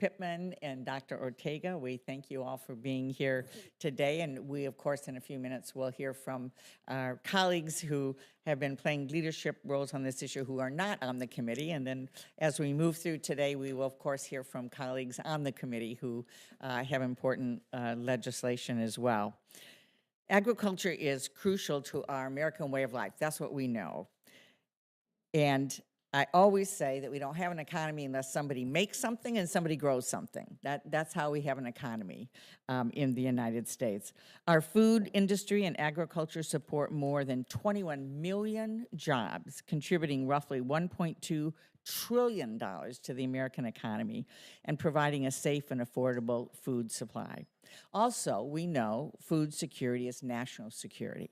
Pittman and Dr. Ortega. We thank you all for being here today. And we, of course, in a few minutes, will hear from our colleagues who have been playing leadership roles on this issue who are not on the committee. And then as we move through today, we will, of course, hear from colleagues on the committee who have important legislation as well. Agriculture is crucial to our American way of life. That's what we know. And I always say that we don't have an economy unless somebody makes something and somebody grows something. That's how we have an economy in the United States. Our food industry and agriculture support more than 21 million jobs, contributing roughly $1.2 trillion to the American economy and providing a safe and affordable food supply. Also, we know food security is national security.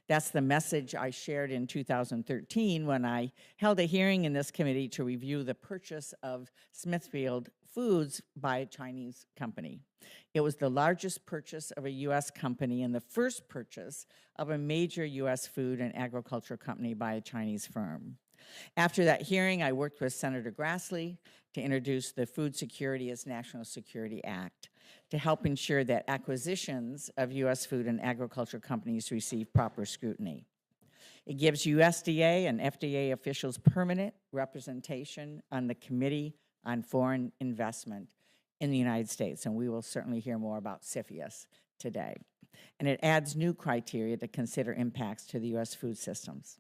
That's the message I shared in 2013 when I held a hearing in this committee to review the purchase of Smithfield Foods by a Chinese company. It was the largest purchase of a U.S. company and the first purchase of a major U.S. food and agriculture company by a Chinese firm. After that hearing, I worked with Senator Grassley to introduce the Food Security as National Security Act to help ensure that acquisitions of U.S. food and agriculture companies receive proper scrutiny. It gives USDA and FDA officials permanent representation on the Committee on Foreign Investment in the United States, and we will certainly hear more about CFIUS today. And it adds new criteria to consider impacts to the U.S. food systems.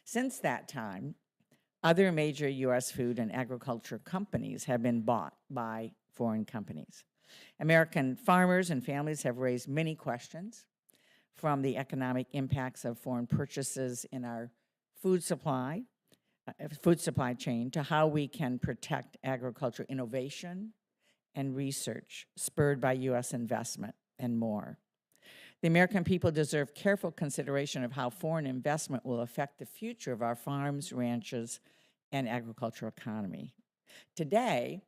Since that time, other major U.S. food and agriculture companies have been bought by foreign companies. American farmers and families have raised many questions, from the economic impacts of foreign purchases in our food supply chain to how we can protect agriculture innovation and research spurred by U.S. investment and more. The American people deserve careful consideration of how foreign investment will affect the future of our farms, ranches, and agricultural economy. Today,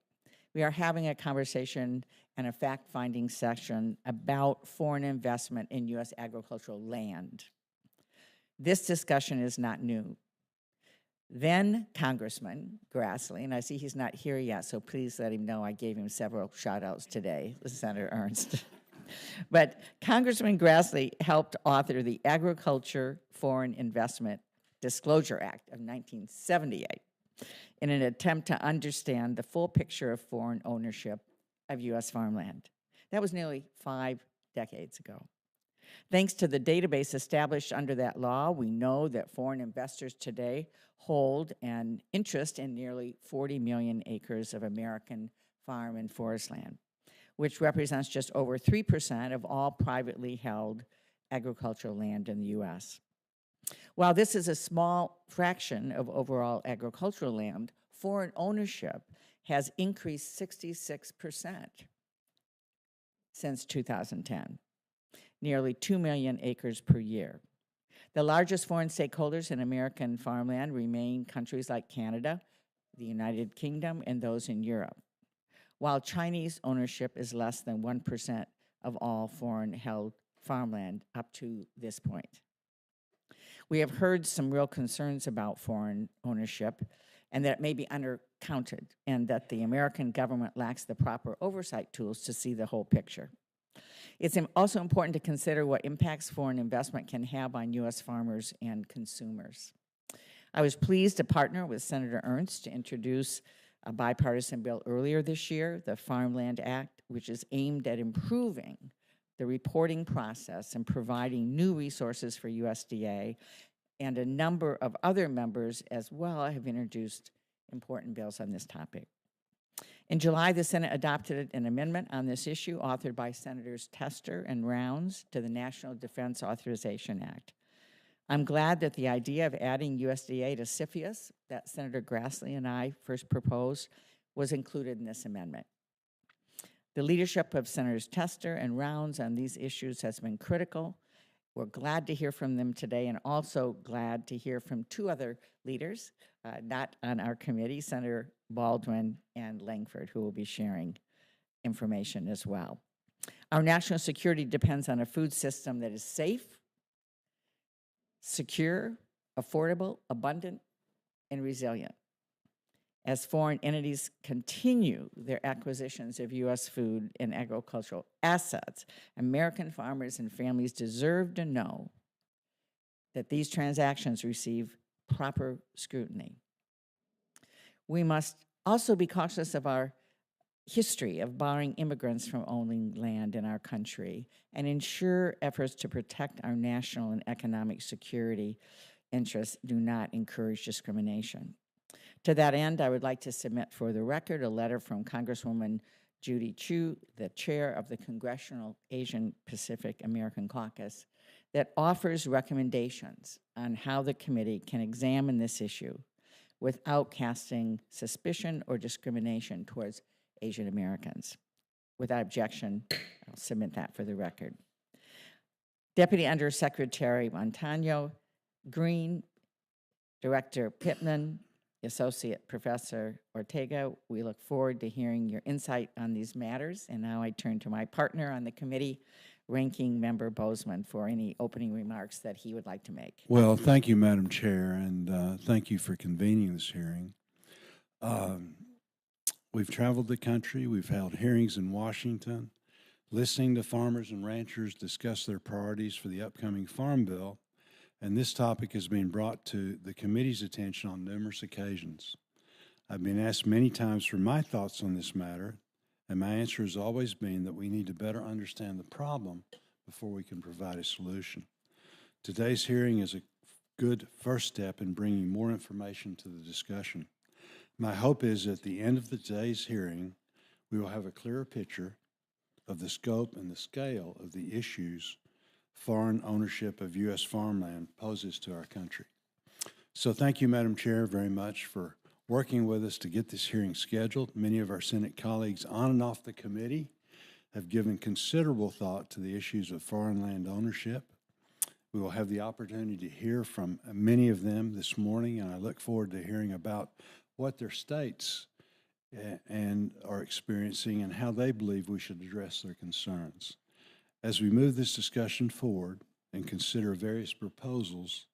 we are having a conversation and a fact-finding session about foreign investment in U.S. agricultural land. This discussion is not new. Then Congressman Grassley, and I see he's not here yet, so please let him know I gave him several shout-outs today, Senator Ernst. But Congressman Grassley helped author the Agriculture Foreign Investment Disclosure Act of 1978 in an attempt to understand the full picture of foreign ownership of U.S. farmland. That was nearly 5 decades ago. Thanks to the database established under that law, we know that foreign investors today hold an interest in nearly 40 million acres of American farm and forest land, which represents just over 3% of all privately held agricultural land in the U.S. While this is a small fraction of overall agricultural land, foreign ownership has increased 66% since 2010, nearly 2 million acres per year. The largest foreign stakeholders in American farmland remain countries like Canada, the United Kingdom, and those in Europe, while Chinese ownership is less than 1% of all foreign-held farmland up to this point. We have heard some real concerns about foreign ownership and that it may be undercounted and that the American government lacks the proper oversight tools to see the whole picture. It's also important to consider what impacts foreign investment can have on U.S. farmers and consumers. I was pleased to partner with Senator Ernst to introduce a bipartisan bill earlier this year, the Farmland Act, which is aimed at improving the reporting process and providing new resources for USDA, and a number of other members as well have introduced important bills on this topic. In July, the Senate adopted an amendment on this issue authored by Senators Tester and Rounds to the National Defense Authorization Act. I'm glad that the idea of adding USDA to CFIUS that Senator Grassley and I first proposed was included in this amendment. The leadership of Senators Tester and Rounds on these issues has been critical. We're glad to hear from them today, and also glad to hear from 2 other leaders, not on our committee, Senator Baldwin and Lankford, who will be sharing information as well. Our national security depends on a food system that is safe, secure, affordable, abundant, and resilient. As foreign entities continue their acquisitions of U.S. food and agricultural assets, American farmers and families deserve to know that these transactions receive proper scrutiny. We must also be cautious of our history of barring immigrants from owning land in our country and ensure efforts to protect our national and economic security interests do not encourage discrimination. To that end, I would like to submit for the record a letter from Congresswoman Judy Chu, the chair of the Congressional Asian Pacific American Caucus, that offers recommendations on how the committee can examine this issue without casting suspicion or discrimination towards Asian Americans. Without objection, I'll submit that for the record. Deputy Undersecretary Montano, Green, Director Pittman, Associate Professor Ortega, we look forward to hearing your insight on these matters. And now I turn to my partner on the committee, Ranking Member Bozeman, for any opening remarks that he would like to make. Well, thank you, Madam Chair, and thank you for convening this hearing. We've traveled the country, we've held hearings in Washington, listening to farmers and ranchers discuss their priorities for the upcoming Farm Bill, and this topic has been brought to the committee's attention on numerous occasions. I've been asked many times for my thoughts on this matter, and my answer has always been that we need to better understand the problem before we can provide a solution. Today's hearing is a good first step in bringing more information to the discussion. My hope is at the end of today's hearing, we will have a clearer picture of the scope and the scale of the issues foreign ownership of U.S. farmland poses to our country. So thank you, Madam Chair, very much for working with us to get this hearing scheduled. Many of our Senate colleagues on and off the committee have given considerable thought to the issues of foreign land ownership. We will have the opportunity to hear from many of them this morning, and I look forward to hearing about what their states and are experiencing and how they believe we should address their concerns. As we move this discussion forward and consider various proposals,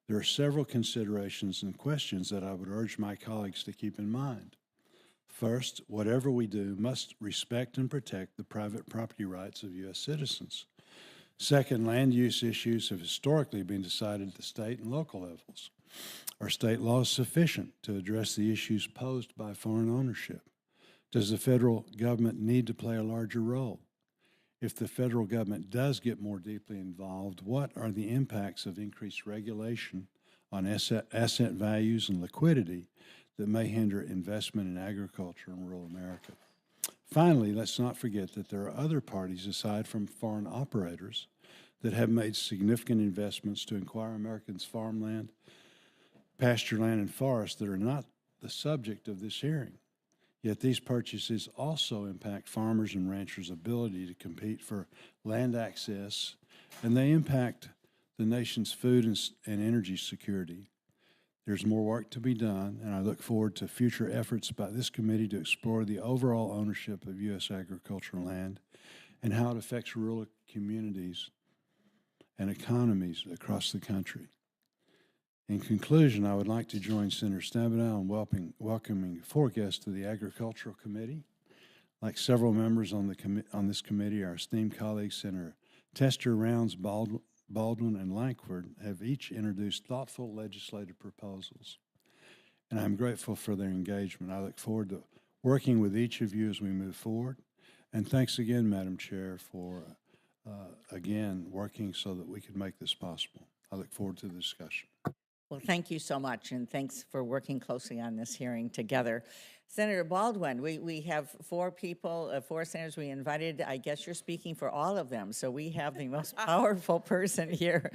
there are several considerations and questions that I would urge my colleagues to keep in mind. First, whatever we do must respect and protect the private property rights of U.S. citizens. Second, land use issues have historically been decided at the state and local levels. Are state laws sufficient to address the issues posed by foreign ownership? Does the federal government need to play a larger role? If the federal government does get more deeply involved, what are the impacts of increased regulation on asset values and liquidity that may hinder investment in agriculture in rural America? Finally, let's not forget that there are other parties aside from foreign operators that have made significant investments to acquire Americans' farmland, pasture land, and forests that are not the subject of this hearing. Yet these purchases also impact farmers and ranchers' ability to compete for land access, and they impact the nation's food and energy security. There's more work to be done, and I look forward to future efforts by this committee to explore the overall ownership of U.S. agricultural land and how it affects rural communities and economies across the country. In conclusion, I would like to join Senator Stabenow in welcoming four guests to the Agricultural Committee. Like several members on this committee, our esteemed colleagues, Senator Tester, Rounds, Baldwin, and Lankford, have each introduced thoughtful legislative proposals, and I'm grateful for their engagement. I look forward to working with each of you as we move forward, and thanks again, Madam Chair, for again working so that we can make this possible. I look forward to the discussion. Well, thank you so much, and thanks for working closely on this hearing together. Senator Baldwin, we have four people, four senators we invited. I guess you're speaking for all of them, so we have the most powerful person here.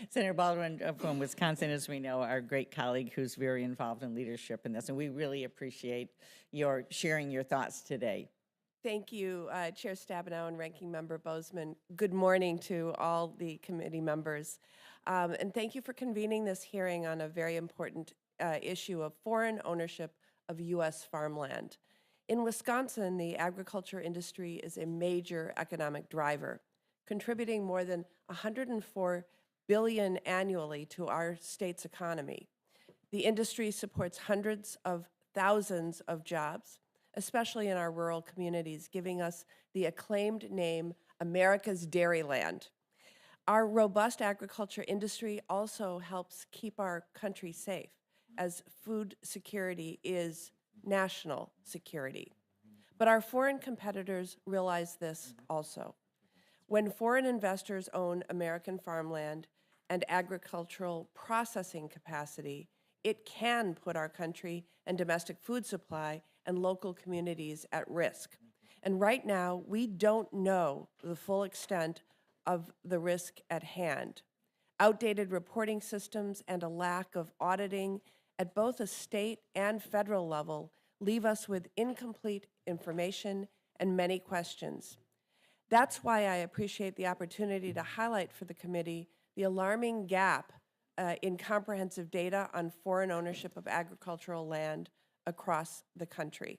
Senator Baldwin from Wisconsin, as we know, our great colleague who's very involved in leadership in this, and we really appreciate your sharing your thoughts today. Thank you, Chair Stabenow and Ranking Member Bozeman. Good morning to all the committee members. And thank you for convening this hearing on a very important issue of foreign ownership of U.S. farmland. In Wisconsin, the agriculture industry is a major economic driver, contributing more than $104 billion annually to our state's economy. The industry supports hundreds of thousands of jobs, especially in our rural communities, giving us the acclaimed name America's Dairyland. Our robust agriculture industry also helps keep our country safe, as food security is national security. But our foreign competitors realize this also. When foreign investors own American farmland and agricultural processing capacity, it can put our country and domestic food supply and local communities at risk. And right now, we don't know the full extent of the risk at hand. Outdated reporting systems and a lack of auditing at both a state and federal level leave us with incomplete information and many questions. That's why I appreciate the opportunity to highlight for the committee the alarming gap in comprehensive data on foreign ownership of agricultural land across the country.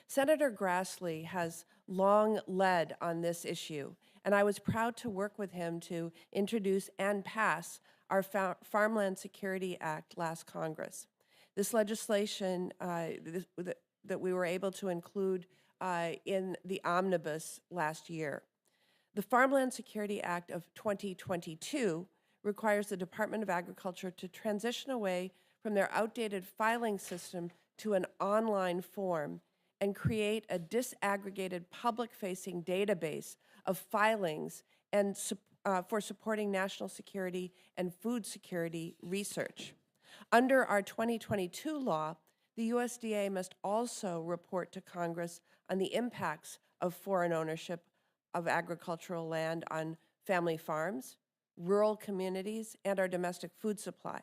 Senator Grassley has long led on this issue, and I was proud to work with him to introduce and pass our Farmland Security Act last Congress. This legislation that we were able to include in the omnibus last year. The Farmland Security Act of 2022 requires the Department of Agriculture to transition away from their outdated filing system to an online form and create a disaggregated public-facing database of filings and for supporting national security and food security research. Under our 2022 law, the USDA must also report to Congress on the impacts of foreign ownership of agricultural land on family farms, rural communities, and our domestic food supply.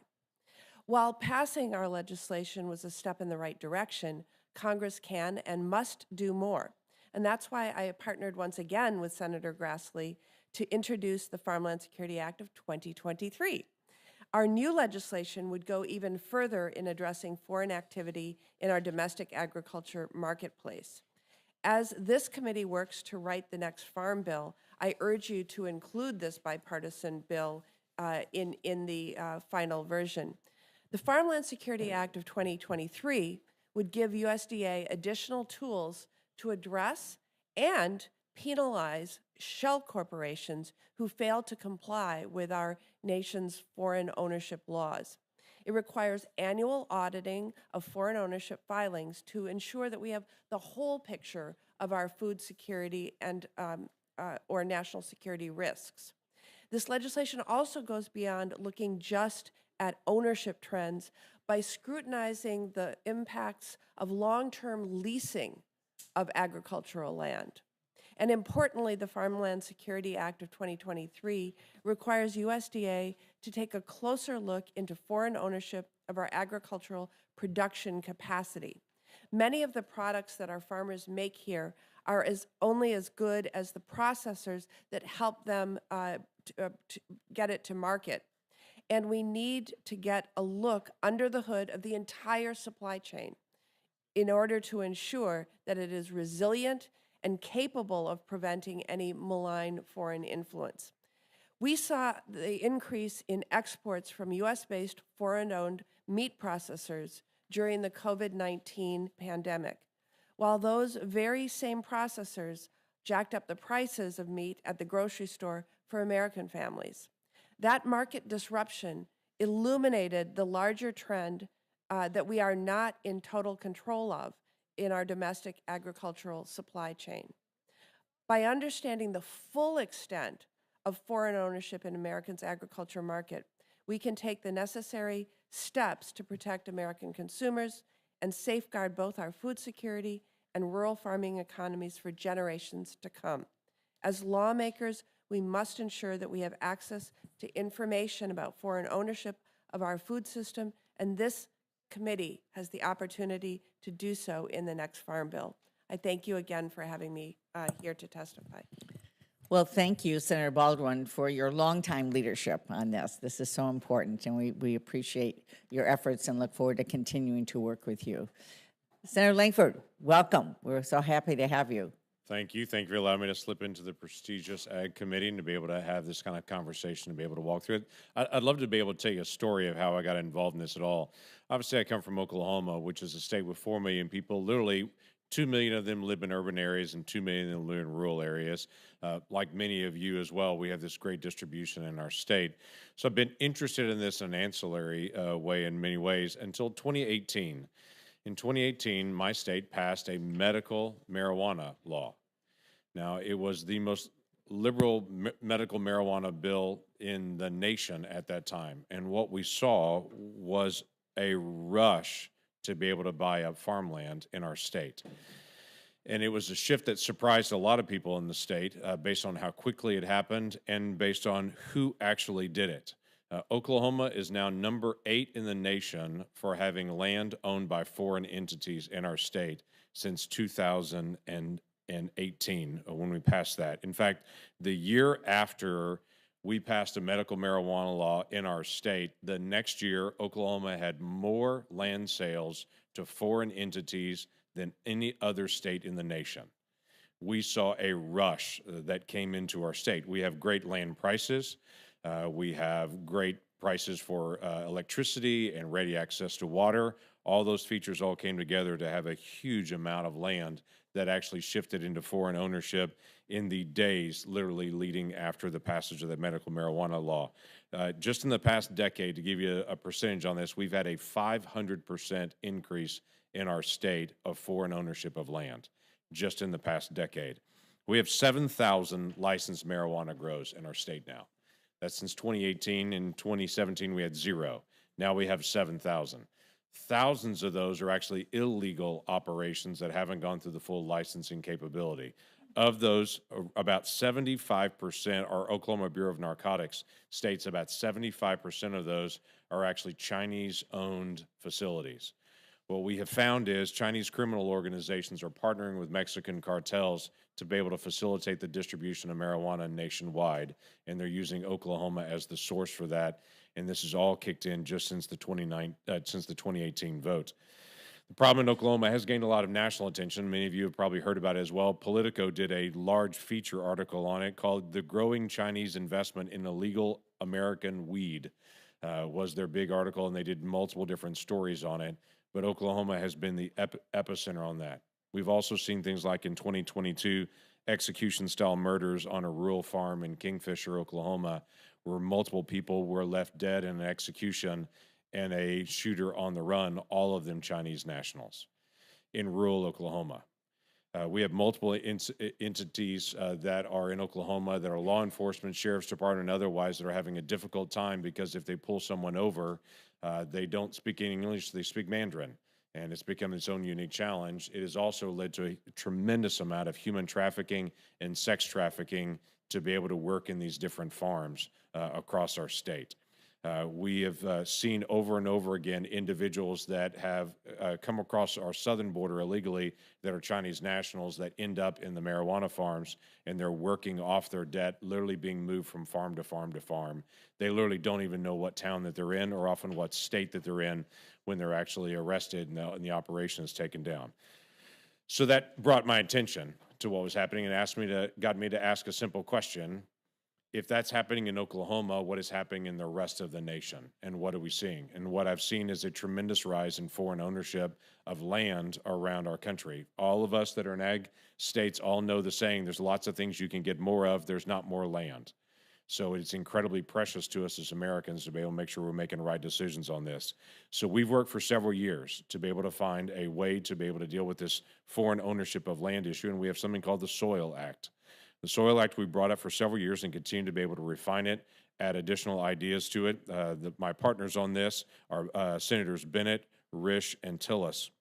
While passing our legislation was a step in the right direction, Congress can and must do more. And that's why I partnered once again with Senator Grassley to introduce the Farmland Security Act of 2023. Our new legislation would go even further in addressing foreign activity in our domestic agriculture marketplace. As this committee works to write the next farm bill, I urge you to include this bipartisan bill in the final version. The Farmland Security Act of 2023 would give USDA additional tools to address and penalize shell corporations who fail to comply with our nation's foreign ownership laws. It requires annual auditing of foreign ownership filings to ensure that we have the whole picture of our food security and or national security risks. This legislation also goes beyond looking just at ownership trends by scrutinizing the impacts of long-term leasing of agricultural land. And importantly, the Farmland Security Act of 2023 requires USDA to take a closer look into foreign ownership of our agricultural production capacity. Many of the products that our farmers make here are only as good as the processors that help them to get it to market. And we need to get a look under the hood of the entire supply chain in order to ensure that it is resilient and capable of preventing any malign foreign influence. We saw the increase in exports from US-based foreign-owned meat processors during the COVID-19 pandemic, while those very same processors jacked up the prices of meat at the grocery store for American families. That market disruption illuminated the larger trend that we are not in total control of in our domestic agricultural supply chain. By understanding the full extent of foreign ownership in Americans' agriculture market, we can take the necessary steps to protect American consumers and safeguard both our food security and rural farming economies for generations to come. As lawmakers, we must ensure that we have access to information about foreign ownership of our food system, and this committee has the opportunity to do so in the next Farm Bill. I thank you again for having me here to testify. Well, thank you, Senator Baldwin, for your longtime leadership on this. This is so important, and we appreciate your efforts and look forward to continuing to work with you. Senator Lankford, welcome. We're so happy to have you. Thank you. Thank you for allowing me to slip into the prestigious Ag Committee and to be able to have this kind of conversation and be able to walk through it. I'd love to be able to tell you a story of how I got involved in this at all. Obviously, I come from Oklahoma, which is a state with 4 million people. Literally, 2 million of them live in urban areas and 2 million of them live in rural areas. Like many of you as well, we have this great distribution in our state. So I've been interested in this in an ancillary way in many ways until 2018. In 2018, my state passed a medical marijuana law. Now, it was the most liberal medical marijuana bill in the nation at that time. And what we saw was a rush to be able to buy up farmland in our state. And it was a shift that surprised a lot of people in the state based on how quickly it happened and based on who actually did it. Oklahoma is now number 8 in the nation for having land owned by foreign entities in our state since 2018 when we passed that. In fact, the year after we passed a medical marijuana law in our state, the next year, Oklahoma had more land sales to foreign entities than any other state in the nation. We saw a rush that came into our state. We have great land prices. We have great prices for electricity and ready access to water. All those features all came together to have a huge amount of land that actually shifted into foreign ownership in the days literally leading after the passage of the medical marijuana law. Just in the past decade, to give you a percentage on this, we've had a 500% increase in our state of foreign ownership of land just in the past decade. We have 7,000 licensed marijuana grows in our state now. That's since 2018. In 2017, we had 0. Now we have 7,000. Thousands of those are actually illegal operations that haven't gone through the full licensing capability. Of those, about 75%, our Oklahoma Bureau of Narcotics states about 75% of those are actually Chinese-owned facilities. What we have found is Chinese criminal organizations are partnering with Mexican cartels to be able to facilitate the distribution of marijuana nationwide, and they're using Oklahoma as the source for that. And this is all kicked in just since the 2018 vote. The problem in Oklahoma has gained a lot of national attention. Many of you have probably heard about it as well. Politico did a large feature article on it called "The Growing Chinese Investment in Illegal American Weed." Was their big article, and they did multiple different stories on it. But Oklahoma has been the epicenter on that. We've also seen things like in 2022, execution-style murders on a rural farm in Kingfisher, Oklahoma, where multiple people were left dead in an execution and a shooter on the run, all of them Chinese nationals, in rural Oklahoma. We have multiple entities that are in Oklahoma that are law enforcement, sheriff's department, and otherwise that are having a difficult time because if they pull someone over, they don't speak any English, they speak Mandarin, and it's become its own unique challenge. It has also led to a tremendous amount of human trafficking and sex trafficking to be able to work in these different farms across our state. We have seen over and over again individuals that have come across our southern border illegally that are Chinese nationals that end up in the marijuana farms, and they're working off their debt, literally being moved from farm to farm to farm. They literally don't even know what town that they're in or often what state that they're in when they're actually arrested and the operation is taken down. So that brought my attention to what was happening and got me to ask a simple question. If that's happening in Oklahoma, what is happening in the rest of the nation? And what are we seeing? And what I've seen is a tremendous rise in foreign ownership of land around our country. All of us that are in ag states all know the saying, there's lots of things you can get more of, there's not more land. So it's incredibly precious to us as Americans to be able to make sure we're making the right decisions on this. So we've worked for several years to be able to find a way to be able to deal with this foreign ownership of land issue, and we have something called the Soil Act. The Soil Act we brought up for several years and continue to be able to refine it, add additional ideas to it. My partners on this are Senators Bennett, Risch, and Tillis.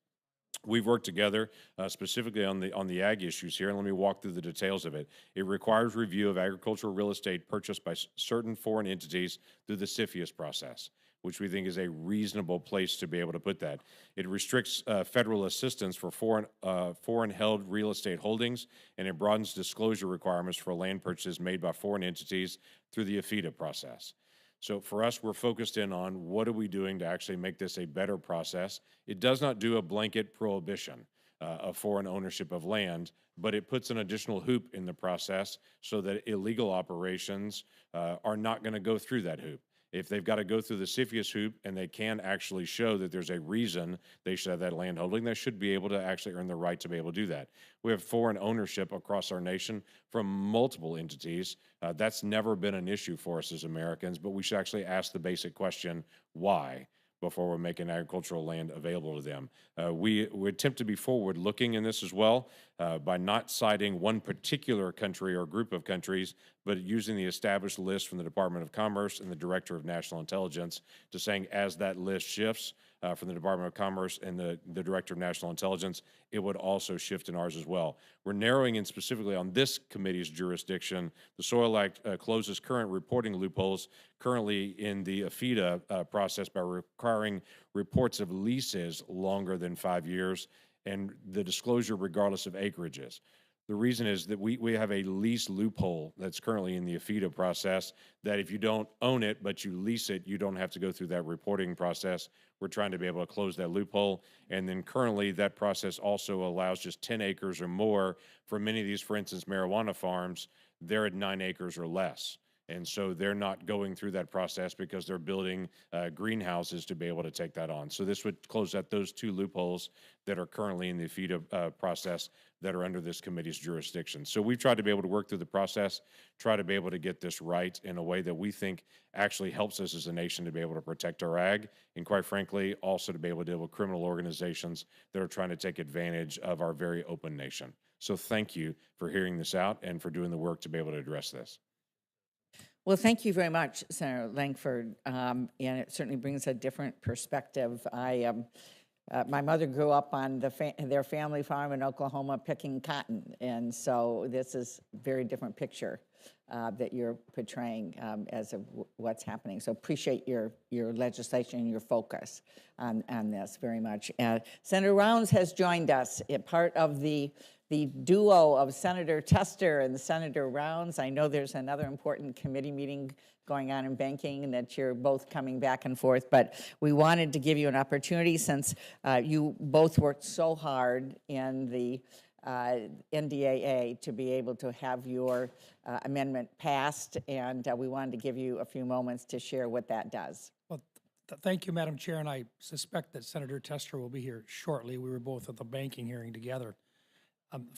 We've worked together specifically on the ag issues here, and let me walk through the details of it. It requires review of agricultural real estate purchased by certain foreign entities through the CFIUS process, which we think is a reasonable place to be able to put that. It restricts federal assistance for foreign-held real estate holdings, and it broadens disclosure requirements for land purchases made by foreign entities through the AFIDA process. So for us, we're focused in on what are we doing to actually make this a better process. It does not do a blanket prohibition. of foreign ownership of land, but it puts an additional hoop in the process so that illegal operations are not going to go through that hoop. If they've got to go through the CFIUS hoop and they can actually show that there's a reason they should have that land holding, they should be able to actually earn the right to be able to do that. We have foreign ownership across our nation from multiple entities. That's never been an issue for us as Americans, but we should actually ask the basic question, why? Before we're making agricultural land available to them. We attempt to be forward-looking in this as well by not citing one particular country or group of countries, but using the established list from the Department of Commerce and the Director of National Intelligence to saying as that list shifts from the Department of Commerce and the Director of National Intelligence, it would also shift in ours as well. We're narrowing in specifically on this committee's jurisdiction. The Soil Act closes current reporting loopholes currently in the AFIDA process by requiring reports of leases longer than 5 years and the disclosure regardless of acreages. The reason is that we have a lease loophole that's currently in the AFIDA process that if you don't own it but you lease it, you don't have to go through that reporting process. We're trying to be able to close that loophole. And then currently that process also allows just 10 acres or more for many of these, for instance, marijuana farms, they're at 9 acres or less. And so they're not going through that process because they're building greenhouses to be able to take that on. So this would close out those 2 loopholes that are currently in the AFIDA process that are under this committee's jurisdiction. So we've tried to be able to work through the process, try to be able to get this right in a way that we think actually helps us as a nation to be able to protect our ag, and quite frankly, also to be able to deal with criminal organizations that are trying to take advantage of our very open nation. So thank you for hearing this out and for doing the work to be able to address this. Well, thank you very much, Senator Lankford, and it certainly brings a different perspective. My mother grew up on their family farm in Oklahoma picking cotton, and so this is a very different picture that you're portraying as of what's happening. So appreciate your legislation and your focus on this very much. Senator Rounds has joined us, part of the duo of Senator Tester and Senator Rounds. I know there's another important committee meeting going on in banking and that you're both coming back and forth, but we wanted to give you an opportunity since you both worked so hard in the NDAA to be able to have your amendment passed, and we wanted to give you a few moments to share what that does. Well, thank you, Madam Chair, and I suspect that Senator Tester will be here shortly. We were both at the banking hearing together.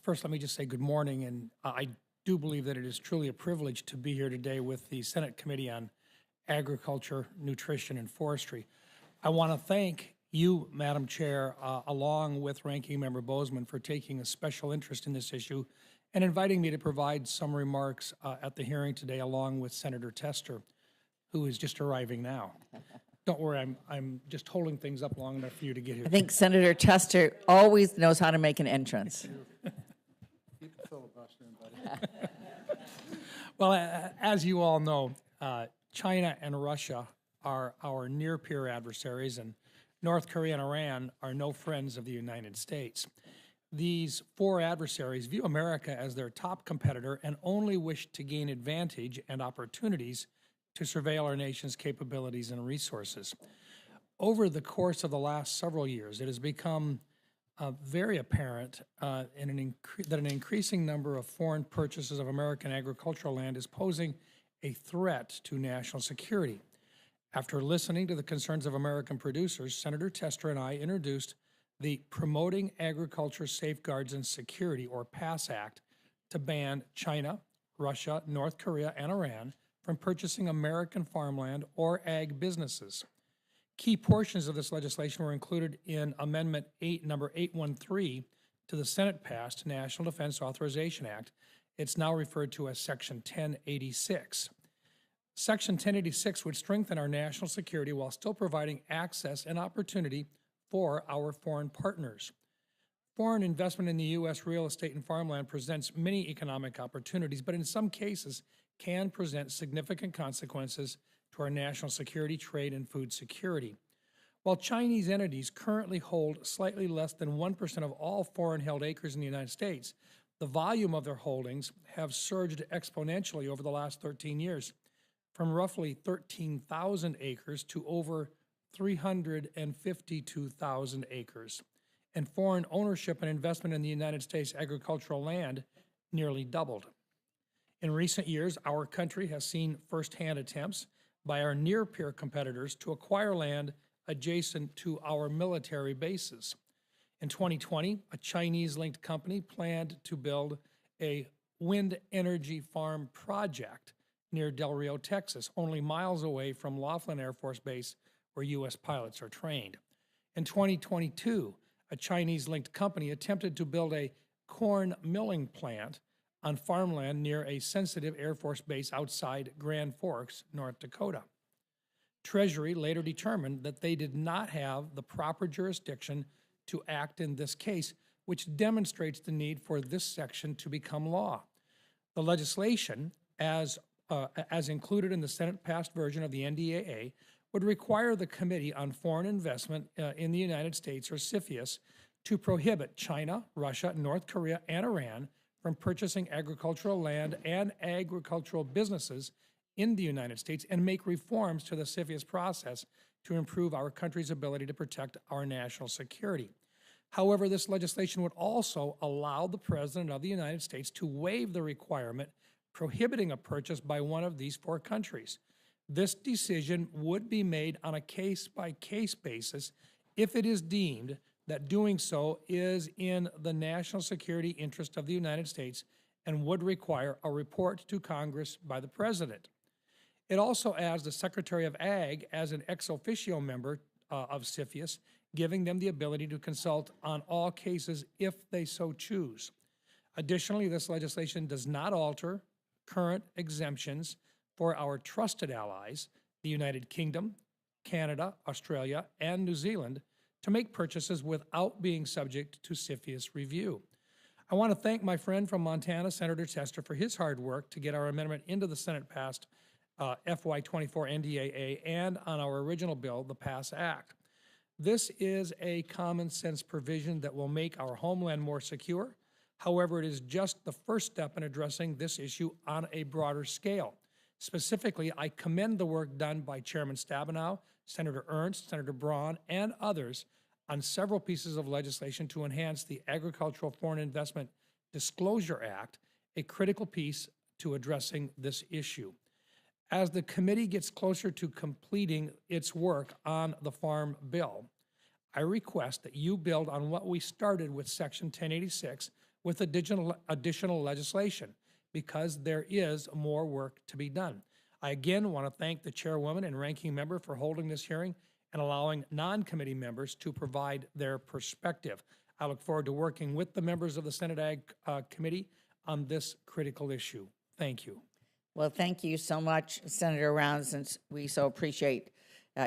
First, let me just say good morning, and I do believe that it is truly a privilege to be here today with the Senate Committee on Agriculture, Nutrition, and Forestry. I want to thank you, Madam Chair, along with Ranking Member Bozeman, for taking a special interest in this issue and inviting me to provide some remarks at the hearing today, along with Senator Tester, who is just arriving now. Don't worry, I'm just holding things up long enough for you to get here. I think Senator Tester always knows how to make an entrance. Keep the filibustering, buddy. Well, as you all know, China and Russia are our near-peer adversaries, and North Korea and Iran are no friends of the United States. These 4 adversaries view America as their top competitor and only wish to gain advantage and opportunities to surveil our nation's capabilities and resources. Over the course of the last several years, it has become very apparent that an increasing number of foreign purchases of American agricultural land is posing a threat to national security. After listening to the concerns of American producers, Senator Tester and I introduced the Promoting Agriculture Safeguards and Security, or PASS Act, to ban China, Russia, North Korea, and Iran from purchasing American farmland or ag businesses. Key portions of this legislation were included in Amendment number 813 to the Senate-passed National Defense Authorization Act. It's now referred to as Section 1086. Section 1086 would strengthen our national security while still providing access and opportunity for our foreign partners. Foreign investment in the U.S. real estate and farmland presents many economic opportunities, but in some cases can present significant consequences to our national security, trade, and food security. While Chinese entities currently hold slightly less than 1% of all foreign-held acres in the United States, the volume of their holdings have surged exponentially over the last 13 years, from roughly 13,000 acres to over 352,000 acres. and foreign ownership and investment in the United States agricultural land nearly doubled. In recent years, our country has seen firsthand attempts by our near-peer competitors to acquire land adjacent to our military bases. In 2020, a Chinese-linked company planned to build a wind energy farm project near Del Rio, Texas, only miles away from Laughlin Air Force Base, where U.S. pilots are trained. In 2022, a Chinese-linked company attempted to build a corn milling plant on farmland near a sensitive Air Force base outside Grand Forks, North Dakota. Treasury later determined that they did not have the proper jurisdiction to act in this case, which demonstrates the need for this section to become law. The legislation, as included in the Senate-passed version of the NDAA, would require the Committee on Foreign Investment in the United States, or CFIUS, to prohibit China, Russia, North Korea, and Iran from purchasing agricultural land and agricultural businesses in the United States and make reforms to the CFIUS process to improve our country's ability to protect our national security. However, this legislation would also allow the President of the United States to waive the requirement prohibiting a purchase by one of these four countries. This decision would be made on a case-by-case basis if it is deemed that doing so is in the national security interest of the United States and would require a report to Congress by the President. It also adds the Secretary of Ag as an ex officio member of CFIUS, giving them the ability to consult on all cases if they so choose. Additionally, this legislation does not alter current exemptions for our trusted allies, the United Kingdom, Canada, Australia, and New Zealand, to make purchases without being subject to CFIUS review. I want to thank my friend from Montana, Senator Tester, for his hard work to get our amendment into the Senate-passed FY24 NDAA and on our original bill, the PASS Act. This is a common-sense provision that will make our homeland more secure. However, it is just the first step in addressing this issue on a broader scale. Specifically, I commend the work done by Chairman Stabenow, Senator Ernst, Senator Braun, and others on several pieces of legislation to enhance the Agricultural Foreign Investment Disclosure Act, a critical piece to addressing this issue. As the committee gets closer to completing its work on the Farm Bill, I request that you build on what we started with Section 1086 with additional legislation, because there is more work to be done. I again want to thank the chairwoman and ranking member for holding this hearing and allowing non-committee members to provide their perspective. I look forward to working with the members of the Senate Ag Committee on this critical issue. Thank you. Well, thank you so much, Senator Rounds, and we so appreciate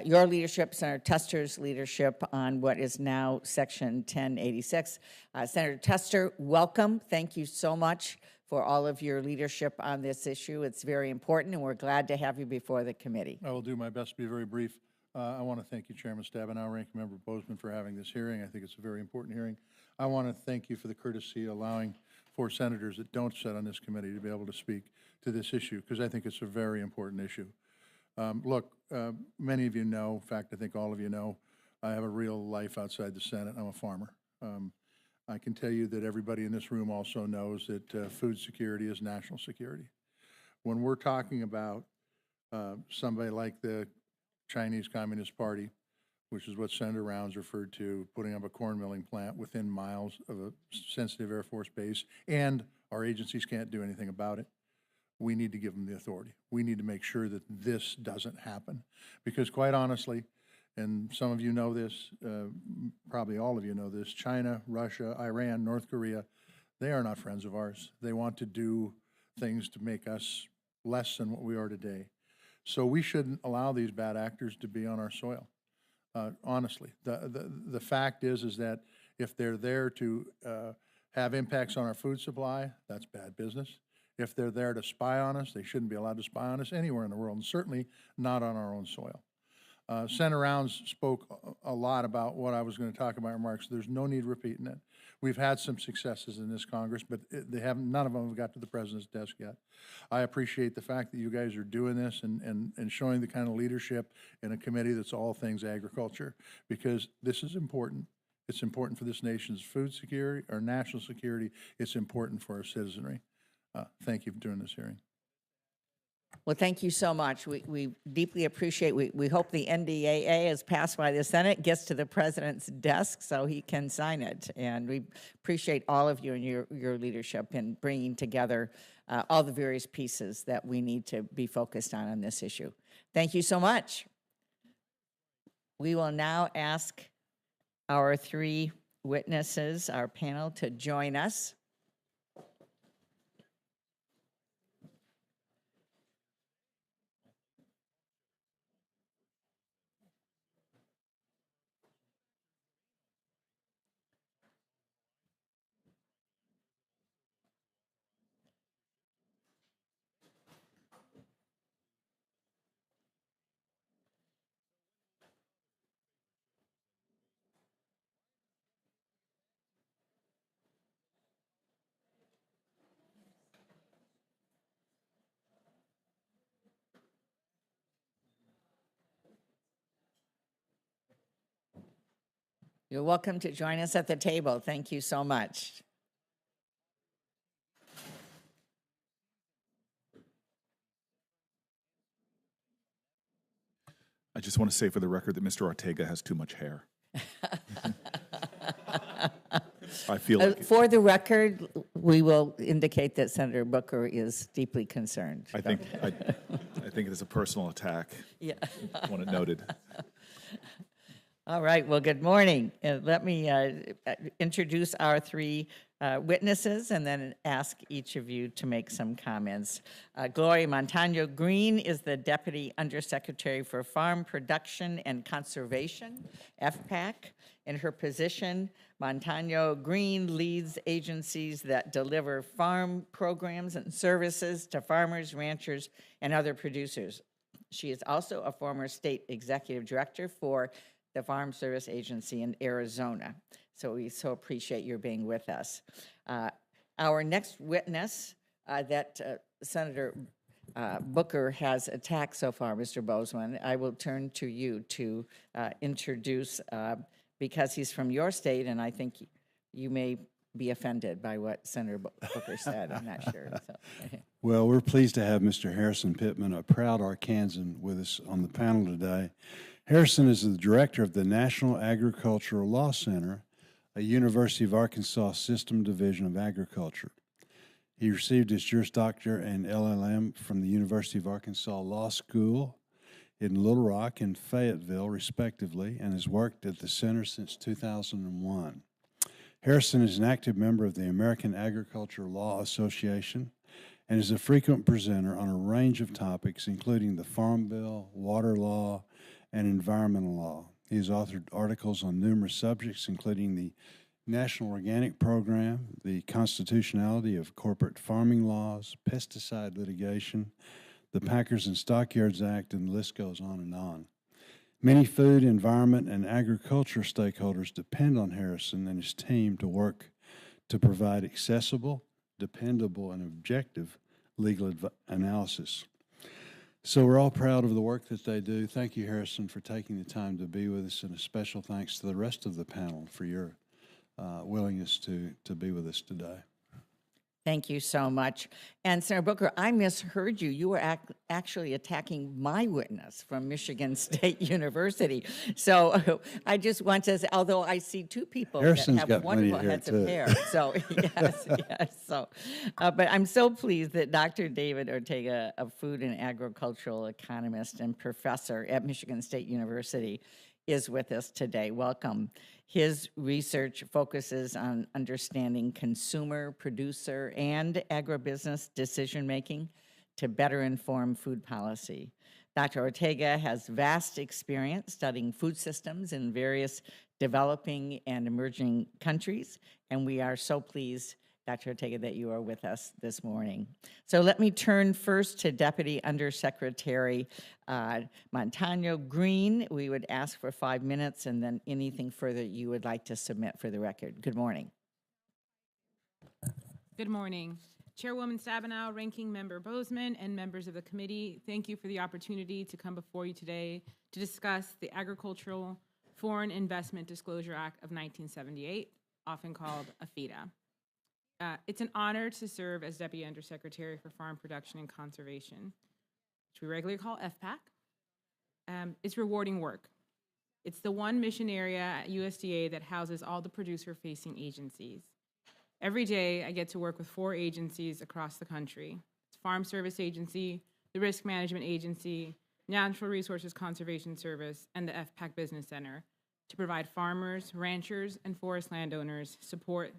your leadership, Senator Tester's leadership on what is now Section 1086. Senator Tester, welcome. Thank you so much for all of your leadership on this issue. It's very important, and we're glad to have you before the committee. I will do my best to be very brief. I want to thank you, Chairman Stabenow, Ranking Member Bozeman, for having this hearing. I think it's a very important hearing. I want to thank you for the courtesy of allowing 4 senators that don't sit on this committee to be able to speak to this issue, because I think it's a very important issue. Look, many of you know, in fact, I think all of you know, I have a real life outside the Senate. I'm a farmer. I can tell you that everybody in this room also knows that food security is national security. When we're talking about somebody like the Chinese Communist Party, which is what Senator Rounds referred to, putting up a corn milling plant within miles of a sensitive Air Force base, and our agencies can't do anything about it, we need to give them the authority. We need to make sure that this doesn't happen. Because quite honestly, and some of you know this, probably all of you know this, China, Russia, Iran, North Korea, they are not friends of ours. They want to do things to make us less than what we are today. So we shouldn't allow these bad actors to be on our soil. Honestly, the fact is that if they're there to have impacts on our food supply, that's bad business. If they're there to spy on us, they shouldn't be allowed to spy on us anywhere in the world, and certainly not on our own soil. Senator Rounds spoke a lot about what I was going to talk about in remarks. There's no need repeating it. We've had some successes in this Congress, but none of them have got to the President's desk yet. I appreciate the fact that you guys are doing this and showing the kind of leadership in a committee that's all things agriculture, because this is important. It's important for this nation's food security, our national security. It's important for our citizenry. Thank you for doing this hearing. Well, thank you so much. We deeply appreciate, we hope the NDAA is passed by the Senate, gets to the president's desk so he can sign it. And we appreciate all of you and your leadership in bringing together all the various pieces that we need to be focused on this issue. Thank you so much. We will now ask our three witnesses, our panel, to join us. You're welcome to join us at the table. Thank you so much. I just want to say for the record that Mr. Ortega has too much hair. I feel like For the record, we will indicate that Senator Booker is deeply concerned. I think it is a personal attack. Yeah. I want it noted. All right, well, good morning. Let me introduce our three witnesses and then ask each of you to make some comments. Gloria Montano Green is the Deputy Undersecretary for Farm Production and Conservation, FPAC. In her position, Montano Green leads agencies that deliver farm programs and services to farmers, ranchers, and other producers. She is also a former state executive director for the Farm Service Agency in Arizona. So we so appreciate your being with us. Our next witness that Senator Booker has attacked so far, Mr. Baldwin, I will turn to you to introduce, because he's from your state, and I think you may be offended by what Senator Booker said. I'm not sure. So. Well, we're pleased to have Mr. Harrison Pittman, a proud Arkansan, with us on the panel today. Harrison is the director of the National Agricultural Law Center, a University of Arkansas System Division of Agriculture. He received his Juris Doctor and LLM from the University of Arkansas Law School in Little Rock and Fayetteville, respectively, and has worked at the center since 2001. Harrison is an active member of the American Agricultural Law Association and is a frequent presenter on a range of topics, including the Farm Bill, water law, and environmental law. He has authored articles on numerous subjects, including the National Organic Program, the constitutionality of corporate farming laws, pesticide litigation, the Packers and Stockyards Act, and the list goes on and on. Many food, environment, and agriculture stakeholders depend on Harrison and his team to work to provide accessible, dependable, and objective legal analysis. So we're all proud of the work that they do. Thank you, Harrison, for taking the time to be with us, and a special thanks to the rest of the panel for your willingness to be with us today. Thank you so much. And Senator Booker, I misheard you. You were actually attacking my witness from Michigan State University. So I just want to say, although I see two people Harrison's that got have wonderful plenty of heads hair, of hair. So yes, yes. So, but I'm so pleased that Dr. David Ortega, a food and agricultural economist and professor at Michigan State University, is with us today. Welcome. His research focuses on understanding consumer, producer, and agribusiness decision-making to better inform food policy. Dr. Ortega has vast experience studying food systems in various developing and emerging countries, and we are so pleased, Dr. Ortega, that you are with us this morning. So let me turn first to Deputy Undersecretary Montano Green. We would ask for 5 minutes, and then anything further you would like to submit for the record. Good morning. Good morning. Chairwoman Stabenow, Ranking Member Bozeman, and members of the committee, thank you for the opportunity to come before you today to discuss the agricultural Foreign Investment Disclosure Act of 1978, often called AFIDA. It's an honor to serve as Deputy Undersecretary for Farm Production and Conservation, which we regularly call FPAC. It's rewarding work. It's the one mission area at USDA that houses all the producer-facing agencies. Every day, I get to work with 4 agencies across the country. It's Farm Service Agency, the Risk Management Agency, Natural Resources Conservation Service, and the FPAC Business Center to provide farmers, ranchers, and forest landowners support,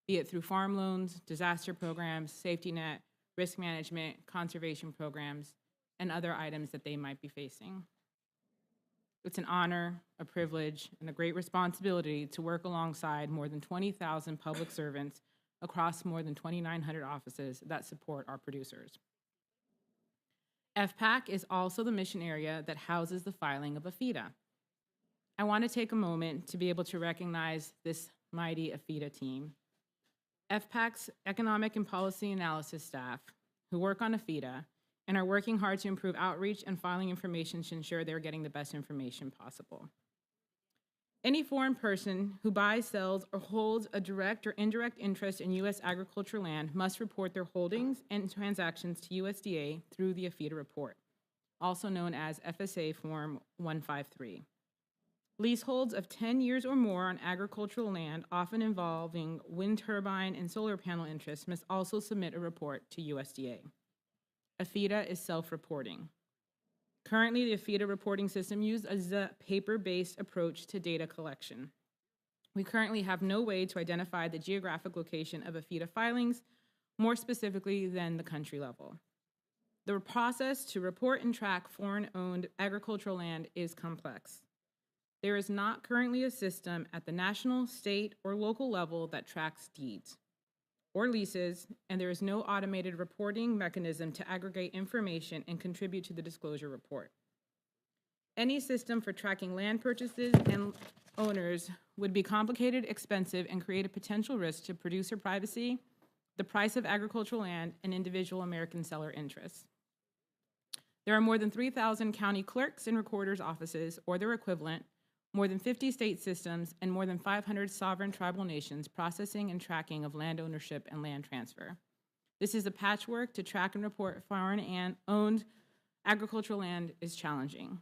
be it through farm loans, disaster programs, safety net, risk management, conservation programs, and other items that they might be facing. It's an honor, a privilege, and a great responsibility to work alongside more than 20,000 public servants across more than 2,900 offices that support our producers. FPAC is also the mission area that houses the filing of AFIDA. I want to take a moment to be able to recognize this mighty AFIDA team. FPAC's economic and policy analysis staff who work on AFIDA and are working hard to improve outreach and filing information to ensure they're getting the best information possible. Any foreign person who buys, sells, or holds a direct or indirect interest in U.S. agricultural land must report their holdings and transactions to USDA through the AFIDA report, also known as FSA Form 153. Leaseholds of 10 years or more on agricultural land, often involving wind turbine and solar panel interests, must also submit a report to USDA. AFIDA is self-reporting. Currently, the AFIDA reporting system uses a paper-based approach to data collection. We currently have no way to identify the geographic location of AFIDA filings, more specifically than the country level. The process to report and track foreign-owned agricultural land is complex. There is not currently a system at the national, state, or local level that tracks deeds or leases, and there is no automated reporting mechanism to aggregate information and contribute to the disclosure report. Any system for tracking land purchases and owners would be complicated, expensive, and create a potential risk to producer privacy, the price of agricultural land, and individual American seller interests. There are more than 3,000 county clerks and recorders' offices, or their equivalent, more than 50 state systems, and more than 500 sovereign tribal nations processing and tracking of land ownership and land transfer. This is a patchwork to track and report foreign and owned agricultural land is challenging.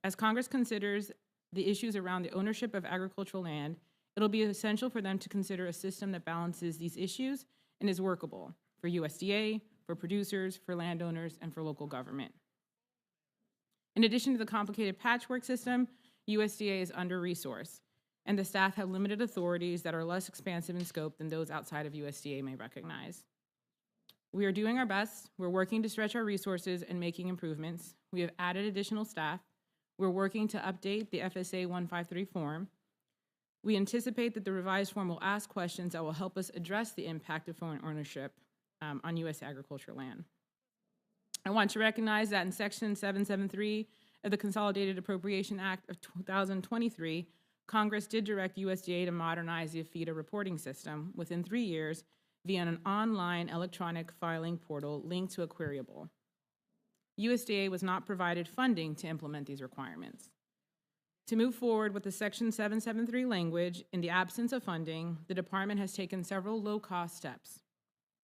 As Congress considers the issues around the ownership of agricultural land, it'll be essential for them to consider a system that balances these issues and is workable for USDA, for producers, for landowners, and for local government. In addition to the complicated patchwork system, USDA is under-resourced, and the staff have limited authorities that are less expansive in scope than those outside of USDA may recognize. We are doing our best. We're working to stretch our resources and making improvements. We have added additional staff. We're working to update the FSA 153 form. We anticipate that the revised form will ask questions that will help us address the impact of foreign ownership on U.S. agricultural land. I want to recognize that in Section 773 of the Consolidated Appropriation Act of 2023, Congress did direct USDA to modernize the AFIDA reporting system within 3 years via an online electronic filing portal linked to a queryable. USDA was not provided funding to implement these requirements. To move forward with the Section 773 language, in the absence of funding, the department has taken several low-cost steps.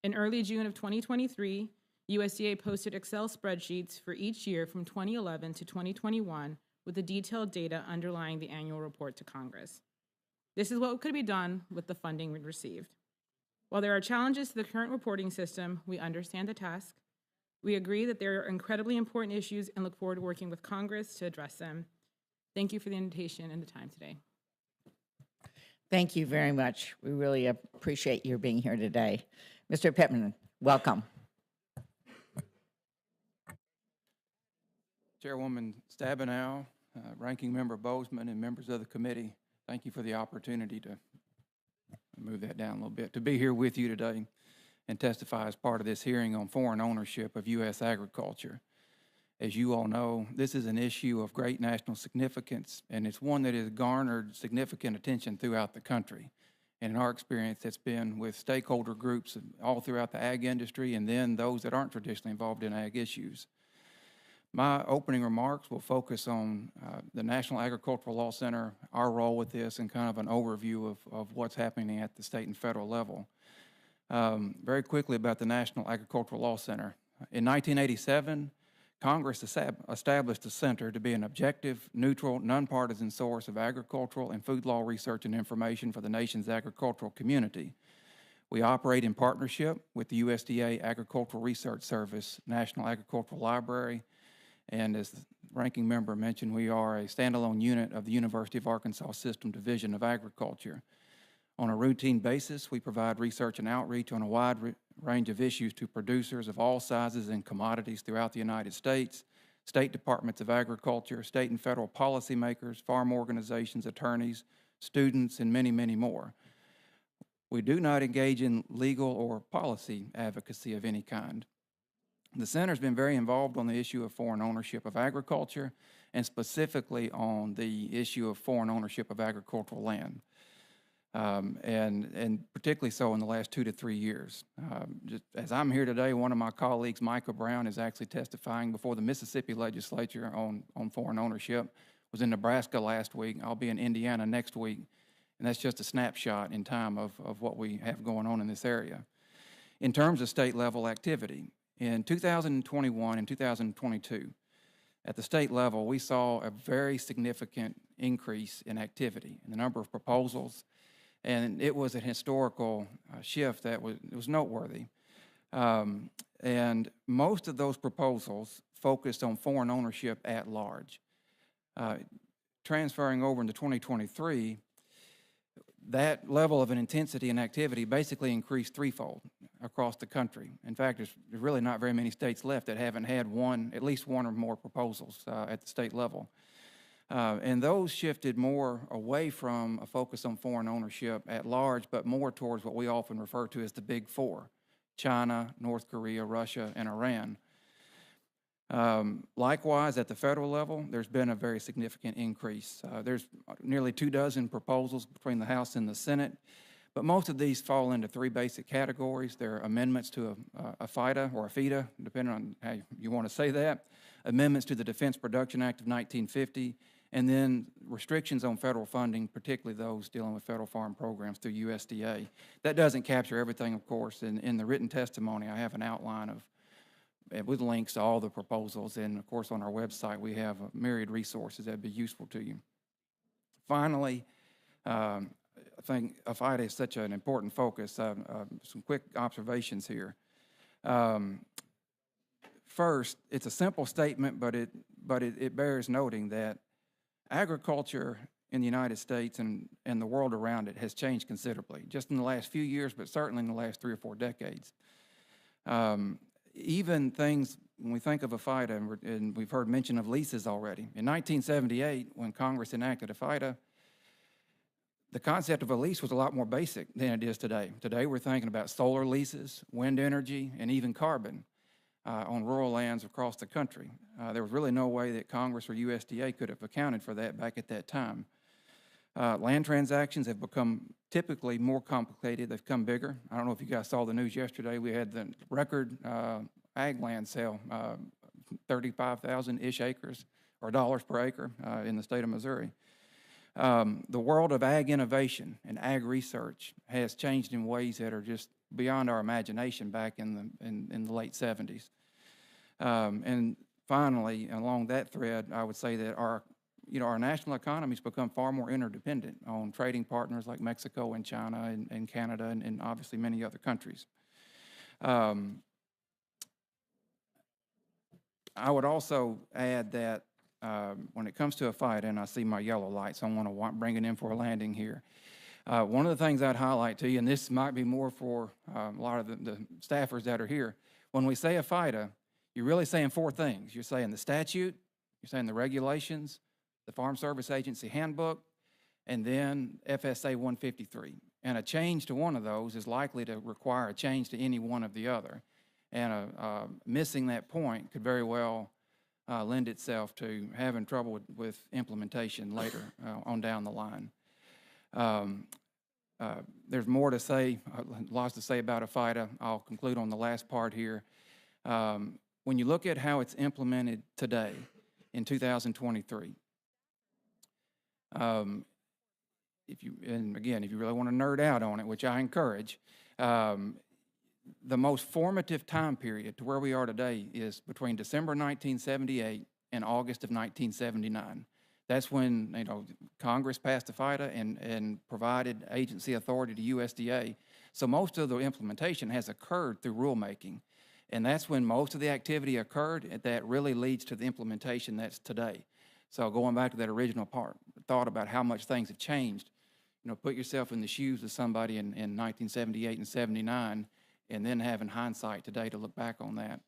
In early June of 2023, USDA posted Excel spreadsheets for each year from 2011 to 2021 with the detailed data underlying the annual report to Congress. This is what could be done with the funding we received. While there are challenges to the current reporting system, we understand the task. We agree that there are incredibly important issues and look forward to working with Congress to address them. Thank you for the invitation and the time today. Thank you very much. We really appreciate your being here today. Mr. Pittman, welcome. Chairwoman Stabenow, Ranking Member Bozeman, and members of the committee, thank you for the opportunity to move that down a little bit, to be here with you today and testify as part of this hearing on foreign ownership of U.S. agriculture. As you all know, this is an issue of great national significance, and it's one that has garnered significant attention throughout the country. And in our experience, it's been with stakeholder groups all throughout the ag industry and then those that aren't traditionally involved in ag issues. My opening remarks will focus on the National Agricultural Law Center, our role with this, and kind of an overview of what's happening at the state and federal level. Very quickly about the National Agricultural Law Center. In 1987, Congress established the center to be an objective, neutral, nonpartisan source of agricultural and food law research and information for the nation's agricultural community. We operate in partnership with the USDA Agricultural Research Service, National Agricultural Library, and as the ranking member mentioned, we are a standalone unit of the University of Arkansas System Division of Agriculture. On a routine basis, we provide research and outreach on a wide range of issues to producers of all sizes and commodities throughout the United States, state departments of agriculture, state and federal policymakers, farm organizations, attorneys, students, and many, many more. We do not engage in legal or policy advocacy of any kind. The Center's been very involved on the issue of foreign ownership of agriculture, and specifically on the issue of foreign ownership of agricultural land. And particularly so in the last 2 to 3 years. Just as I'm here today, one of my colleagues, Micah Brown, is actually testifying before the Mississippi legislature on foreign ownership. Was in Nebraska last week. I'll be in Indiana next week. And that's just a snapshot in time of what we have going on in this area. In terms of state level activity, in 2021 and 2022, at the state level, we saw a very significant increase in activity in the number of proposals. And it was a historical shift that was noteworthy. And most of those proposals focused on foreign ownership at large. Transferring over into 2023, that level of an intensity and activity basically increased threefold across the country. In fact, there's really not very many states left that haven't had at least one or more proposals at the state level. And those shifted more away from a focus on foreign ownership at large, but more towards what we often refer to as the Big Four: China, North Korea, Russia, and Iran. Likewise, at the federal level, there's been a very significant increase. There's nearly 24 proposals between the House and the Senate, but most of these fall into 3 basic categories. There are amendments to a FIDA or a FIDA, depending on how you want to say that, amendments to the Defense Production Act of 1950, and then restrictions on federal funding, particularly those dealing with federal farm programs through USDA. That doesn't capture everything, of course. In the written testimony, I have an outline with links to all the proposals, and of course on our website we have a myriad resources that would be useful to you. Finally, I think FIDA is such an important focus. Some quick observations here. First, it's a simple statement, but it bears noting that agriculture in the United States and the world around it has changed considerably, just in the last few years, but certainly in the last 3 or 4 decades. Even things, when we think of a FIDA, and we've heard mention of leases already. In 1978, when Congress enacted a FIDA, the concept of a lease was a lot more basic than it is today. Today, we're thinking about solar leases, wind energy, and even carbon on rural lands across the country. There was really no way that Congress or USDA could have accounted for that back at that time. Land transactions have become typically more complicated. They've become bigger. I don't know if you guys saw the news yesterday. We had the record ag land sale, 35,000-ish acres, or dollars per acre in the state of Missouri. The world of ag innovation and ag research has changed in ways that are just beyond our imagination back in the late 70s. And finally, along that thread, I would say that our national economy's become far more interdependent on trading partners like Mexico and China and Canada and obviously many other countries. I would also add that when it comes to a FIDA, and I see my yellow light, so I want to bring it in for a landing here. One of the things I'd highlight to you, and this might be more for a lot of the staffers that are here, when we say a FIDA, you're really saying 4 things. You're saying the statute, you're saying the regulations, the Farm Service Agency Handbook, and then FSA 153. And a change to one of those is likely to require a change to any one of the other. And missing that point could very well lend itself to having trouble with implementation later on down the line. There's more to say, lots to say about a FIDA. I'll conclude on the last part here. when you look at how it's implemented today in 2023, and again, if you really want to nerd out on it, which I encourage, the most formative time period to where we are today is between December 1978 and August of 1979. That's when, you know, Congress passed the FIDA and provided agency authority to USDA. So most of the implementation has occurred through rulemaking. And that's when most of the activity occurred, and that really leads to the implementation that's today. So going back to that original thought about how much things have changed, you know, put yourself in the shoes of somebody in 1978 and 79, and then having hindsight today to look back on that.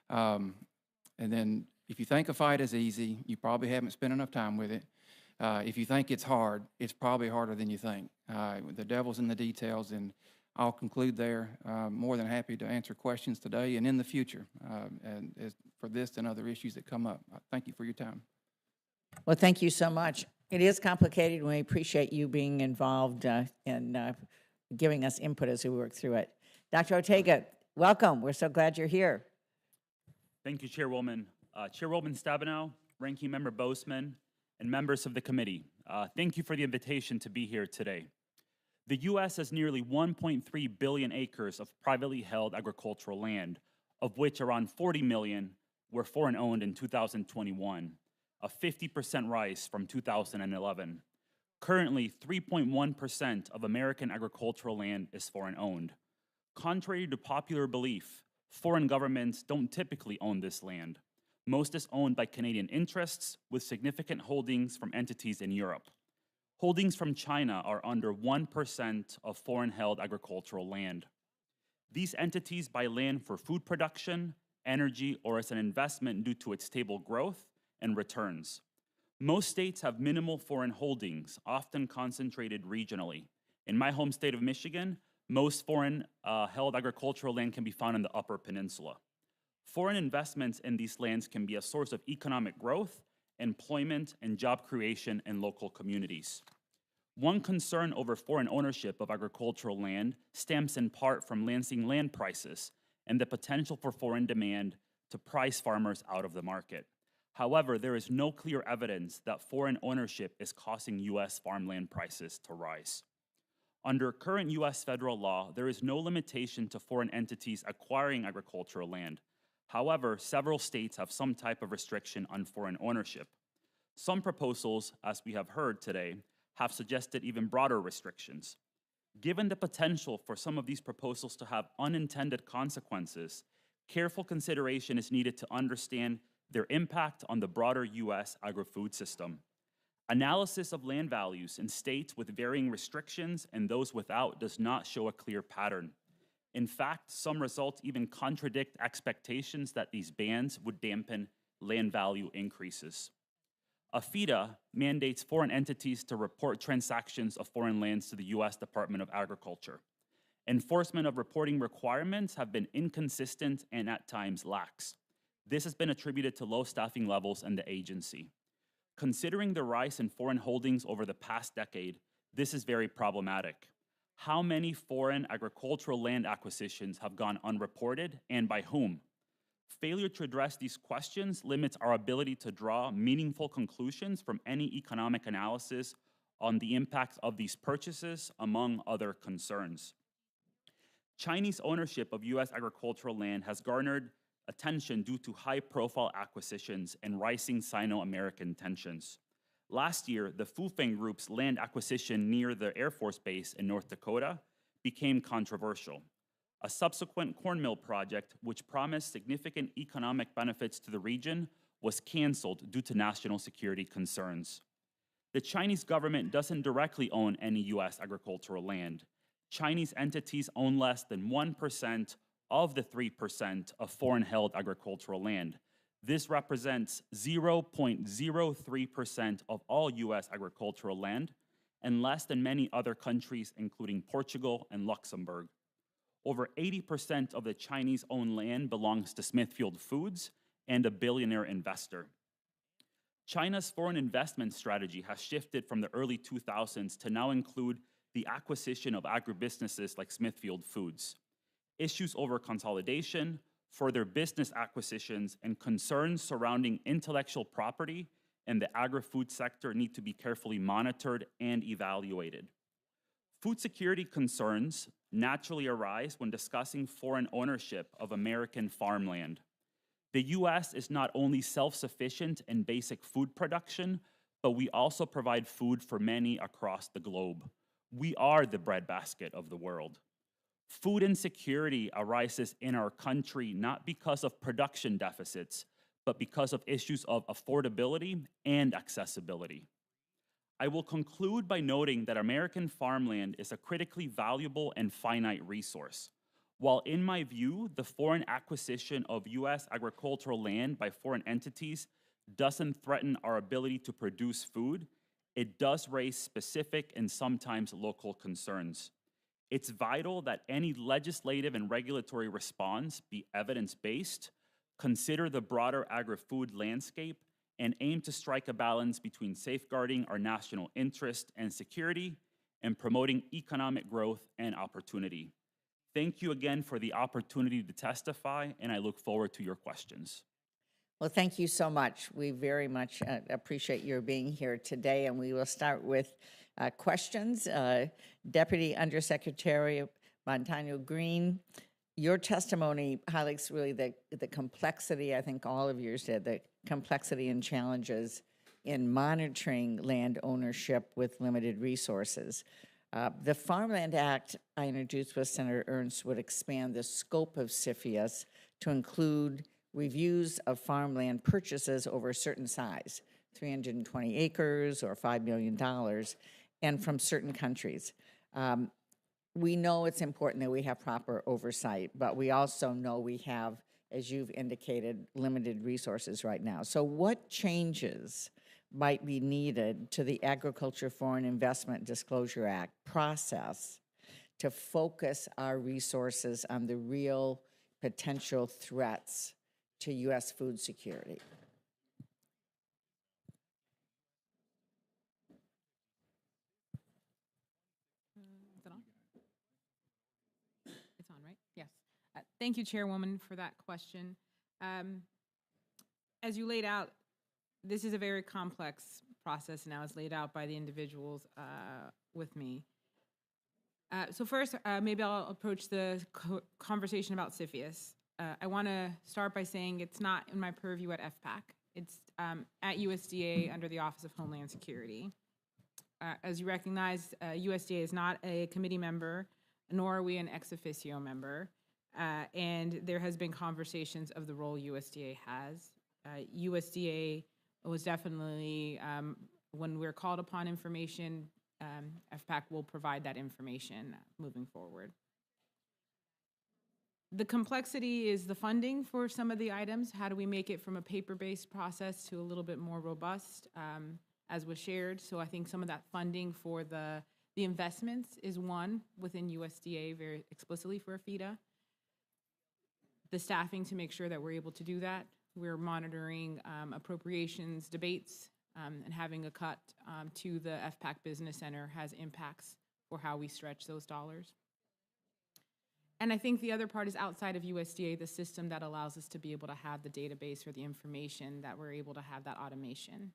And then if you think a fight is easy, you probably haven't spent enough time with it. If you think it's hard, it's probably harder than you think. The devil's in the details, and I'll conclude there. More than happy to answer questions today and in the future for this and other issues that come up. Thank you for your time. Well, thank you so much. It is complicated, and we appreciate you being involved in giving us input as we work through it. Dr. Ortega, welcome. We're so glad you're here. Thank you, Chairwoman. Chairwoman Stabenow, Ranking Member Bozeman, and members of the committee, thank you for the invitation to be here today. The U.S. has nearly 1.3 billion acres of privately held agricultural land, of which around 40 million were foreign-owned in 2021, a 50% rise from 2011. Currently, 3.1% of American agricultural land is foreign-owned. Contrary to popular belief, foreign governments don't typically own this land. Most is owned by Canadian interests, with significant holdings from entities in Europe. Holdings from China are under 1% of foreign-held agricultural land. These entities buy land for food production, energy, or as an investment due to its stable growth and returns. Most states have minimal foreign holdings, often concentrated regionally. In my home state of Michigan, most foreign-held agricultural land can be found in the Upper Peninsula. Foreign investments in these lands can be a source of economic growth, employment, and job creation in local communities. One concern over foreign ownership of agricultural land stems in part from Lansing land prices and the potential for foreign demand to price farmers out of the market. However, there is no clear evidence that foreign ownership is causing U.S. farmland prices to rise. Under current U.S. federal law, there is no limitation to foreign entities acquiring agricultural land. However, several states have some type of restriction on foreign ownership. Some proposals, as we have heard today, have suggested even broader restrictions. Given the potential for some of these proposals to have unintended consequences, careful consideration is needed to understand their impact on the broader U.S. agri-food system. Analysis of land values in states with varying restrictions and those without does not show a clear pattern. In fact, some results even contradict expectations that these bans would dampen land value increases. AFIDA mandates foreign entities to report transactions of foreign lands to the U.S. Department of Agriculture. Enforcement of reporting requirements have been inconsistent and at times lax. This has been attributed to low staffing levels in the agency. Considering the rise in foreign holdings over the past decade, this is very problematic. How many foreign agricultural land acquisitions have gone unreported, and by whom? Failure to address these questions limits our ability to draw meaningful conclusions from any economic analysis on the impact of these purchases, among other concerns. Chinese ownership of U.S. agricultural land has garnered attention due to high-profile acquisitions and rising Sino-American tensions. Last year, the Fufeng Group's land acquisition near the Air Force Base in North Dakota became controversial. A subsequent corn mill project, which promised significant economic benefits to the region, was canceled due to national security concerns. The Chinese government doesn't directly own any U.S. agricultural land. Chinese entities own less than 1% of the 3% of foreign-held agricultural land. This represents 0.03% of all U.S. agricultural land and less than many other countries, including Portugal and Luxembourg. Over 80% of the Chinese-owned land belongs to Smithfield Foods and a billionaire investor. China's foreign investment strategy has shifted from the early 2000s to now include the acquisition of agribusinesses like Smithfield Foods. Issues over consolidation, for their business acquisitions, and concerns surrounding intellectual property and the agri-food sector need to be carefully monitored and evaluated. Food security concerns naturally arise when discussing foreign ownership of American farmland. The U.S. is not only self-sufficient in basic food production, but we also provide food for many across the globe. We are the breadbasket of the world. Food insecurity arises in our country not because of production deficits, but because of issues of affordability and accessibility. I will conclude by noting that American farmland is a critically valuable and finite resource. While in my view, the foreign acquisition of U.S. agricultural land by foreign entities doesn't threaten our ability to produce food, it does raise specific and sometimes local concerns. It's vital that any legislative and regulatory response be evidence-based, consider the broader agri-food landscape, and aim to strike a balance between safeguarding our national interest and security and promoting economic growth and opportunity. Thank you again for the opportunity to testify, and I look forward to your questions. Well, thank you so much. We very much appreciate your being here today, and we will start with questions. Deputy Undersecretary Montano Green, your testimony highlights really the complexity, I think all of yours did, the complexity and challenges in monitoring land ownership with limited resources. The Farmland Act I introduced with Senator Ernst would expand the scope of CFIUS to include reviews of farmland purchases over a certain size, 320 acres or $5 million, and from certain countries. We know it's important that we have proper oversight, but we also know we have, as you've indicated, limited resources right now. So what changes might be needed to the Agriculture Foreign Investment Disclosure Act process to focus our resources on the real potential threats to U.S. food security? Is it on? It's on, right? Yes. Thank you, Chairwoman, for that question. As you laid out, this is a very complex process now. It's laid out by the individuals with me. So first, maybe I'll approach the conversation about CFIUS. I want to start by saying it's not in my purview at FPAC. It's at USDA under the Office of Homeland Security. As you recognize, USDA is not a committee member, nor are we an ex officio member. And there has been conversations of the role USDA has. USDA was definitely, when we're called upon information, FPAC will provide that information moving forward. The complexity is the funding for some of the items. How do we make it from a paper-based process to a little bit more robust, as was shared? So I think some of that funding for the investments is one within USDA very explicitly for AFIDA. The staffing to make sure that we're able to do that. We're monitoring appropriations debates and having a cut to the FPAC Business Center has impacts for how we stretch those dollars. And I think the other part is outside of USDA, the system that allows us to be able to have the database or the information that we're able to have that automation.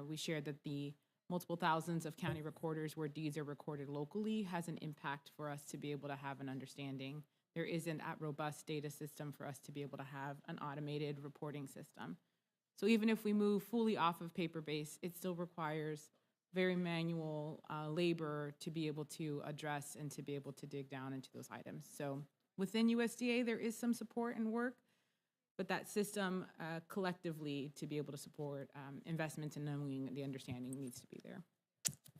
We shared that the multiple thousands of county recorders where deeds are recorded locally has an impact for us to be able to have an understanding. There isn't that robust data system for us to be able to have an automated reporting system. So even if we move fully off of paper-based, it still requires very manual labor to be able to address and to be able to dig down into those items. So within USDA, there is some support and work, but that system collectively to be able to support investments and knowing the understanding needs to be there.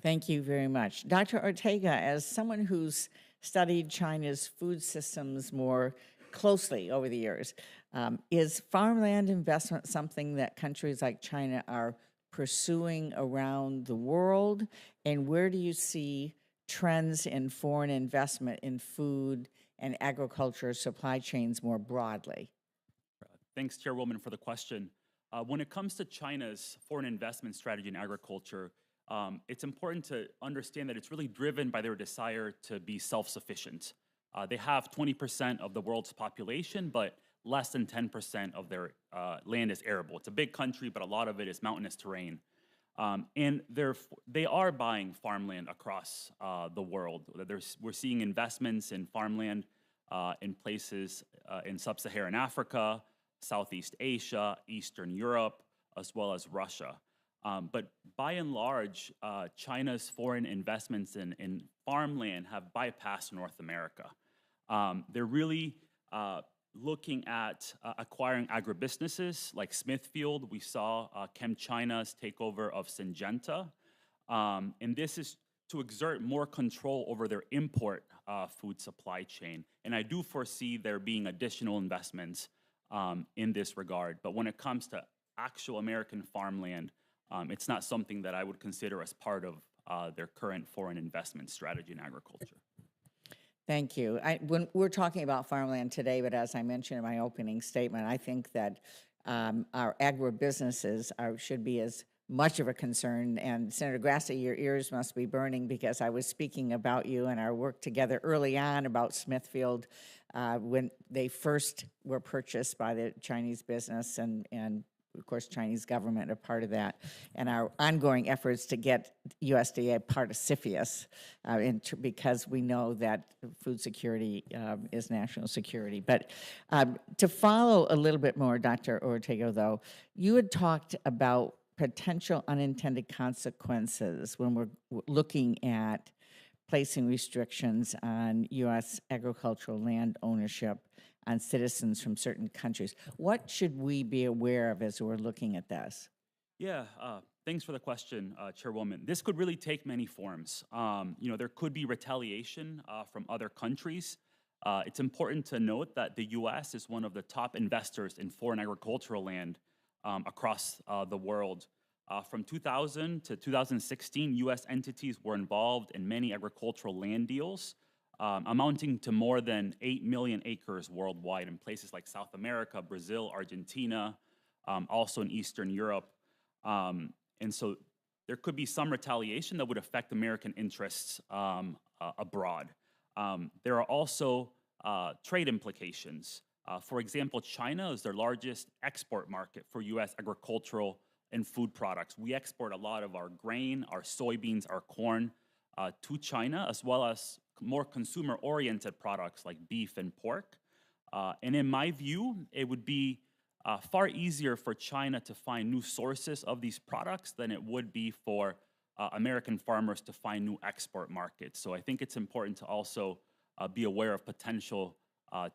Thank you very much. Dr. Ortega, as someone who's studied China's food systems more closely over the years, is farmland investment something that countries like China are pursuing around the world? And where do you see trends in foreign investment in food and agriculture supply chains more broadly? Thanks, Chairwoman, for the question. When it comes to China's foreign investment strategy in agriculture, it's important to understand that it's really driven by their desire to be self-sufficient. They have 20% of the world's population, but less than 10% of their land is arable. It's a big country, but a lot of it is mountainous terrain. And they are buying farmland across the world. We're seeing investments in farmland in places in sub-Saharan Africa, Southeast Asia, Eastern Europe, as well as Russia. But by and large, China's foreign investments in farmland have bypassed North America. They're really looking at acquiring agribusinesses like Smithfield. We saw ChemChina's takeover of Syngenta. And this is to exert more control over their import food supply chain. And I do foresee there being additional investments in this regard. But when it comes to actual American farmland, it's not something that I would consider as part of their current foreign investment strategy in agriculture. Thank you. When we're talking about farmland today, but as I mentioned in my opening statement, I think that our agribusinesses should be as much of a concern. And Senator Grassley, your ears must be burning because I was speaking about you and our work together early on about Smithfield when they first were purchased by the Chinese business and of course, Chinese government are part of that, and our ongoing efforts to get USDA part of CFIUS because we know that food security is national security. But to follow a little bit more, Dr. Ortega, though, you had talked about potential unintended consequences when we're looking at placing restrictions on U.S. agricultural land ownership on citizens from certain countries. What should we be aware of as we're looking at this? Yeah, thanks for the question, Chairwoman. This could really take many forms. There could be retaliation from other countries. It's important to note that the U.S. is one of the top investors in foreign agricultural land across the world. From 2000 to 2016, U.S. entities were involved in many agricultural land deals, amounting to more than 8 million acres worldwide in places like South America, Brazil, Argentina, also in Eastern Europe. And so there could be some retaliation that would affect American interests abroad. There are also trade implications. For example, China is their largest export market for U.S. agricultural and food products. We export a lot of our grain, our soybeans, our corn to China, as well as more consumer-oriented products like beef and pork. And in my view, it would be far easier for China to find new sources of these products than it would be for American farmers to find new export markets. So I think it's important to also be aware of potential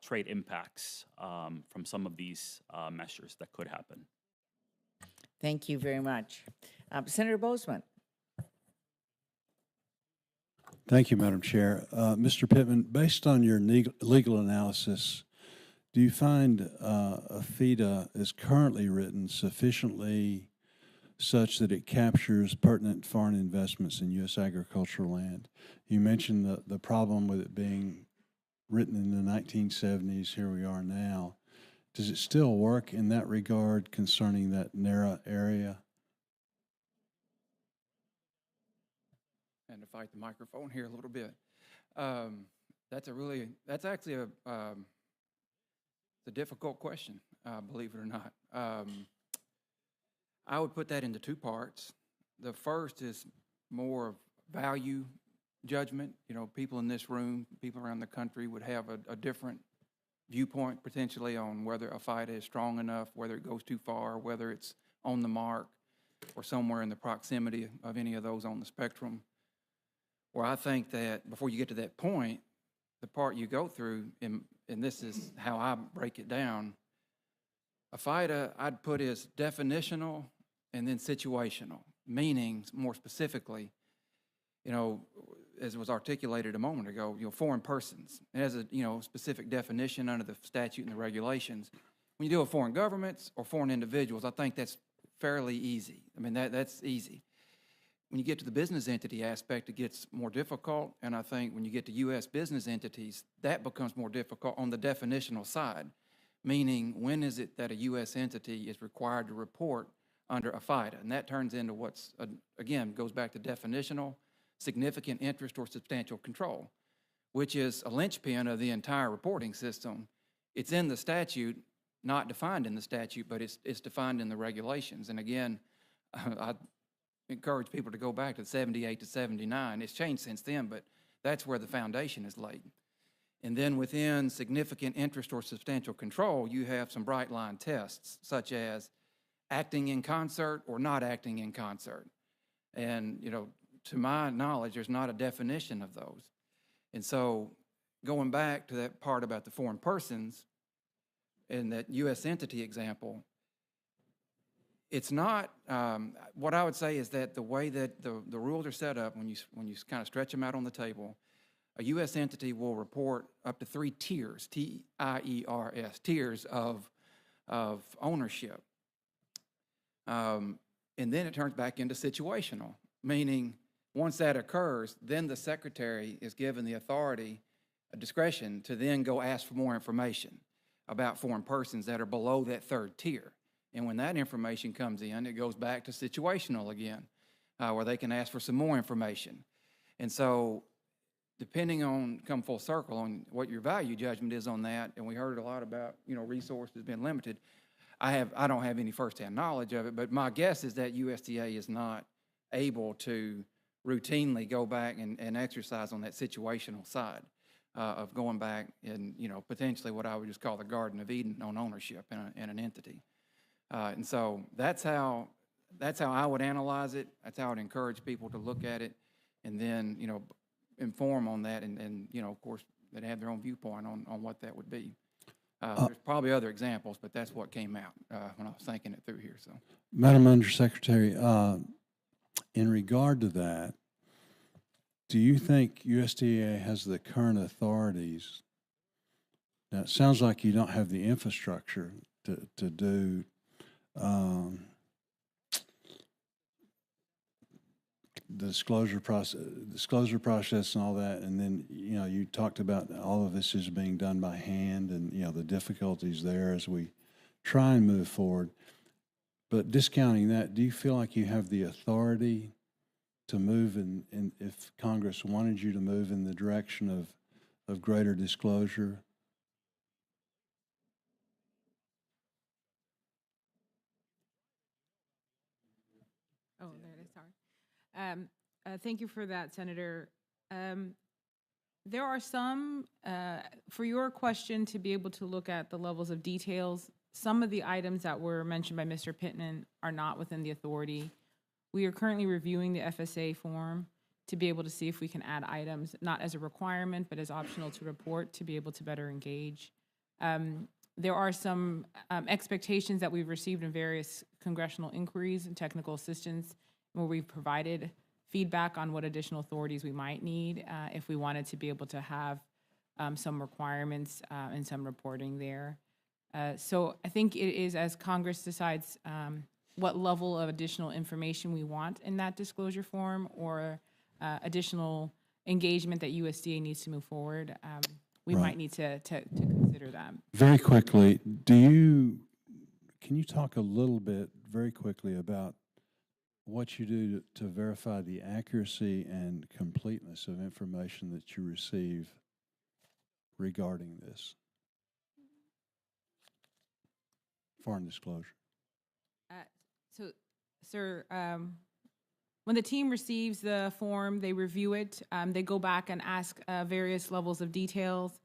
trade impacts from some of these measures that could happen. Thank you very much. Senator Boozman. Thank you, Madam Chair. Mr. Pittman, based on your legal analysis, do you find AFIDA is currently written sufficiently such that it captures pertinent foreign investments in U.S. agricultural land? You mentioned the problem with it being written in the 1970s. Here we are now. Does it still work in that regard concerning that narrow area? And to fight the microphone here a little bit. That's actually a difficult question, believe it or not. I would put that into two parts. The first is more of value judgment. People in this room, people around the country would have a different viewpoint potentially on whether a fight is strong enough, whether it goes too far, whether it's on the mark or somewhere in the proximity of any of those on the spectrum. Where I think that before you get to that point, the part you go through, and this is how I break it down, a FIDA I'd put as definitional and then situational, meaning more specifically, as was articulated a moment ago, foreign persons. It has a specific definition under the statute and the regulations. When you deal with foreign governments or foreign individuals, I think that's fairly easy. I mean, that's easy. When you get to the business entity aspect, it gets more difficult, and I think when you get to U.S. business entities, that becomes more difficult on the definitional side, meaning when is it that a U.S. entity is required to report under a FIDA? And that turns into what's, again, goes back to definitional, significant interest or substantial control, which is a linchpin of the entire reporting system. It's in the statute, not defined in the statute, but it's defined in the regulations. And again, I encourage people to go back to 78 to 79. It's changed since then, but that's where the foundation is laid. And then within significant interest or substantial control, you have some bright line tests, such as acting in concert or not acting in concert. And, you know, to my knowledge, there's not a definition of those. And so going back to that part about the foreign persons and that U.S. entity example, it's not, what I would say is that the way that the rules are set up, when you kind of stretch them out on the table, a U.S. entity will report up to 3 tiers, T-I-E-R-S, tiers of ownership. And then it turns back into situational, meaning once that occurs, then the secretary is given the authority, discretion to then go ask for more information about foreign persons that are below that 3rd tier. And when that information comes in, it goes back to situational again, where they can ask for some more information. And so depending on, come full circle, on what your value judgment is on that, and we heard a lot about, you know, resources being limited. I don't have any firsthand knowledge of it, but my guess is that USDA is not able to routinely go back and exercise on that situational side of going back and, you know, potentially what I would just call the Garden of Eden on ownership in an entity. And so that's how I would analyze it. That's how I'd encourage people to look at it, and then, you know, inform on that, and you know, of course, they'd have their own viewpoint on what that would be. There's probably other examples, but that's what came out when I was thinking it through here. So, Madam Undersecretary, in regard to that, do you think USDA has the current authorities? Now, it sounds like you don't have the infrastructure to do the disclosure process and all that, and then, you know, you talked about all of this is being done by hand, and, you know, the difficulties there as we try and move forward. But discounting that, do you feel like you have the authority to move in if Congress wanted you to move in the direction of greater disclosure? Oh, there it is, sorry. Thank you for that, Senator. There are some, for your question to be able to look at the levels of details, some of the items that were mentioned by Mr. Pittman are not within the authority. We are currently reviewing the FSA form to be able to see if we can add items, not as a requirement, but as optional to report to be able to better engage. There are some expectations that we've received in various congressional inquiries and technical assistance where we've provided feedback on what additional authorities we might need if we wanted to be able to have some requirements and some reporting there. So I think it is as Congress decides what level of additional information we want in that disclosure form or additional engagement that USDA needs to move forward, we might need to consider that. Very quickly, can you talk a little bit very quickly about what you do to verify the accuracy and completeness of information that you receive regarding this foreign disclosure? So, sir, when the team receives the form, they review it. They go back and ask various levels of details.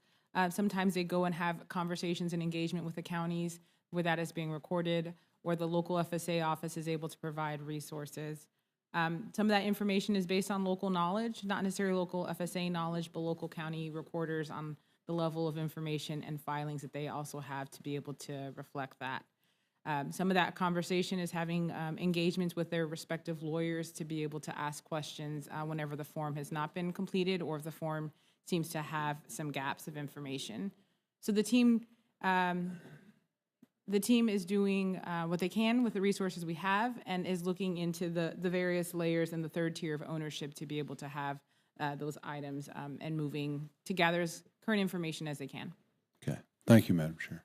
Sometimes they go and have conversations and engagement with the counties where that is being recorded, or the local FSA office is able to provide resources. Some of that information is based on local knowledge, not necessarily local FSA knowledge, but local county recorders on the level of information and filings that they also have to be able to reflect that. Some of that conversation is having engagements with their respective lawyers to be able to ask questions whenever the form has not been completed or if the form seems to have some gaps of information. So the team is doing what they can with the resources we have and is looking into the various layers and the third tier of ownership to be able to have those items and moving to gather as current information as they can. Okay. Thank you, Madam Chair.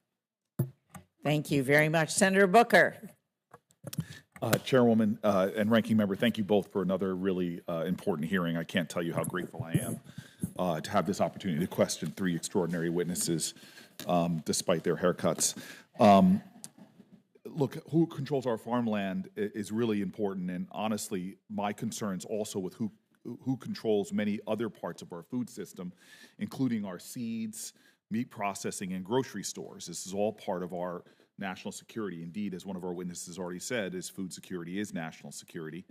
Thank you very much. Senator Booker. Chairwoman and Ranking Member, thank you both for another really important hearing. I can't tell you how grateful I am to have this opportunity to question three extraordinary witnesses despite their haircuts. Look, who controls our farmland is really important, and honestly, my concerns also with who controls many other parts of our food system, including our seeds, meat processing, and grocery stores. This is all part of our national security. Indeed, as one of our witnesses already said, is food security is national security.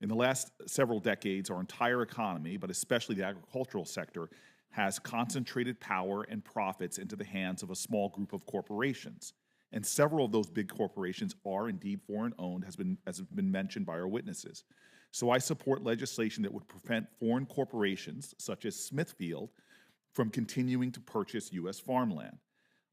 In the last several decades, our entire economy, but especially the agricultural sector, has concentrated power and profits into the hands of a small group of corporations. And several of those big corporations are indeed foreign-owned, as has been mentioned by our witnesses. So I support legislation that would prevent foreign corporations, such as Smithfield, from continuing to purchase U.S. farmland.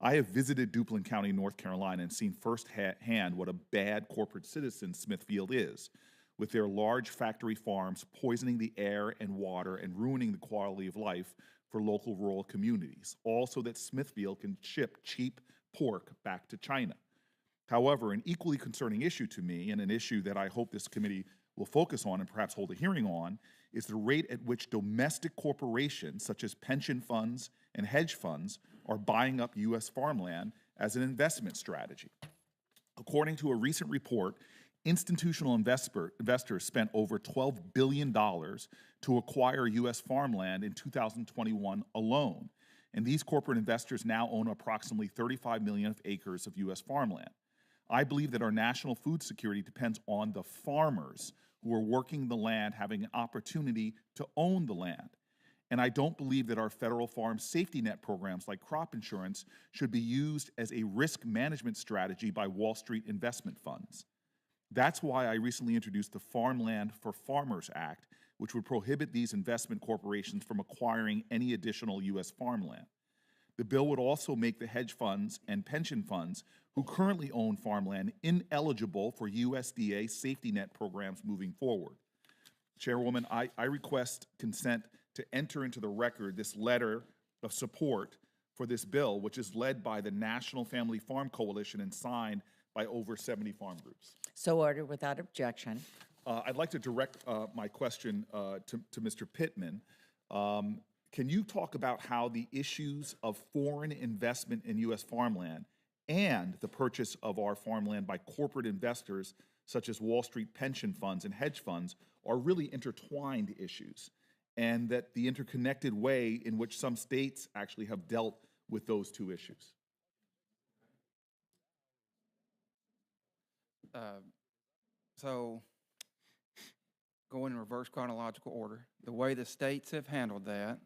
I have visited Duplin County, North Carolina, and seen firsthand what a bad corporate citizen Smithfield is, with their large factory farms poisoning the air and water and ruining the quality of life for local rural communities. Also that Smithfield can ship cheap pork back to China. However, an equally concerning issue to me, and an issue that I hope this committee will focus on and perhaps hold a hearing on, is the rate at which domestic corporations, such as pension funds and hedge funds, are buying up U.S. farmland as an investment strategy. According to a recent report, institutional investors spent over $12 billion to acquire U.S. farmland in 2021 alone. And these corporate investors now own approximately 35 million acres of U.S. farmland. I believe that our national food security depends on the farmers who are working the land having an opportunity to own the land. And I don't believe that our federal farm safety net programs like crop insurance should be used as a risk management strategy by Wall Street investment funds. That's why I recently introduced the Farmland for Farmers Act, which would prohibit these investment corporations from acquiring any additional U.S. farmland. The bill would also make the hedge funds and pension funds who currently own farmland ineligible for USDA safety net programs moving forward. Chairwoman, I request consent to enter into the record this letter of support for this bill, which is led by the National Family Farm Coalition and signed by over 70 farm groups. So ordered without objection. I'd like to direct my question to Mr. Pittman. Can you talk about how the issues of foreign investment in U.S. farmland and the purchase of our farmland by corporate investors such as Wall Street pension funds and hedge funds are really intertwined issues, and that the interconnected way in which some states actually have dealt with those two issues? So, going in reverse chronological order, the way the states have handled that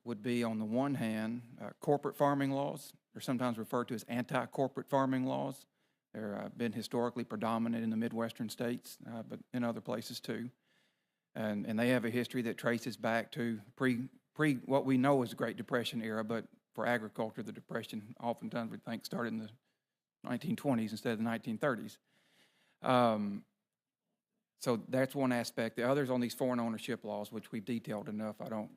would be, on the one hand, corporate farming laws. They're sometimes referred to as anti-corporate farming laws. They're been historically predominant in the Midwestern states, but in other places too. And they have a history that traces back to pre what we know as the Great Depression era, but for agriculture, the Depression oftentimes we think started in the 1920s instead of the 1930s. So that's one aspect. The others on these foreign ownership laws, which we've detailed enough, I don't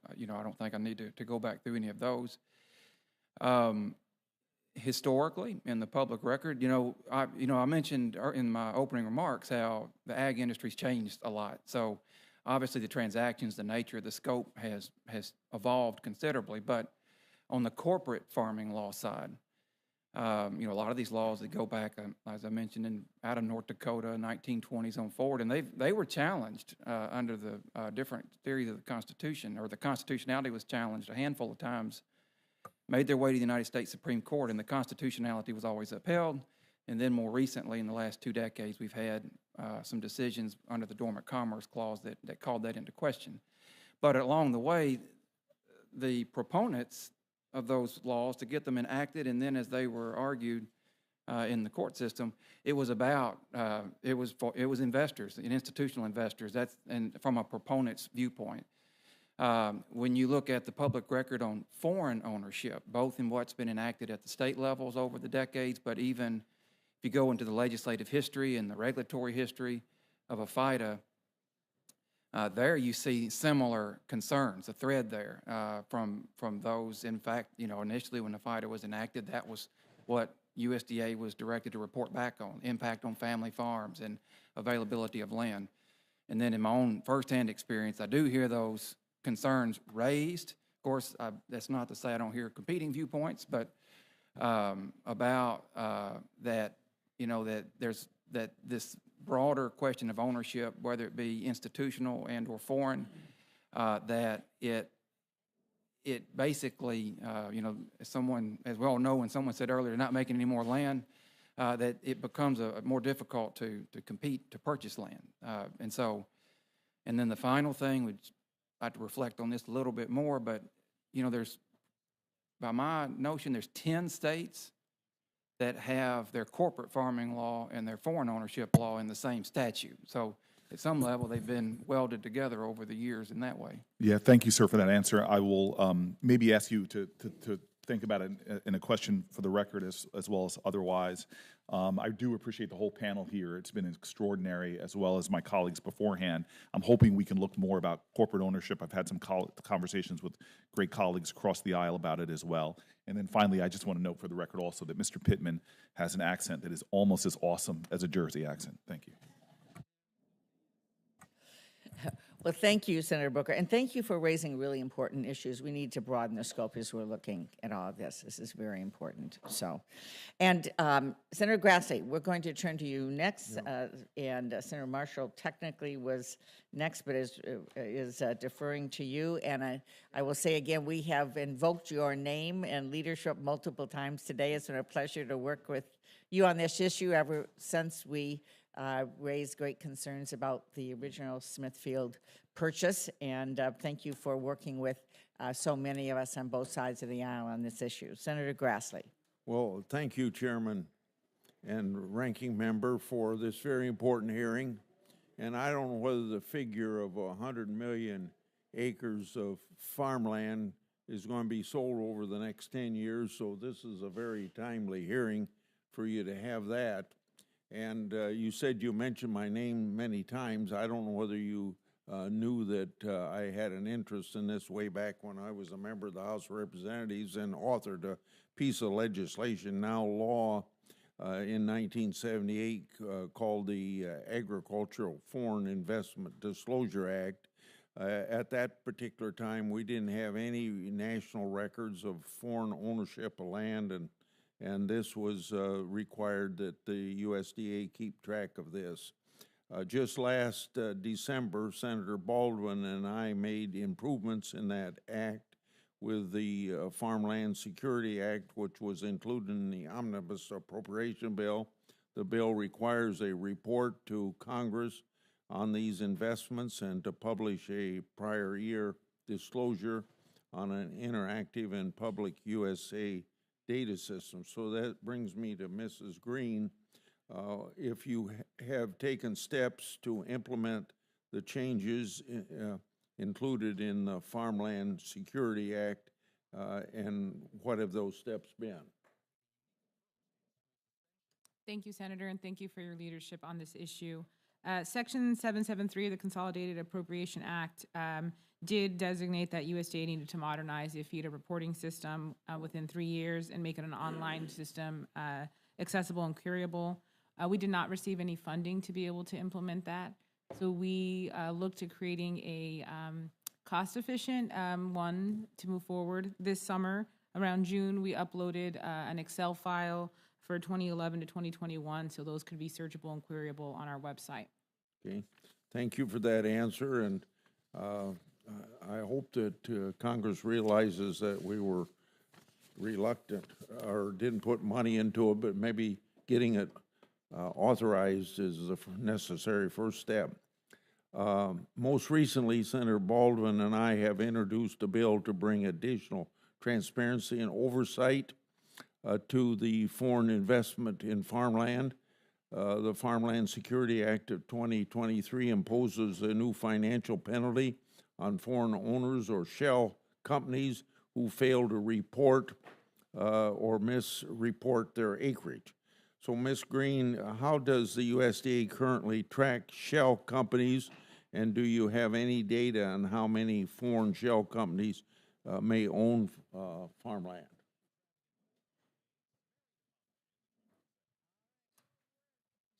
think I need to go back through any of those. Historically, in the public record, I mentioned in my opening remarks how the ag industry's changed a lot. So obviously the transactions, the nature, the scope has evolved considerably. But on the corporate farming law side, a lot of these laws that go back, as I mentioned, out of North Dakota, 1920s on forward, and they were challenged under the different theories of the Constitution, or the constitutionality was challenged a handful of times, made their way to the United States Supreme Court, and the constitutionality was always upheld. And then more recently, in the last 2 decades, we've had some decisions under the Dormant Commerce Clause that called that into question. But along the way, the proponents of those laws, to get them enacted, and then as they were argued in the court system, it was about it was investors and institutional investors. And from a proponent's viewpoint, when you look at the public record on foreign ownership, both in what's been enacted at the state levels over the decades, but even if you go into the legislative history and the regulatory history of a FIDA, there you see similar concerns, a thread there from those. In fact, initially when the FIDA was enacted, that was what USDA was directed to report back on, impact on family farms and availability of land. And then in my own firsthand experience, I do hear those concerns raised. Of course, that's not to say I don't hear competing viewpoints, but about that, you know, that there's that this broader question of ownership, whether it be institutional and or foreign, that it basically, you know, as we all know, when someone said earlier, not making any more land, that it becomes more difficult to compete to purchase land. And then the final thing, which I have to reflect on this a little bit more, but, you know, by my notion, there's 10 states that have their corporate farming law and their foreign ownership law in the same statute. So at some level, they've been welded together over the years in that way. Yeah, thank you, sir, for that answer. I will maybe ask you to think about it in a question for the record as well as otherwise. I do appreciate the whole panel here. It's been extraordinary, as well as my colleagues beforehand. I'm hoping we can look more about corporate ownership. I've had some conversations with great colleagues across the aisle about it as well. And then finally, I just want to note for the record also that Mr. Pittman has an accent that is almost as awesome as a Jersey accent. Thank you. Well, thank you, Senator Booker, and thank you for raising really important issues. We need to broaden the scope as we're looking at all of this. This is very important. So, and Senator Grassley, we're going to turn to you next, and Senator Marshall technically was next, but is deferring to you. And I will say again, we have invoked your name and leadership multiple times today. It's been a pleasure to work with you on this issue ever since we raised great concerns about the original Smithfield purchase, and thank you for working with so many of us on both sides of the aisle on this issue. Senator Grassley. Well, thank you, Chairman and Ranking Member, for this very important hearing. And I don't know whether the figure of 100 million acres of farmland is going to be sold over the next 10 years, so this is a very timely hearing for you to have that. And you said you mentioned my name many times. I don't know whether you knew that I had an interest in this way back when I was a member of the House of Representatives and authored a piece of legislation, now law, in 1978 called the Agricultural Foreign Investment Disclosure Act. At that particular time, we didn't have any national records of foreign ownership of land, and this was required that the USDA keep track of this. Just last December, Senator Baldwin and I made improvements in that act with the Farmland Security Act, which was included in the Omnibus Appropriation Bill. The bill requires a report to Congress on these investments and to publish a prior year disclosure on an interactive and public USA data system. So that brings me to Mrs. Green. If you have taken steps to implement the changes included in the Farmland Security Act, and what have those steps been? Thank you, Senator, and thank you for your leadership on this issue. Section 773 of the Consolidated Appropriation Act did designate that USDA needed to modernize the APHIDA reporting system within 3 years and make it an online system accessible and queryable. We did not receive any funding to be able to implement that. So we looked at creating a cost-efficient one to move forward. This summer, around June, we uploaded an Excel file for 2011 to 2021, so those could be searchable and queryable on our website. Okay, thank you for that answer, and I hope that Congress realizes that we were reluctant or didn't put money into it, but maybe getting it authorized is the necessary first step. Most recently, Senator Baldwin and I have introduced a bill to bring additional transparency and oversight to the foreign investment in farmland. The Farmland Security Act of 2023 imposes a new financial penalty on foreign owners or shell companies who fail to report or misreport their acreage. So, Ms. Green, how does the USDA currently track shell companies, and do you have any data on how many foreign shell companies may own farmland?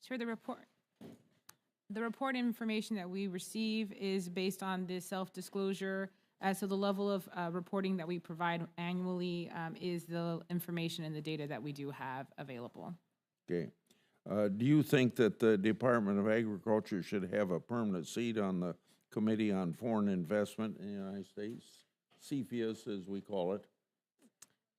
Sure, the report information that we receive is based on the self-disclosure So the level of reporting that we provide annually is the information and the data that we do have available. Okay. Do you think that the Department of Agriculture should have a permanent seat on the Committee on Foreign Investment in the United States? CFIUS, as we call it.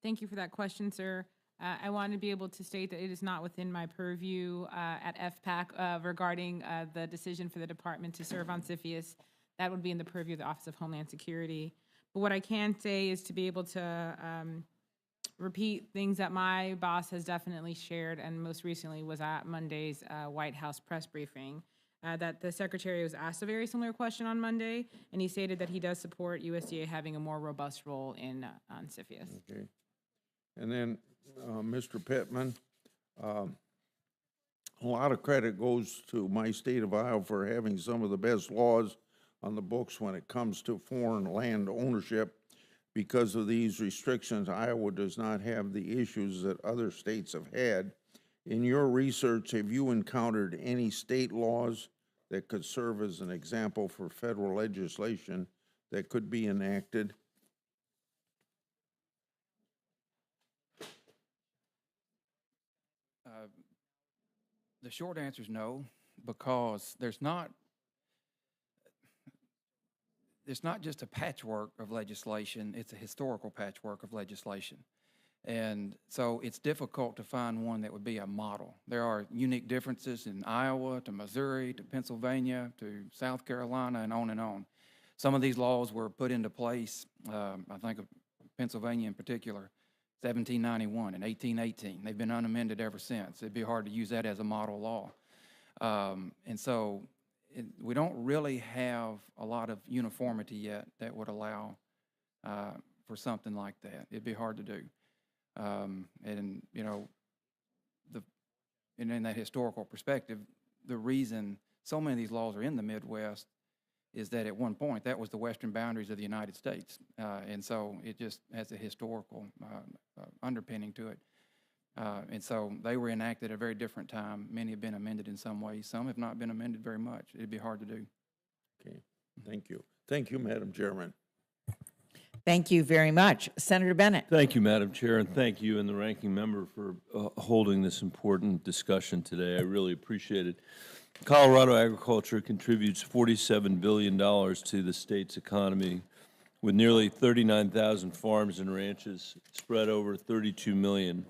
Thank you for that question, sir. I want to be able to state that it is not within my purview at FPAC regarding the decision for the department to serve on CFIUS. That would be in the purview of the Office of Homeland Security. But what I can say is to be able to repeat things that my boss has definitely shared, and most recently was at Monday's White House press briefing, that the Secretary was asked a very similar question on Monday, and he stated that he does support USDA having a more robust role on CFIUS. Okay. And then, Mr. Pittman, a lot of credit goes to my state of Iowa for having some of the best laws on the books when it comes to foreign land ownership. Because of these restrictions, Iowa does not have the issues that other states have had. In your research, have you encountered any state laws that could serve as an example for federal legislation that could be enacted? The short answer is no, because it's not just a patchwork of legislation, it's a historical patchwork of legislation. And so it's difficult to find one that would be a model. There are unique differences in Iowa to Missouri to Pennsylvania to South Carolina and on and on. Some of these laws were put into place, I think of Pennsylvania in particular, 1791 and 1818. They've been unamended ever since. It'd be hard to use that as a model law. And so we don't really have a lot of uniformity yet that would allow for something like that. It'd be hard to do. And you know, and in that historical perspective, the reason so many of these laws are in the Midwest is that at one point that was the western boundaries of the United States, and so it just has a historical underpinning to it. And so they were enacted at a very different time. Many have been amended in some ways. Some have not been amended very much. It'd be hard to do. Okay, thank you. Thank you, Madam Chairman. Thank you very much. Senator Bennett. Thank you, Madam Chair, and thank you and the ranking member for holding this important discussion today. I really appreciate it. Colorado agriculture contributes $47 billion to the state's economy, with nearly 39,000 farms and ranches spread over 32 million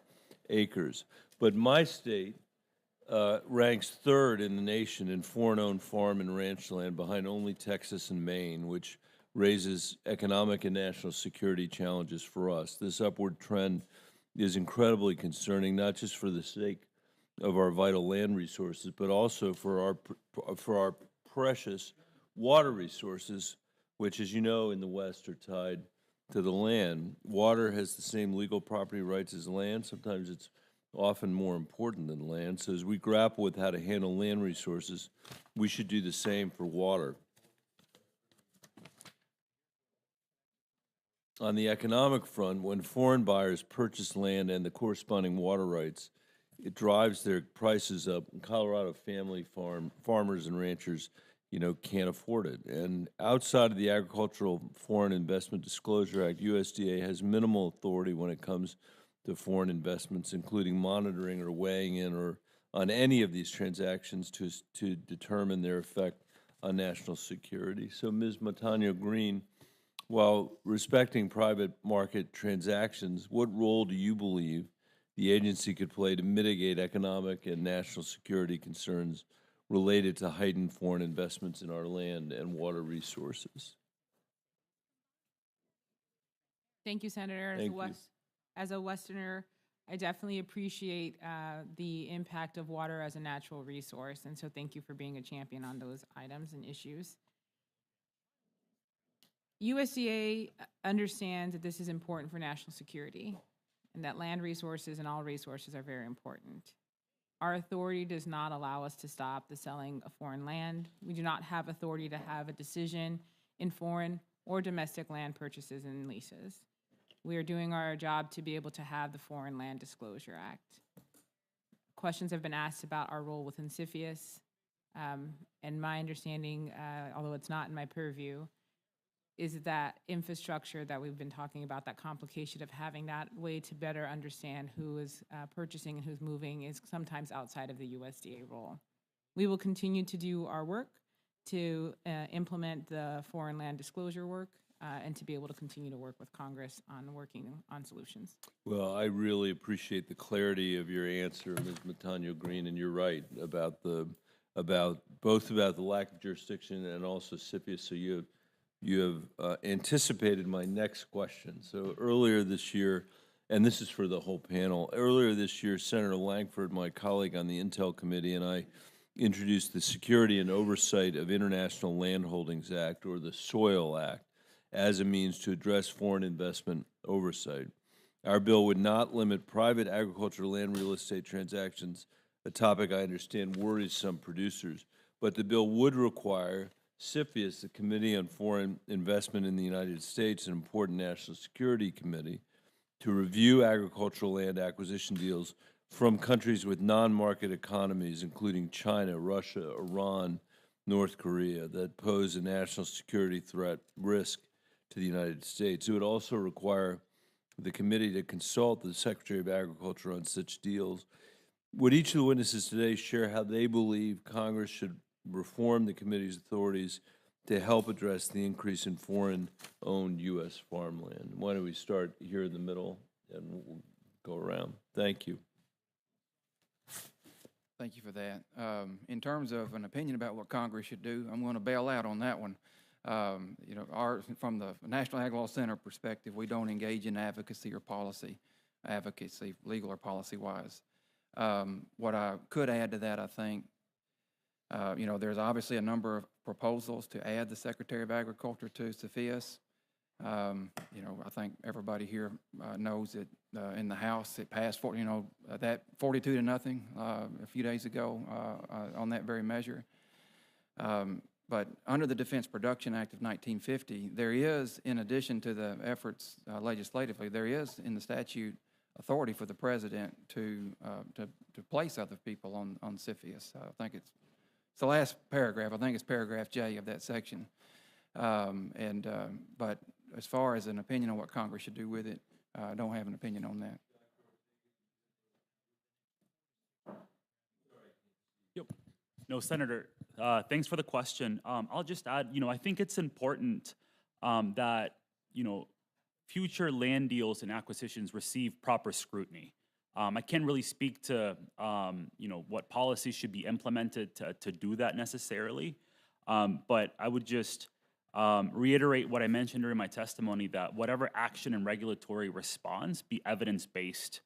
acres. But my state ranks third in the nation in foreign-owned farm and ranch land, behind only Texas and Maine, which raises economic and national security challenges for us. This upward trend is incredibly concerning, not just for the sake of our vital land resources, but also for our precious water resources, which, as you know, in the West are tied to the land. Water has the same legal property rights as land. Sometimes it's often more important than land. So as we grapple with how to handle land resources, we should do the same for water. On the economic front, when foreign buyers purchase land and the corresponding water rights, it drives their prices up. And Colorado family farmers and ranchers, can't afford it. And outside of the Agricultural Foreign Investment Disclosure Act, USDA has minimal authority when it comes to foreign investments, including monitoring or weighing in or on any of these transactions to determine their effect on national security. So, Ms. Montano Green, while respecting private market transactions, what role do you believe the agency could play to mitigate economic and national security concerns related to heightened foreign investments in our land and water resources? Thank you, Senator. As a Westerner, I definitely appreciate the impact of water as a natural resource, and so thank you for being a champion on those items and issues. USDA understands that this is important for national security and that land resources and all resources are very important. Our authority does not allow us to stop the selling of foreign land. We do not have authority to have a decision in foreign or domestic land purchases and leases. We are doing our job to be able to have the Foreign Land Disclosure Act. Questions have been asked about our role within CFIUS, and my understanding, although it's not in my purview, is that infrastructure that we've been talking about, that complication of having that way to better understand who is purchasing and who's moving is sometimes outside of the USDA role. We will continue to do our work to implement the foreign land disclosure work and to be able to continue to work with Congress on working on solutions. Well, I really appreciate the clarity of your answer, Ms. Matano Green, and you're right about both about the lack of jurisdiction and also CFIUS. So you have anticipated my next question. So earlier this year, and this is for the whole panel, earlier this year, Senator Lankford, my colleague on the Intel Committee, and I introduced the Security and Oversight of International Land Holdings Act, or the SOIL Act, as a means to address foreign investment oversight. Our bill would not limit private agricultural land real estate transactions, a topic I understand worries some producers, but the bill would require CFIUS, the Committee on Foreign Investment in the United States, an important national security committee, to review agricultural land acquisition deals from countries with non-market economies, including China, Russia, Iran, North Korea, that pose a national security threat risk to the United States. It would also require the committee to consult the Secretary of Agriculture on such deals. Would each of the witnesses today share how they believe Congress should reform the committee's authorities to help address the increase in foreign-owned U.S. farmland? Why don't we start here in the middle and we'll go around. Thank you. Thank you for that. In terms of an opinion about what Congress should do, I'm going to bail out on that one. You know, from the National Ag Law Center perspective, we don't engage in advocacy or policy advocacy, legal or policy-wise. What I could add to that, I think, you know, there's obviously a number of proposals to add the Secretary of Agriculture to CFIUS. You know, I think everybody here knows that in the House it passed 42 to nothing a few days ago on that very measure. But under the Defense Production Act of 1950, there is, in addition to the efforts legislatively, there is in the statute authority for the president to place other people on CFIUS. I think it's the last paragraph. I think it's paragraph J of that section. But as far as an opinion on what Congress should do with it, I don't have an opinion on that. Yep. No, Senator, thanks for the question. I'll just add, you know, I think it's important that, you know, future land deals and acquisitions receive proper scrutiny. I can't really speak to, you know, what policies should be implemented to do that necessarily, but I would just reiterate what I mentioned during my testimony, that whatever action and regulatory response be evidence-based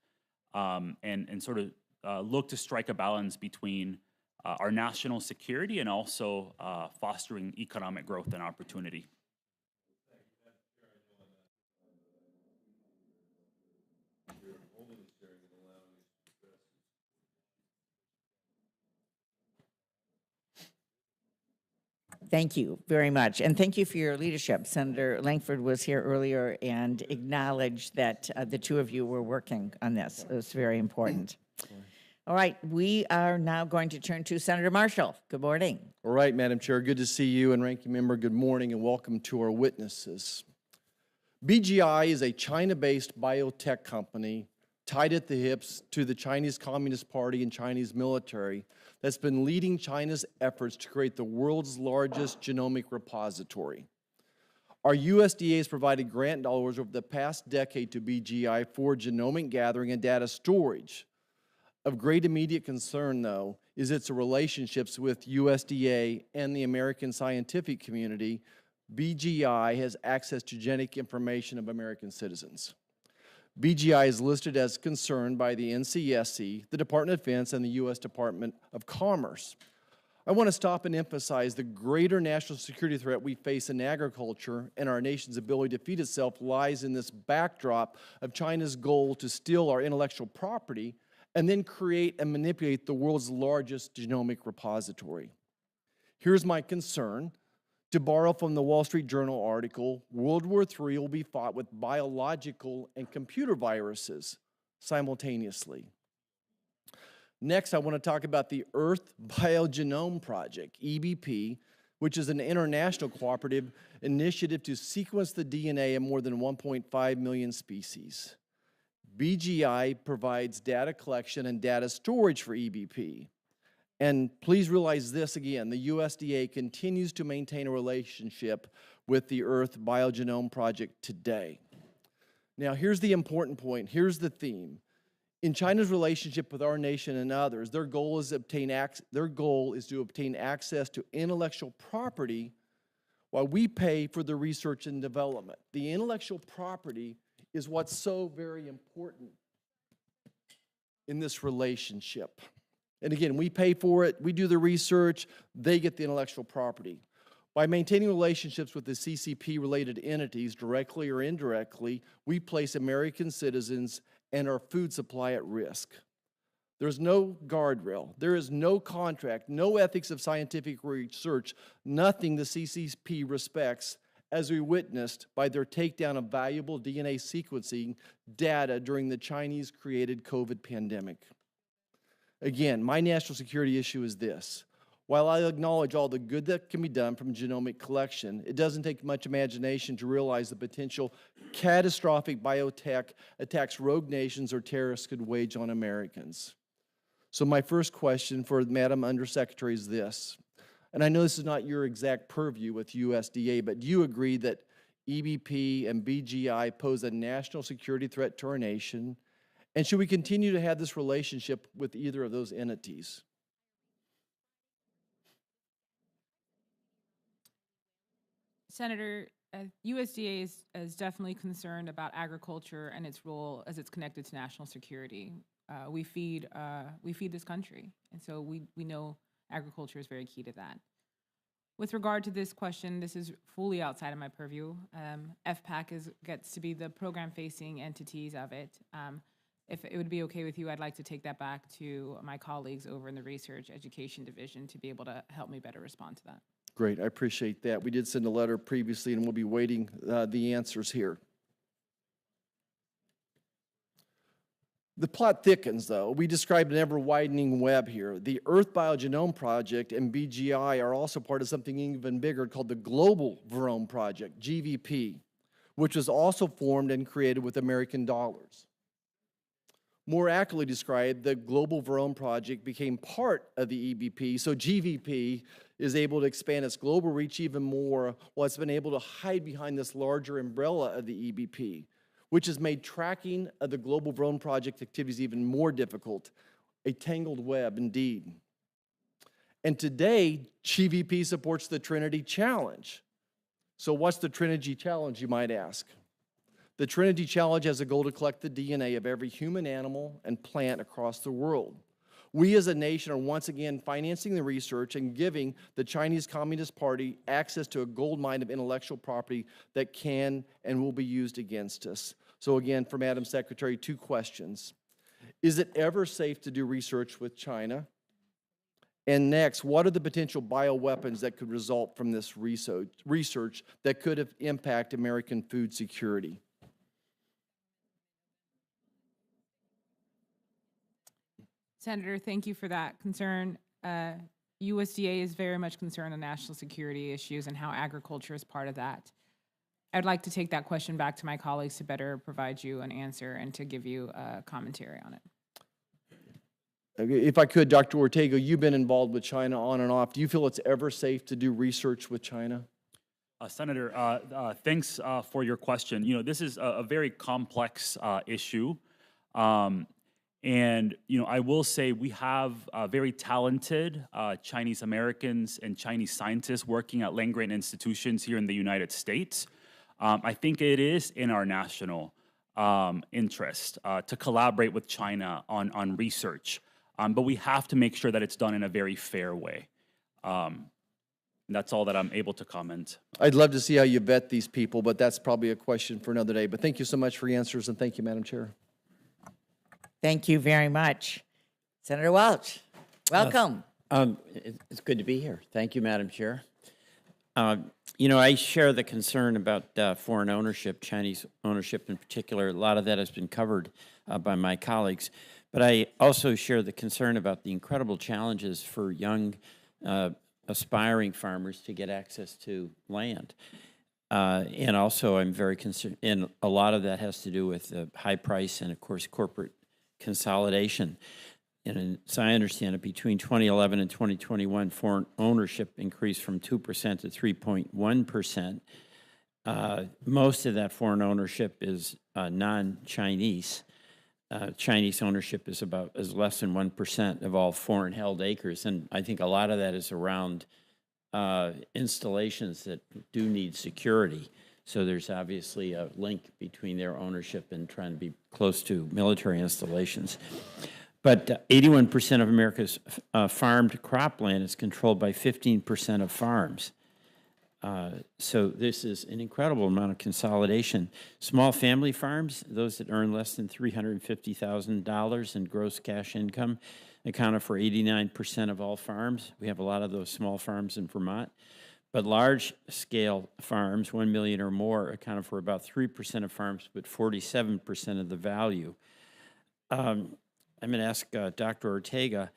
and sort of look to strike a balance between our national security and also fostering economic growth and opportunity. Thank you very much, and thank you for your leadership. Senator Lankford was here earlier and acknowledged that the two of you were working on this. It was very important. All right, we are now going to turn to Senator Marshall. Good morning. All right, Madam Chair, good to see you, and Ranking Member, good morning, and welcome to our witnesses. BGI is a China-based biotech company tied at the hips to the Chinese Communist Party and Chinese military that's been leading China's efforts to create the world's largest genomic repository. Our USDA has provided grant dollars over the past decade to BGI for genomic gathering and data storage. Of great immediate concern, though, is its relationships with USDA and the American scientific community. BGI has access to genetic information of American citizens. BGI is listed as concerned by the NCSC, the Department of Defense, and the U.S. Department of Commerce. I want to stop and emphasize the greater national security threat we face in agriculture and our nation's ability to feed itself lies in this backdrop of China's goal to steal our intellectual property and then create and manipulate the world's largest genomic repository. Here's my concern. To borrow from the Wall Street Journal article, World War III will be fought with biological and computer viruses simultaneously. Next, I want to talk about the Earth Biogenome Project, EBP, which is an international cooperative initiative to sequence the DNA of more than 1.5 million species. BGI provides data collection and data storage for EBP. And please realize this again, the USDA continues to maintain a relationship with the Earth Biogenome Project today. Now, here's the important point. Here's the theme. In China's relationship with our nation and others, their goal is to obtain access to intellectual property while we pay for the research and development. The intellectual property is what's so very important in this relationship. And again, we pay for it, we do the research, they get the intellectual property. By maintaining relationships with the CCP-related entities, directly or indirectly, we place American citizens and our food supply at risk. There's no guardrail, there is no contract, no ethics of scientific research, nothing the CCP respects, as we witnessed by their takedown of valuable DNA sequencing data during the Chinese-created COVID pandemic. Again, my national security issue is this. While I acknowledge all the good that can be done from genomic collection, it doesn't take much imagination to realize the potential catastrophic biotech attacks rogue nations or terrorists could wage on Americans. So my first question for Madam Undersecretary is this, and I know this is not your exact purview with USDA, but do you agree that EBP and BGI pose a national security threat to our nation? And should we continue to have this relationship with either of those entities? Senator, USDA is definitely concerned about agriculture and its role as it's connected to national security. We feed this country, and so we know agriculture is very key to that. With regard to this question, this is fully outside of my purview. FPAC gets to be the program-facing entities of it. If it would be okay with you, I'd like to take that back to my colleagues over in the Research Education Division to be able to help me better respond to that. Great, I appreciate that. We did send a letter previously, and we'll be waiting the answers here. The plot thickens, though. We described an ever-widening web here. The Earth Biogenome Project and BGI are also part of something even bigger called the Global Virome Project, GVP, which was also formed and created with American dollars. More accurately described, the Global Virome Project became part of the EBP, so GVP is able to expand its global reach even more while it's been able to hide behind this larger umbrella of the EBP, which has made tracking of the Global Virome Project activities even more difficult, a tangled web indeed. And today, GVP supports the Trinity Challenge. So what's the Trinity Challenge, you might ask? The Trinity Challenge has a goal to collect the DNA of every human, animal, and plant across the world. We as a nation are once again financing the research and giving the Chinese Communist Party access to a gold mine of intellectual property that can and will be used against us. So again, for Madam Secretary, 2 questions. Is it ever safe to do research with China? And next, what are the potential bioweapons that could result from this research that could impact American food security? Senator, thank you for that concern. USDA is very much concerned on national security issues and how agriculture is part of that. I'd like to take that question back to my colleagues to better provide you an answer and to give you a commentary on it. If I could, Dr. Ortega, you've been involved with China on and off. Do you feel it's ever safe to do research with China? Senator, thanks for your question. You know, this is a very complex issue. And, you know, I will say we have very talented Chinese Americans and Chinese scientists working at land-grant institutions here in the United States. I think it is in our national interest to collaborate with China on research, but we have to make sure that it's done in a very fair way. That's all that I'm able to comment. I'd love to see how you vet these people, but that's probably a question for another day. But thank you so much for your answers, and thank you, Madam Chair. Thank you very much. Senator Welch, welcome. It's good to be here. Thank you, Madam Chair. You know, I share the concern about foreign ownership, Chinese ownership in particular. A lot of that has been covered by my colleagues. But I also share the concern about the incredible challenges for young aspiring farmers to get access to land. And also, I'm very concerned, and a lot of that has to do with the high price and, of course, corporate consolidation. And as I understand it, between 2011 and 2021, foreign ownership increased from 2% to 3.1%. Most of that foreign ownership is non-Chinese. Chinese ownership is less than 1% of all foreign-held acres, and I think a lot of that is around installations that do need security. So there's obviously a link between their ownership and trying to be close to military installations. But 81% of America's farmed cropland is controlled by 15% of farms. So this is an incredible amount of consolidation. Small family farms, those that earn less than $350,000 in gross cash income, accounted for 89% of all farms. We have a lot of those small farms in Vermont. But large-scale farms, 1 million or more, accounted for about 3% of farms, but 47% of the value. I'm going to ask Dr. Ortega,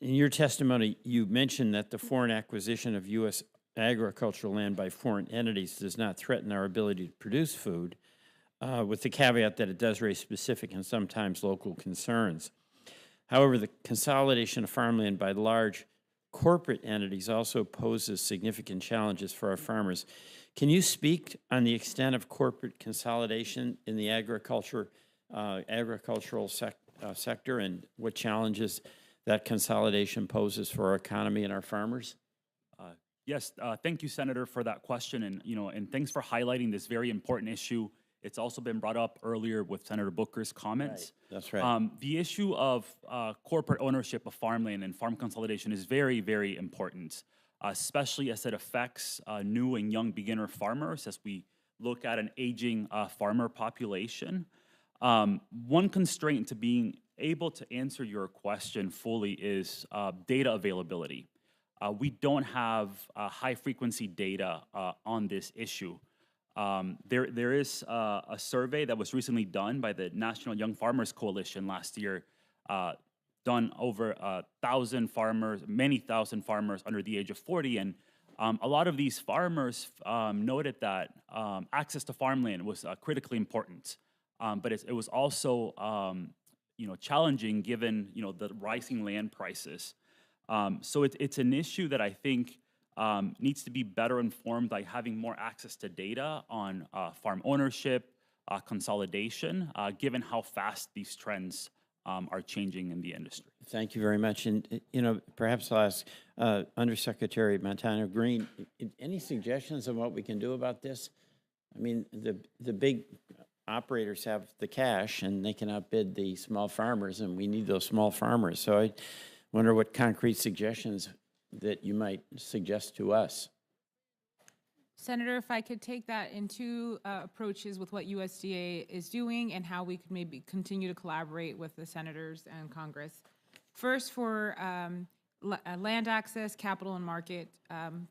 in your testimony, you mentioned that the foreign acquisition of U.S. agricultural land by foreign entities does not threaten our ability to produce food, with the caveat that it does raise specific and sometimes local concerns. However, the consolidation of farmland by large corporate entities also poses significant challenges for our farmers. Can you speak on the extent of corporate consolidation in the agricultural sector and what challenges that consolidation poses for our economy and our farmers? Yes, thank you, Senator, for that question, and and thanks for highlighting this very important issue. It's also been brought up earlier with Senator Booker's comments. Right. That's right. The issue of corporate ownership of farmland and farm consolidation is very, very important, especially as it affects new and young beginner farmers as we look at an aging farmer population. One constraint to being able to answer your question fully is data availability. We don't have high-frequency data on this issue. There is a survey that was recently done by the National Young Farmers Coalition last year, done over 1,000 farmers, many thousand farmers under the age of 40, and a lot of these farmers noted that access to farmland was critically important, but it was also challenging given the rising land prices. So it's an issue that I think needs to be better informed by having more access to data on farm ownership, consolidation, given how fast these trends are changing in the industry. Thank you very much. And, perhaps I'll ask Undersecretary Montano Green, any suggestions on what we can do about this? I mean, the big operators have the cash and they can outbid the small farmers, and we need those small farmers. So I wonder what concrete suggestions that you might suggest to us. Senator, if I could take that in two approaches with what USDA is doing and how we could maybe continue to collaborate with the senators and Congress. First, for land access, capital, and market,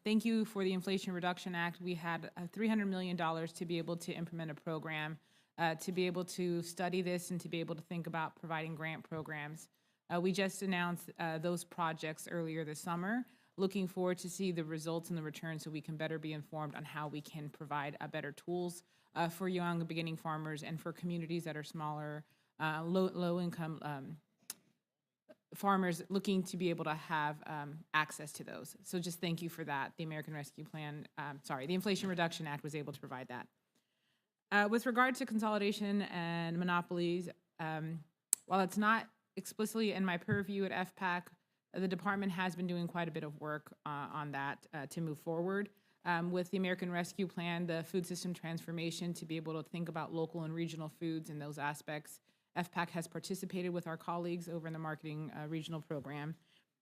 thank you for the Inflation Reduction Act. We had $300 million to be able to implement a program, to be able to study this and to be able to think about providing grant programs. We just announced those projects earlier this summer. Looking forward to see the results and the returns so we can better be informed on how we can provide better tools for young beginning farmers and for communities that are smaller, low-income farmers looking to be able to have access to those. So just thank you for that. The American Rescue Plan, the Inflation Reduction Act was able to provide that. With regard to consolidation and monopolies, while it's not explicitly in my purview at FPAC, the department has been doing quite a bit of work on that to move forward. With the American Rescue Plan, the food system transformation to be able to think about local and regional foods and those aspects, FPAC has participated with our colleagues over in the marketing regional program.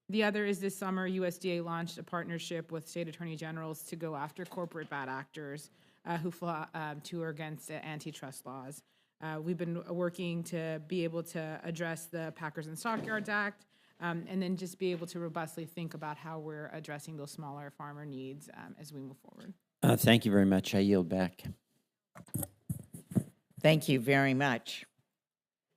The other is this summer, USDA launched a partnership with state attorney generals to go after corporate bad actors who are against antitrust laws. We've been working to be able to address the Packers and Stockyards Act, and then just be able to robustly think about how we're addressing those smaller farmer needs as we move forward. Thank you very much. I yield back. Thank you very much.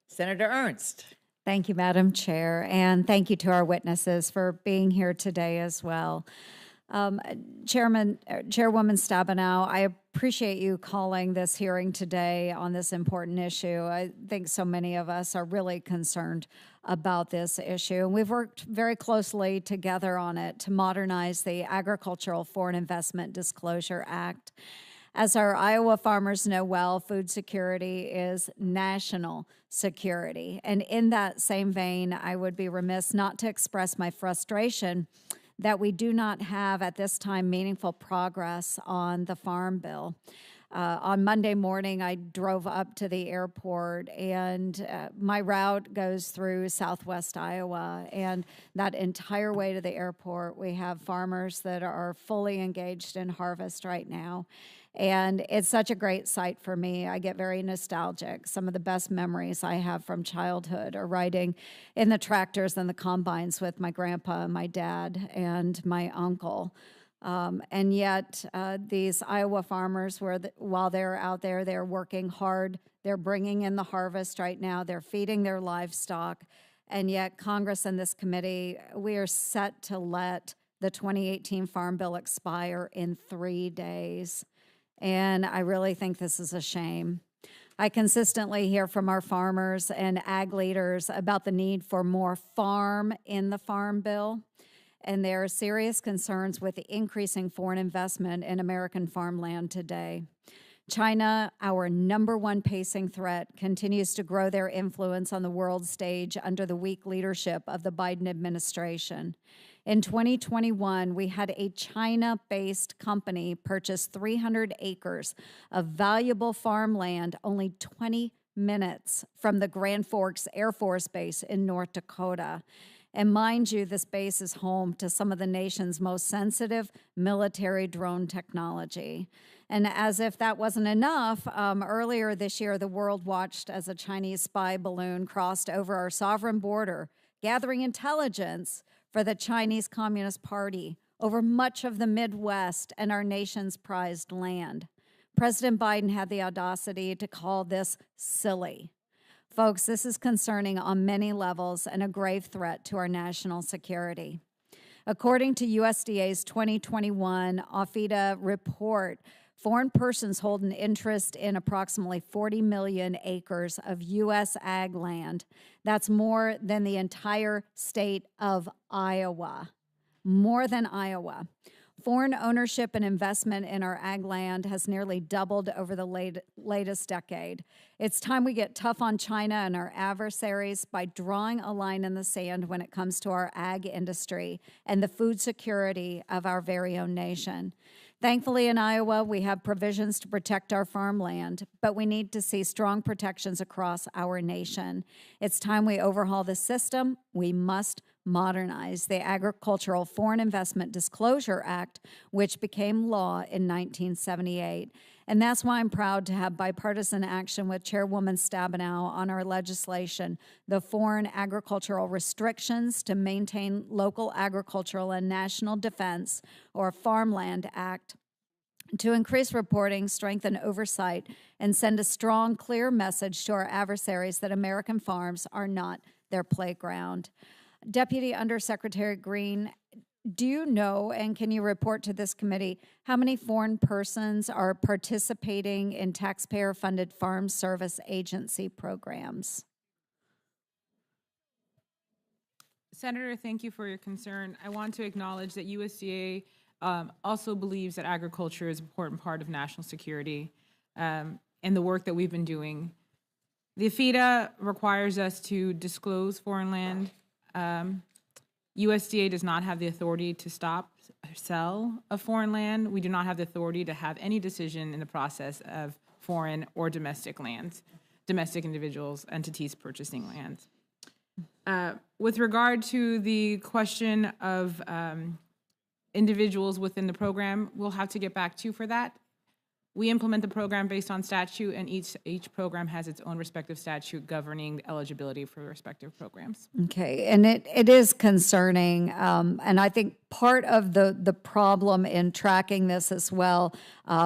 Senator Ernst. Thank you, Madam Chair, and thank you to our witnesses for being here today as well. Chairwoman Stabenow, I appreciate you calling this hearing today on this important issue. I think so many of us are really concerned about this issue. And we've worked very closely together on it to modernize the Agricultural Foreign Investment Disclosure Act. As our Iowa farmers know well, food security is national security. And in that same vein, I would be remiss not to express my frustration that we do not have at this time meaningful progress on the Farm Bill. On Monday morning, I drove up to the airport, and my route goes through southwest Iowa. And that entire way to the airport, we have farmers that are fully engaged in harvest right now. And it's such a great sight for me. I get very nostalgic. Some of the best memories I have from childhood are riding in the tractors and the combines with my grandpa and my dad and my uncle. And yet these Iowa farmers, while they're out there, they're working hard. They're bringing in the harvest right now. They're feeding their livestock. And yet Congress and this committee, we are set to let the 2018 Farm Bill expire in 3 days. And I really think this is a shame. I consistently hear from our farmers and ag leaders about the need for more farm in the Farm Bill. And there are serious concerns with the increasing foreign investment in American farmland today. China, our #1 pacing threat, continues to grow their influence on the world stage under the weak leadership of the Biden administration. In 2021, we had a China-based company purchase 300 acres of valuable farmland only 20 minutes from the Grand Forks Air Force Base in North Dakota. And mind you, this base is home to some of the nation's most sensitive military drone technology. And as if that wasn't enough, earlier this year, the world watched as a Chinese spy balloon crossed over our sovereign border, gathering intelligence for the Chinese Communist Party over much of the Midwest and our nation's prized land. President Biden had the audacity to call this silly. Folks, this is concerning on many levels and a grave threat to our national security. According to USDA's 2021 OFIDA report, foreign persons hold an interest in approximately 40 million acres of U.S. ag land. That's more than the entire state of Iowa. More than Iowa. Foreign ownership and investment in our ag land has nearly doubled over the latest decade. It's time we get tough on China and our adversaries by drawing a line in the sand when it comes to our ag industry and the food security of our very own nation. Thankfully, in Iowa, we have provisions to protect our farmland, but we need to see strong protections across our nation. It's time we overhaul the system. We must modernize the Agricultural Foreign Investment Disclosure Act, which became law in 1978. And that's why I'm proud to have bipartisan action with Chairwoman Stabenow on our legislation, the Foreign Agricultural Restrictions to Maintain Local Agricultural and National Defense, or Farmland Act, to increase reporting, strengthen oversight, and send a strong, clear message to our adversaries that American farms are not their playground. Deputy Undersecretary Green, do you know, and can you report to this committee, how many foreign persons are participating in taxpayer-funded Farm Service Agency programs? Senator, thank you for your concern. I want to acknowledge that USDA also believes that agriculture is an important part of national security and the work that we've been doing. The FIDA requires us to disclose foreign land. USDA does not have the authority to stop or sell of foreign land. We do not have the authority to have any decision in the process of foreign or domestic lands, domestic individuals, entities purchasing lands. With regard to the question of individuals within the program, we'll have to get back to you for that. We implement the program based on statute, and each program has its own respective statute governing eligibility for respective programs. Okay, and it is concerning, and I think part of the problem in tracking this as well,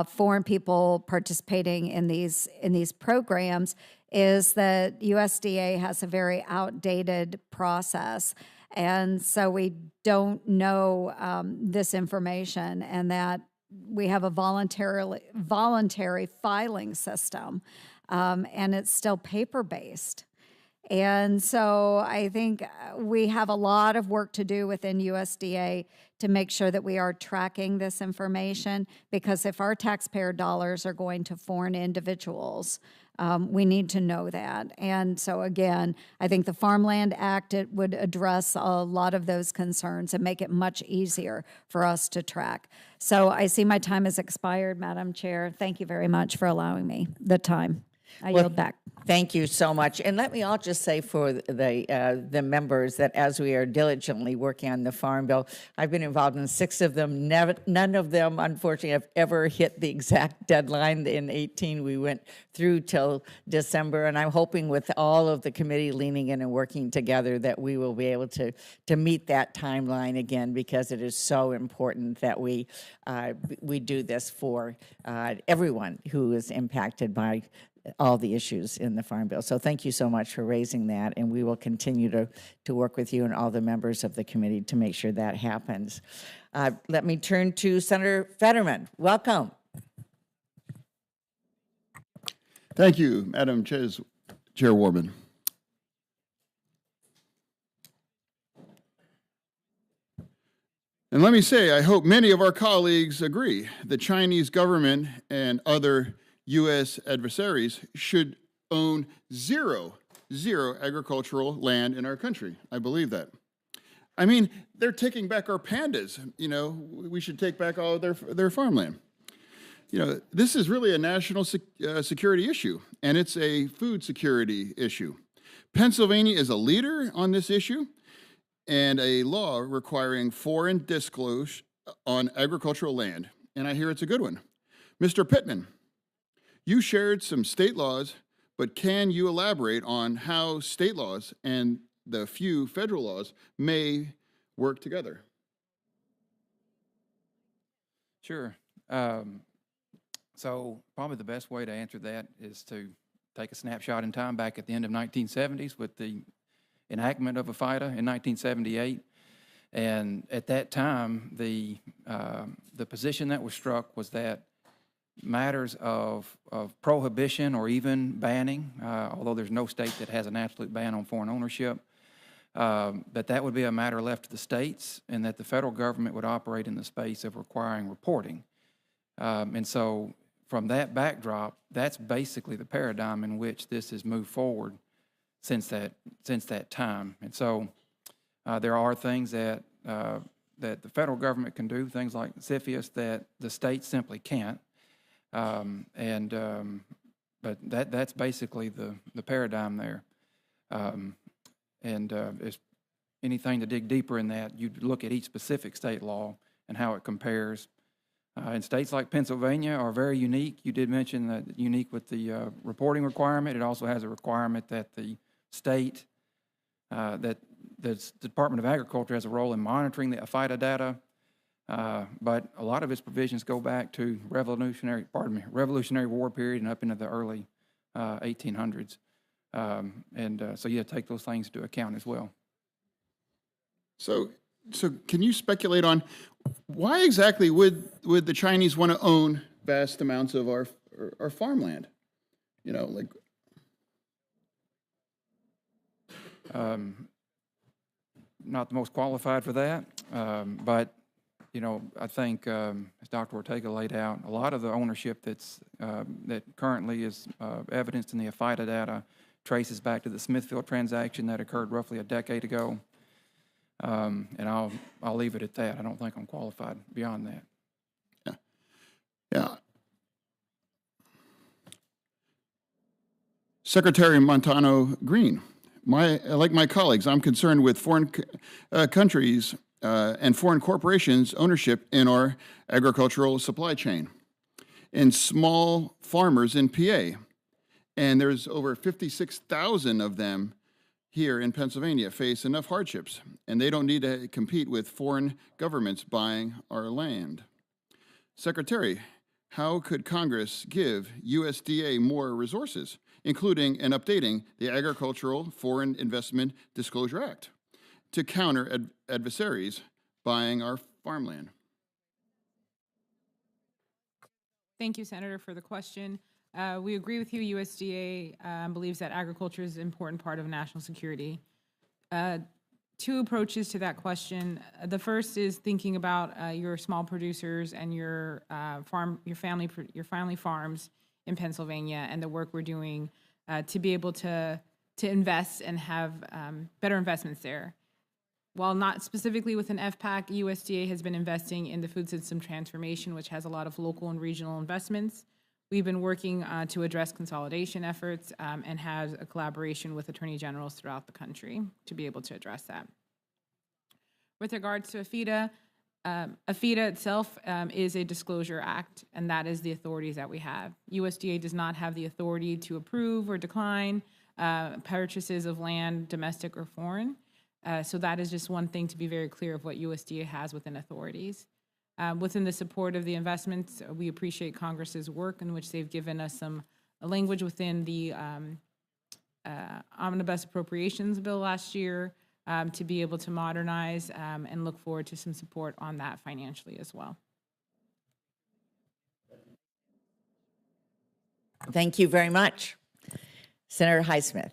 foreign people participating in these programs, is that USDA has a very outdated process. And so we don't know this information, and that we have a voluntary filing system, and it's still paper-based. And so I think we have a lot of work to do within USDA to make sure that we are tracking this information, because if our taxpayer dollars are going to foreign individuals, we need to know that. And so again, I think the Farmland Act, it would address a lot of those concerns and make it much easier for us to track. So I see my time has expired, Madam Chair. Thank you very much for allowing me the time. I yield back. Thank you so much. And let me all just say for the members that as we are diligently working on the Farm Bill, I've been involved in 6 of them. None of them, unfortunately, have ever hit the exact deadline. In 18, we went through till December, and I'm hoping with all of the committee leaning in and working together that we will be able to meet that timeline again, because it is so important that we do this for everyone who is impacted by all the issues in the Farm Bill. So thank you so much for raising that, and we will continue to work with you and all the members of the committee to make sure that happens. Let me turn to Senator Fetterman. Welcome. Thank you, Madam Chairwoman. And let me say, I hope many of our colleagues agree the Chinese government and other U.S. adversaries should own zero agricultural land in our country. I believe that. I mean, they're taking back our pandas. You know, we should take back all of their farmland. You know, this is really a national security issue, and it's a food security issue. Pennsylvania is a leader on this issue, and a law requiring foreign disclosure on agricultural land, and I hear it's a good one. Mr. Pittman, you shared some state laws, but can you elaborate on how state laws and the few federal laws may work together? Sure. So probably the best way to answer that is to take a snapshot in time back at the end of 1970s with the enactment of a FIDA in 1978. And at that time, the position that was struck was that matters of prohibition or even banning, although there's no state that has an absolute ban on foreign ownership, that would be a matter left to the states, and that the federal government would operate in the space of requiring reporting. And so from that backdrop, that's basically the paradigm in which this has moved forward since that time. And so there are things that the federal government can do, things like CFIUS, that the states simply can't. But that's basically the paradigm there. If anything to dig deeper in that, you look at each specific state law and how it compares. And states like Pennsylvania are very unique. You did mention that unique with the reporting requirement. It also has a requirement that the state, that the Department of Agriculture has a role in monitoring the FIDA data. But a lot of its provisions go back to Revolutionary War period and up into the early 1800s. So you have to take those things into account as well. So can you speculate on why exactly would the Chinese want to own vast amounts of our farmland? You know, like. Not the most qualified for that, but you know, I think as Dr. Ortega laid out, a lot of the ownership that currently is evidenced in the FIDA data traces back to the Smithfield transaction that occurred roughly a decade ago. And I'll leave it at that. I don't think I'm qualified beyond that. Yeah. Secretary Montano Green, like my colleagues, I'm concerned with foreign countries and foreign corporations' ownership in our agricultural supply chain, and small farmers in PA. And there's over 56,000 of them here in Pennsylvania face enough hardships, and they don't need to compete with foreign governments buying our land. Secretary, how could Congress give USDA more resources, including and updating the Agricultural Foreign Investment Disclosure Act? to counter adversaries buying our farmland? Thank you, Senator, for the question. We agree with you. USDA believes that agriculture is an important part of national security. Two approaches to that question. The first is thinking about your small producers and your family farms in Pennsylvania and the work we're doing to be able to invest and have better investments there. While not specifically with an FPAC, USDA has been investing in the food system transformation, which has a lot of local and regional investments. We've been working to address consolidation efforts and has a collaboration with attorney generals throughout the country to be able to address that. With regards to AFIDA, AFIDA itself is a disclosure act, and that is the authorities that we have. USDA does not have the authority to approve or decline purchases of land, domestic or foreign. So that is just one thing to be very clear of what USDA has within authorities. Within the support of the investments, we appreciate Congress's work in which they've given us some language within the omnibus appropriations bill last year to be able to modernize and look forward to some support on that financially as well. Thank you very much. Senator Highsmith.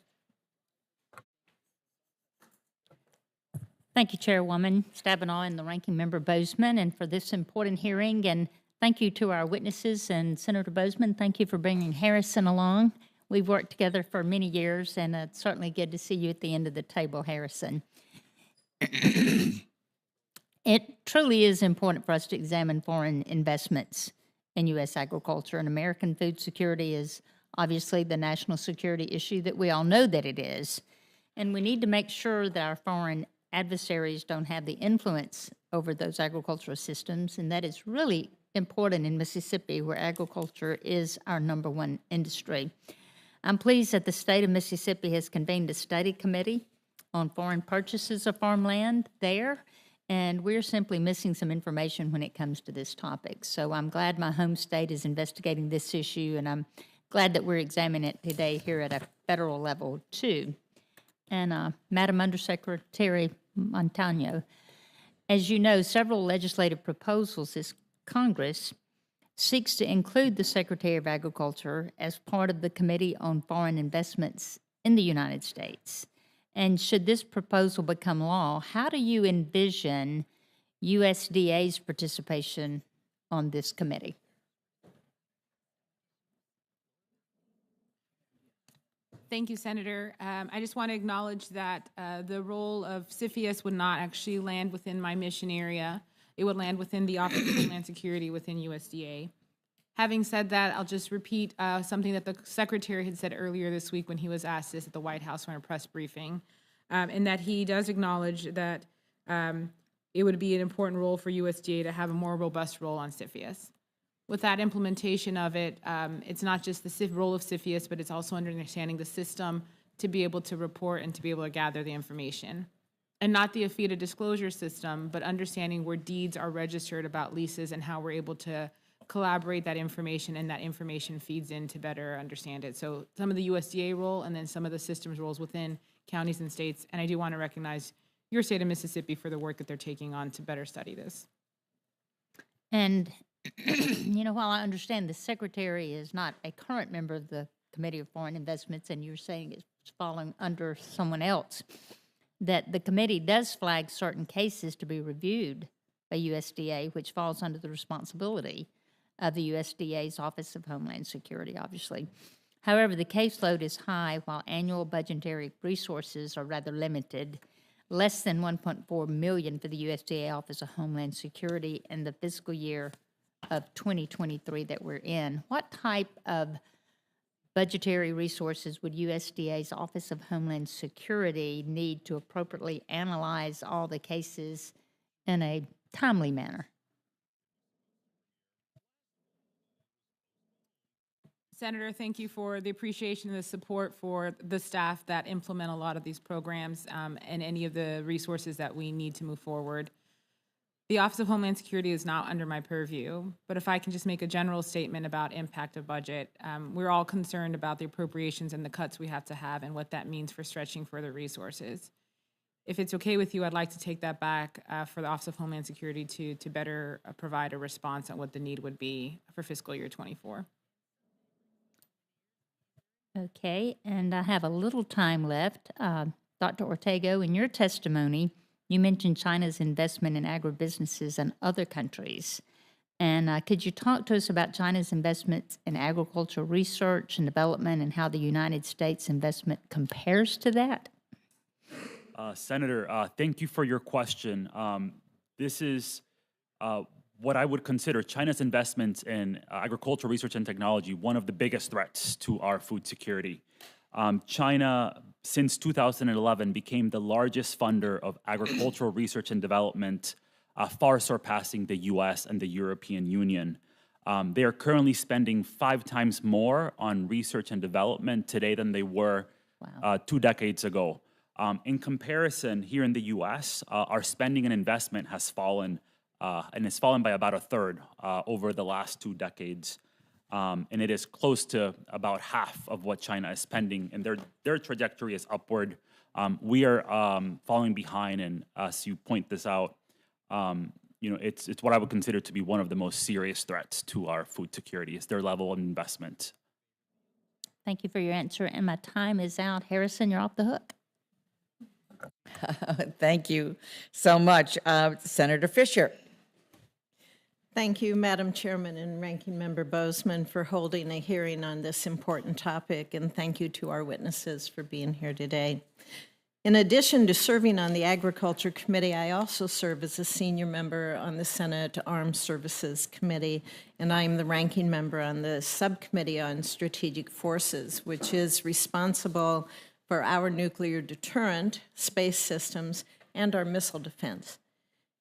Thank you, Chairwoman Stabenow and the Ranking Member Bozeman, and for this important hearing. And thank you to our witnesses and Senator Bozeman. Thank you for bringing Harrison along. We've worked together for many years, and it's certainly good to see you at the end of the table, Harrison. It truly is important for us to examine foreign investments in U.S. agriculture, and American food security is obviously the national security issue that we all know that it is. And we need to make sure that our foreign adversaries don't have the influence over those agricultural systems, and that is really important in Mississippi, where agriculture is our #1 industry. I'm pleased that the state of Mississippi has convened a study committee on foreign purchases of farmland there, and we're simply missing some information when it comes to this topic. So I'm glad my home state is investigating this issue, and I'm glad that we're examining it today here at a federal level too. And Madam Undersecretary Montano, as you know, several legislative proposals this Congress seeks to include the Secretary of Agriculture as part of the Committee on Foreign Investments in the United States. And should this proposal become law, how do you envision USDA's participation on this committee? Thank you, Senator. I just want to acknowledge that the role of CFIUS would not actually land within my mission area. It would land within the Office of Homeland Security within USDA. Having said that, I'll just repeat something that the Secretary had said earlier this week when he was asked this at the White House on a press briefing, and that he does acknowledge that it would be an important role for USDA to have a more robust role on CFIUS. With that implementation of it, it's not just the role of CFIUS, but it's also understanding the system to be able to report and to be able to gather the information. And not the AFIDA disclosure system, but understanding where deeds are registered about leases and how we're able to collaborate that information, and that information feeds in to better understand it. So some of the USDA role and then some of the systems roles within counties and states. And I do want to recognize your state of Mississippi for the work that they're taking on to better study this. And you know, while I understand the Secretary is not a current member of the Committee of Foreign Investments, and you're saying it's falling under someone else, that the committee does flag certain cases to be reviewed by USDA, which falls under the responsibility of the USDA's Office of Homeland Security, obviously. However, the caseload is high while annual budgetary resources are rather limited, less than $1.4 million for the USDA Office of Homeland Security in the fiscal year of 2023 that we're in. What type of budgetary resources would USDA's Office of Homeland Security need to appropriately analyze all the cases in a timely manner? Senator, thank you for the appreciation and the support for the staff that implement a lot of these programs and any of the resources that we need to move forward. The Office of Homeland Security is not under my purview, but if I can just make a general statement about impact of budget, we're all concerned about the appropriations and the cuts we have to have and what that means for stretching further resources. If it's okay with you, I'd like to take that back for the Office of Homeland Security to better provide a response on what the need would be for fiscal year '24. Okay, and I have a little time left. Dr. Ortega, in your testimony, you mentioned China's investment in agribusinesses in other countries. And could you talk to us about China's investments in agricultural research and development and how the United States investment compares to that? Senator, thank you for your question. This is what I would consider China's investments in agricultural research and technology one of the biggest threats to our food security. China, since 2011, became the largest funder of agricultural research and development, far surpassing the US and the European Union. They are currently spending 5 times more on research and development today than they were 2 decades ago. In comparison, here in the US, our spending and investment has fallen, and it's fallen by about a third over the last 2 decades. And it is close to about half of what China is spending, and their trajectory is upward. We are falling behind, and as you point this out, it's what I would consider to be one of the most serious threats to our food security is their level of investment. Thank you for your answer, and my time is out. Harrison, you're off the hook. Thank you so much. Senator Fisher. Thank you, Madam Chairman and Ranking Member Bozeman, for holding a hearing on this important topic, and thank you to our witnesses for being here today. In addition to serving on the Agriculture Committee, I also serve as a senior member on the Senate Armed Services Committee, and I am the ranking member on the Subcommittee on Strategic Forces, which is responsible for our nuclear deterrent, space systems, and our missile defense.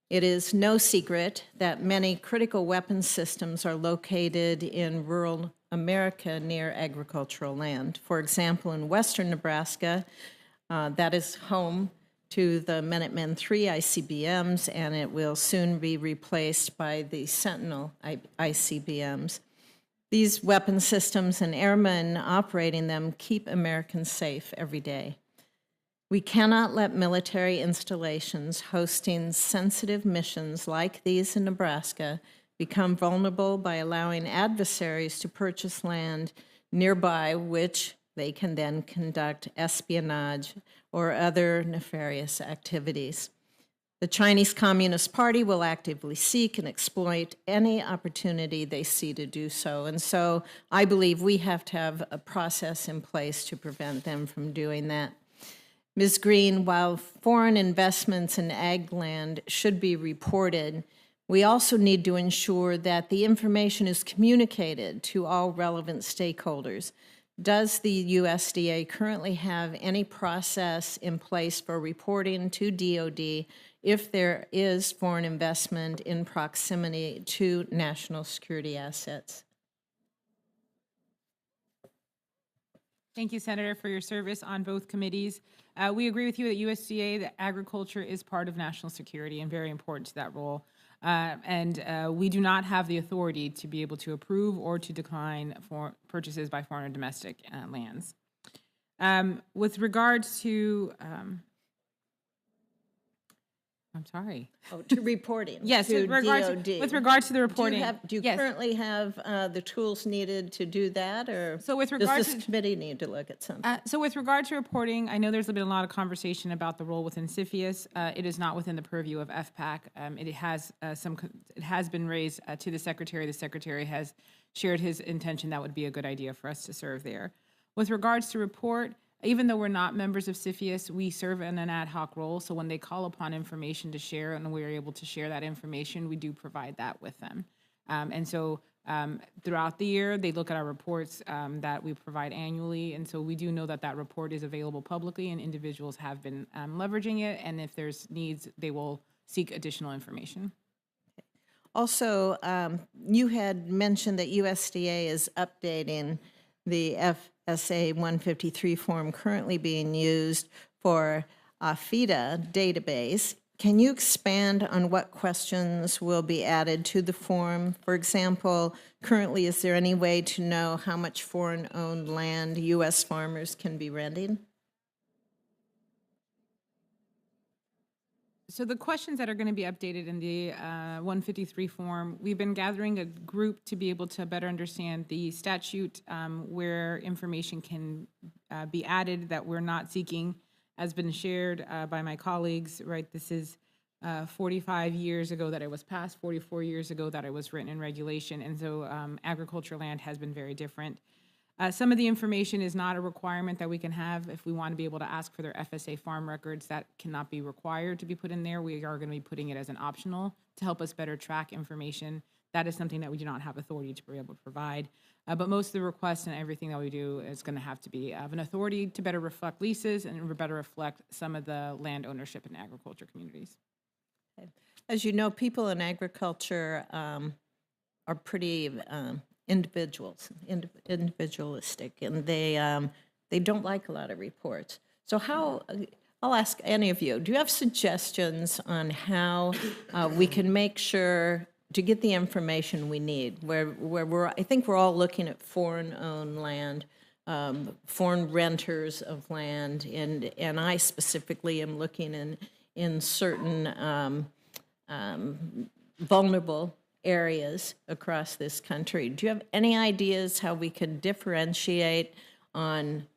It is no secret that many critical weapons systems are located in rural America near agricultural land. For example, in western Nebraska, that is home to the Minuteman III ICBMs, and it will soon be replaced by the Sentinel ICBMs. These weapon systems and airmen operating them keep Americans safe every day. We cannot let military installations hosting sensitive missions like these in Nebraska become vulnerable by allowing adversaries to purchase land nearby, which they can then conduct espionage or other nefarious activities. The Chinese Communist Party will actively seek and exploit any opportunity they see to do so. And so I believe we have to have a process in place to prevent them from doing that. Ms. Green, while foreign investments in ag land should be reported, we also need to ensure that the information is communicated to all relevant stakeholders. Does the USDA currently have any process in place for reporting to DOD if there is foreign investment in proximity to national security assets? Thank you, Senator, for your service on both committees. We agree with you at USDA that agriculture is part of national security and very important to that role. We do not have the authority to be able to approve or to decline for purchases by foreign or domestic lands. With regards to, I'm sorry. Oh, to reporting. Yes, to with regard to the reporting. Do you currently have the tools needed to do that, or does this committee need to look at something? So with regard to reporting, I know there's been a lot of conversation about the role within CFIUS. It is not within the purview of FPAC. It has been raised to the Secretary. The Secretary has shared his intention that would be a good idea for us to serve there. With regards to report, even though we're not members of CFIUS, we serve in an ad hoc role. So when they call upon information to share and we're able to share that information, we do provide that with them. Throughout the year, they look at our reports that we provide annually. And so we do know that that report is available publicly and individuals have been leveraging it. And if there's needs, they will seek additional information. Also, you had mentioned that USDA is updating the FSA 153 form currently being used for FIDA database. Can you expand on what questions will be added to the form? For example, currently, is there any way to know how much foreign-owned land U.S. farmers can be renting? So the questions that are going to be updated in the 153 form, we've been gathering a group to be able to better understand the statute where information can be added that we're not seeking, has been shared by my colleagues, right? This is 45 years ago that it was passed, 44 years ago that it was written in regulation, and so agricultural land has been very different. Some of the information is not a requirement that we can have. If we want to be able to ask for their FSA farm records, that cannot be required to be put in there. We are going to be putting it as an optional to help us better track information. That is something that we do not have authority to be able to provide. But most of the requests and everything that we do is going to have to be of an authority to better reflect leases and better reflect some of the land ownership in agriculture communities. As you know, people in agriculture are pretty individualistic, and they don't like a lot of reports. So I'll ask any of you, do you have suggestions on how we can make sure to get the information we need, I think we're all looking at foreign-owned land, foreign renters of land, and I specifically am looking in certain vulnerable areas across this country. Do you have any ideas how we can differentiate on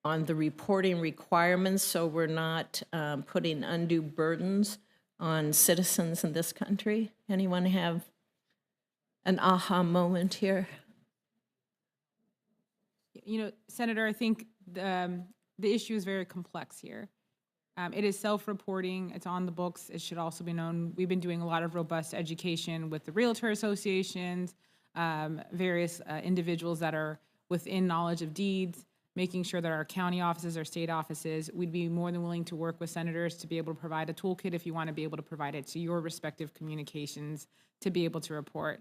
the reporting requirements so we're not putting undue burdens on citizens in this country? Anyone have an aha moment here? You know, Senator, I think the issue is very complex here. It is self-reporting. It's on the books. It should also be known. We've been doing a lot of robust education with the realtor associations, various individuals that are within knowledge of deeds, making sure that our county offices, our state offices, we'd be more than willing to work with senators to be able to provide a toolkit if you want to be able to provide it to your respective communications to be able to report.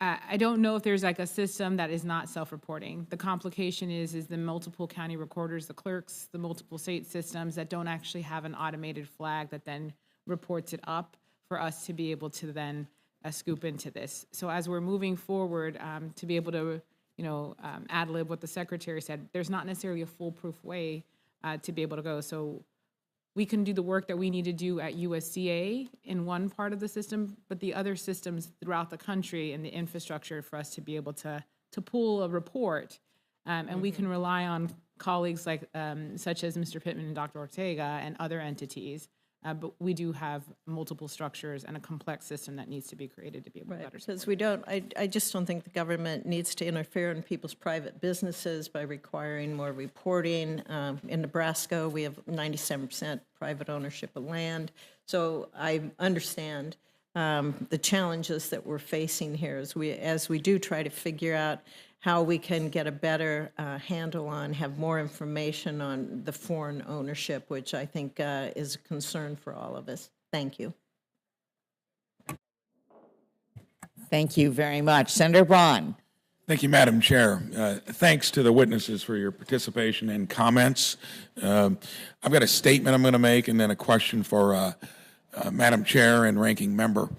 I don't know if there's like a system that is not self-reporting. The complication is the multiple county recorders, the clerks, the multiple state systems that don't actually have an automated flag that then reports it up for us to be able to then scoop into this. So as we're moving forward to be able to, ad lib what the secretary said, there's not necessarily a foolproof way to be able to go. So we can do the work that we need to do at USDA in one part of the system, but the other systems throughout the country and the infrastructure for us to be able to pull a report. And we can rely on colleagues like such as Mr. Pittman and Dr. Ortega and other entities. But we do have multiple structures and a complex system that needs to be created to be able to better support. Because we don't, I just don't think the government needs to interfere in people's private businesses by requiring more reporting. In Nebraska, we have 97% private ownership of land. So I understand the challenges that we're facing here as we do try to figure out how we can get a better handle on, have more information on the foreign ownership, which I think is a concern for all of us. Thank you. Thank you very much. Senator Braun. Thank you, Madam Chair. Thanks to the witnesses for your participation and comments. I've got a statement I'm going to make and then a question for Madam Chair and Ranking Member.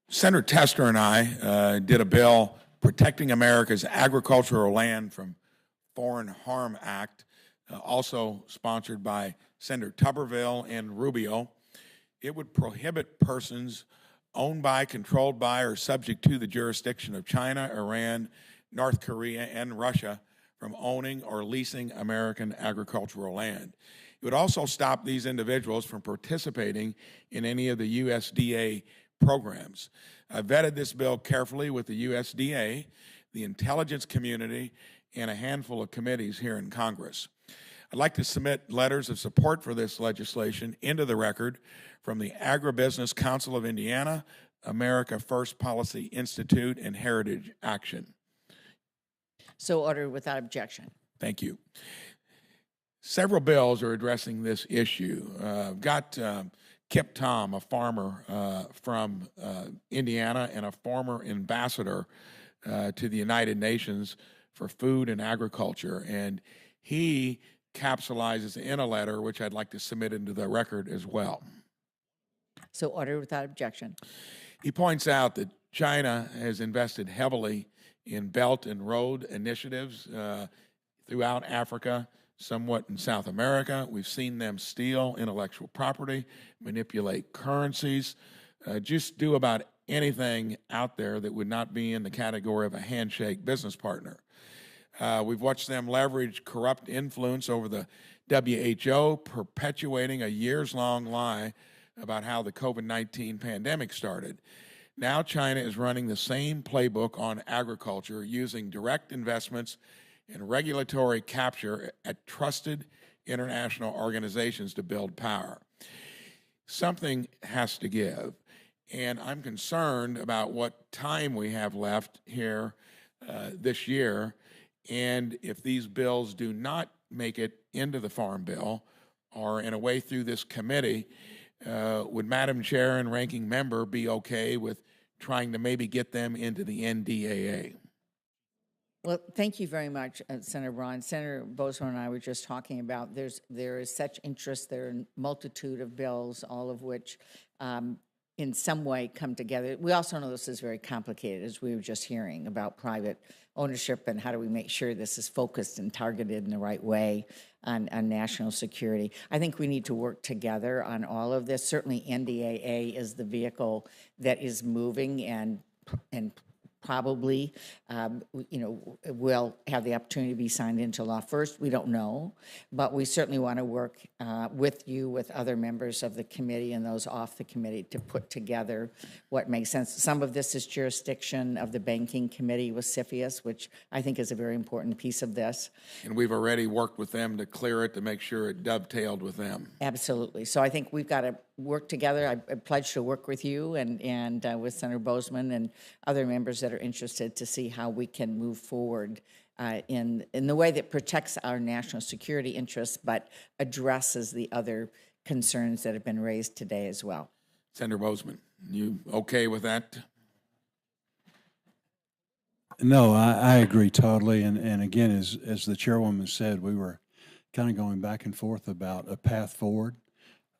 Senator Tester and I did a bill Protecting America's Agricultural Land from Foreign Harm Act, also sponsored by Senator Tuberville and Rubio. It would prohibit persons owned by, controlled by, or subject to the jurisdiction of China, Iran, North Korea, and Russia from owning or leasing American agricultural land. It would also stop these individuals from participating in any of the USDA programs. I vetted this bill carefully with the USDA, the intelligence community, and a handful of committees here in Congress. I'd like to submit letters of support for this legislation into the record from the Agribusiness Council of Indiana, America First Policy Institute, and Heritage Action. So ordered without objection. Thank you. Several bills are addressing this issue. Got Kip Tom, a farmer from Indiana and a former ambassador to the United Nations for Food and Agriculture, and he capsulizes in a letter, which I'd like to submit into the record as well. So ordered without objection. He points out that China has invested heavily in Belt and Road initiatives throughout Africa, somewhat in South America. We've seen them steal intellectual property, manipulate currencies, just do about anything out there that would not be in the category of a handshake business partner. We've watched them leverage corrupt influence over the WHO, perpetuating a years-long lie about how the COVID-19 pandemic started. Now China is running the same playbook on agriculture, using direct investments and regulatory capture at trusted international organizations to build power. Something has to give, and I'm concerned about what time we have left here this year, and if these bills do not make it into the Farm Bill or in a way through this committee, would Madam Chair and Ranking Member be okay with trying to maybe get them into the NDAA? Well, thank you very much, Senator Braun. Senator Bozeman and I were just talking about there is such interest. There are a multitude of bills, all of which in some way come together. We also know this is very complicated, as we were just hearing about private ownership and how do we make sure this is focused and targeted in the right way on national security. I think we need to work together on all of this. Certainly NDAA is the vehicle that is moving and probably, will have the opportunity to be signed into law first. We don't know, but we certainly want to work with you, with other members of the committee and those off the committee to put together what makes sense. Some of this is jurisdiction of the Banking Committee with CFIUS, which I think is a very important piece of this. And we've already worked with them to clear it, to make sure it dovetailed with them. Absolutely. So I think we've got to work together. I pledge to work with you and with Senator Bozeman and other members that are interested to see how we can move forward in the way that protects our national security interests, but addresses the other concerns that have been raised today as well. Senator Bozeman, you okay with that? No, I agree totally. And again, as the chairwoman said, we were kind of going back and forth about a path forward.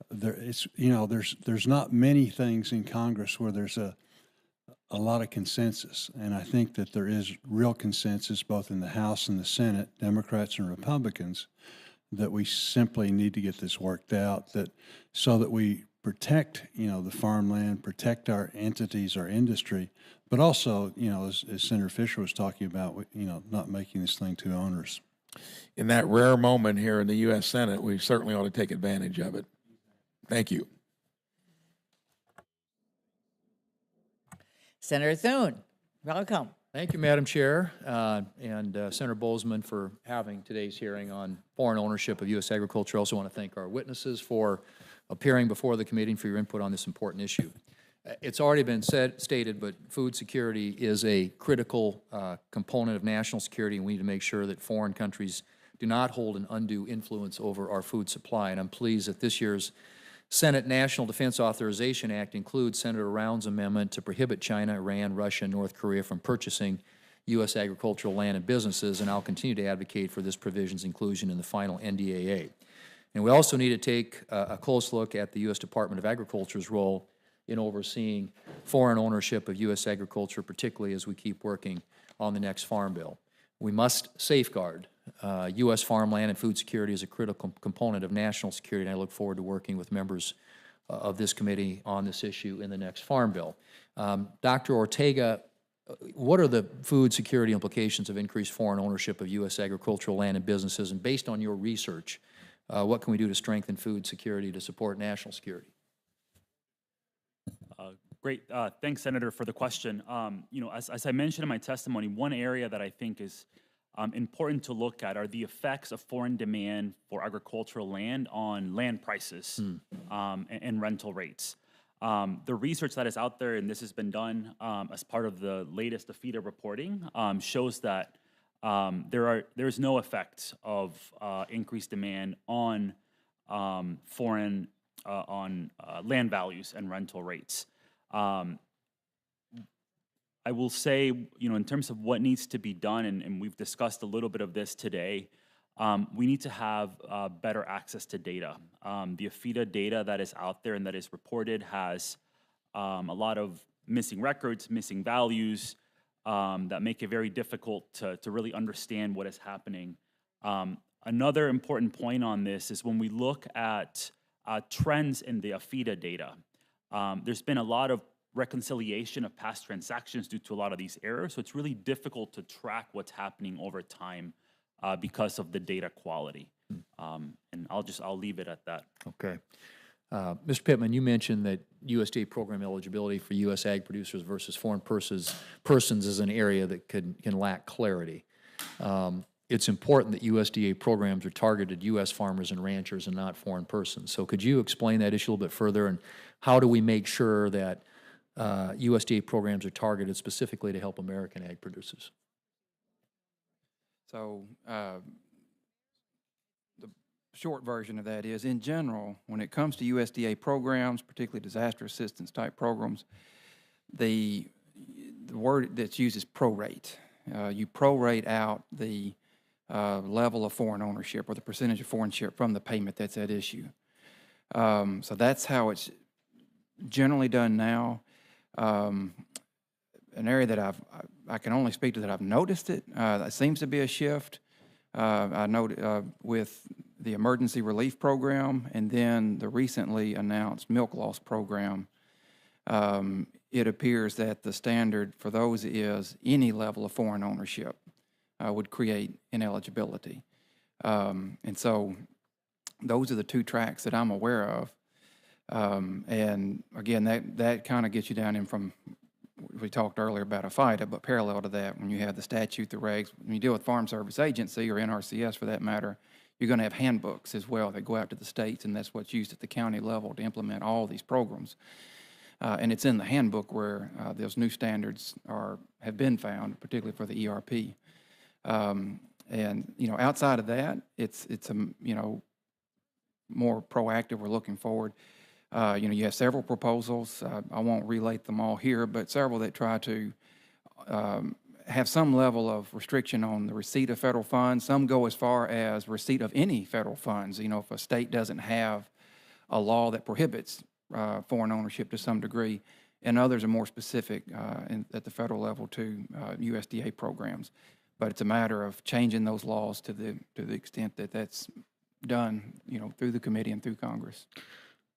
There's not many things in Congress where there's a lot of consensus, and I think that there is real consensus both in the House and the Senate, Democrats and Republicans, that we simply need to get this worked out, so that we protect, the farmland, protect our entities, our industry, but also, as Senator Fisher was talking about, not making this thing too onerous. In that rare moment here in the U.S. Senate, we certainly ought to take advantage of it. Thank you. Senator Thune, welcome. Thank you, Madam Chair, and Senator Bozeman for having today's hearing on foreign ownership of U.S. agriculture. I also want to thank our witnesses for appearing before the committee and for your input on this important issue. It's already been stated, but food security is a critical component of national security, and we need to make sure that foreign countries do not hold an undue influence over our food supply. And I'm pleased that this year's Senate National Defense Authorization Act includes Senator Round's amendment to prohibit China, Iran, Russia, and North Korea from purchasing U.S. agricultural land and businesses, and I'll continue to advocate for this provision's inclusion in the final NDAA. And we also need to take a close look at the U.S. Department of Agriculture's role in overseeing foreign ownership of U.S. agriculture, particularly as we keep working on the next Farm Bill. We must safeguard U.S. farmland and food security is a critical component of national security, and I look forward to working with members of this committee on this issue in the next Farm Bill. Dr. Ortega, what are the food security implications of increased foreign ownership of U.S. agricultural land and businesses? And based on your research, what can we do to strengthen food security to support national security? Great. Thanks, Senator, for the question. As I mentioned in my testimony, one area that I think is important to look at are the effects of foreign demand for agricultural land on land prices and rental rates. The research that is out there, and this has been done as part of the latest AFIDA reporting, shows that there's no effect of increased demand on foreign land values and rental rates. I will say, in terms of what needs to be done, and we've discussed a little bit of this today, we need to have better access to data. The AFIDA data that is out there and that is reported has a lot of missing records, missing values that make it very difficult to really understand what is happening. Another important point on this is when we look at trends in the AFIDA data, there's been a lot of reconciliation of past transactions due to a lot of these errors. So it's really difficult to track what's happening over time because of the data quality. And I'll leave it at that. Okay. Mr. Pittman, you mentioned that USDA program eligibility for U.S. ag producers versus foreign persons is an area that can lack clarity. It's important that USDA programs are targeted U.S. farmers and ranchers and not foreign persons. So could you explain that issue a little bit further, and how do we make sure that USDA programs are targeted specifically to help American ag producers? So the short version of that is, in general, when it comes to USDA programs, particularly disaster assistance type programs, the word that's used is prorate. You prorate out the level of foreign ownership or the percentage of foreign ownership from the payment that's at issue. So that's how it's generally done now. An area that I can only speak to that I've noticed it. That seems to be a shift. I noted with the emergency relief program and then the recently announced milk loss program. It appears that the standard for those is any level of foreign ownership would create ineligibility. And so those are the two tracks that I'm aware of. And again, that kind of gets you down in from, we talked earlier about a FIDA, but parallel to that, when you have the statute, the regs, when you deal with Farm Service Agency or NRCS for that matter, you're going to have handbooks as well that go out to the states, and that's what's used at the county level to implement all these programs. And it's in the handbook where those new standards have been found, particularly for the ERP. And outside of that, it's more proactive. We're looking forward. You have several proposals. I won't relate them all here, but several that try to have some level of restriction on the receipt of federal funds. Some go as far as receipt of any federal funds. If a state doesn't have a law that prohibits foreign ownership to some degree, and others are more specific at the federal level to USDA programs. But it's a matter of changing those laws to the extent that that's done, through the committee and through Congress.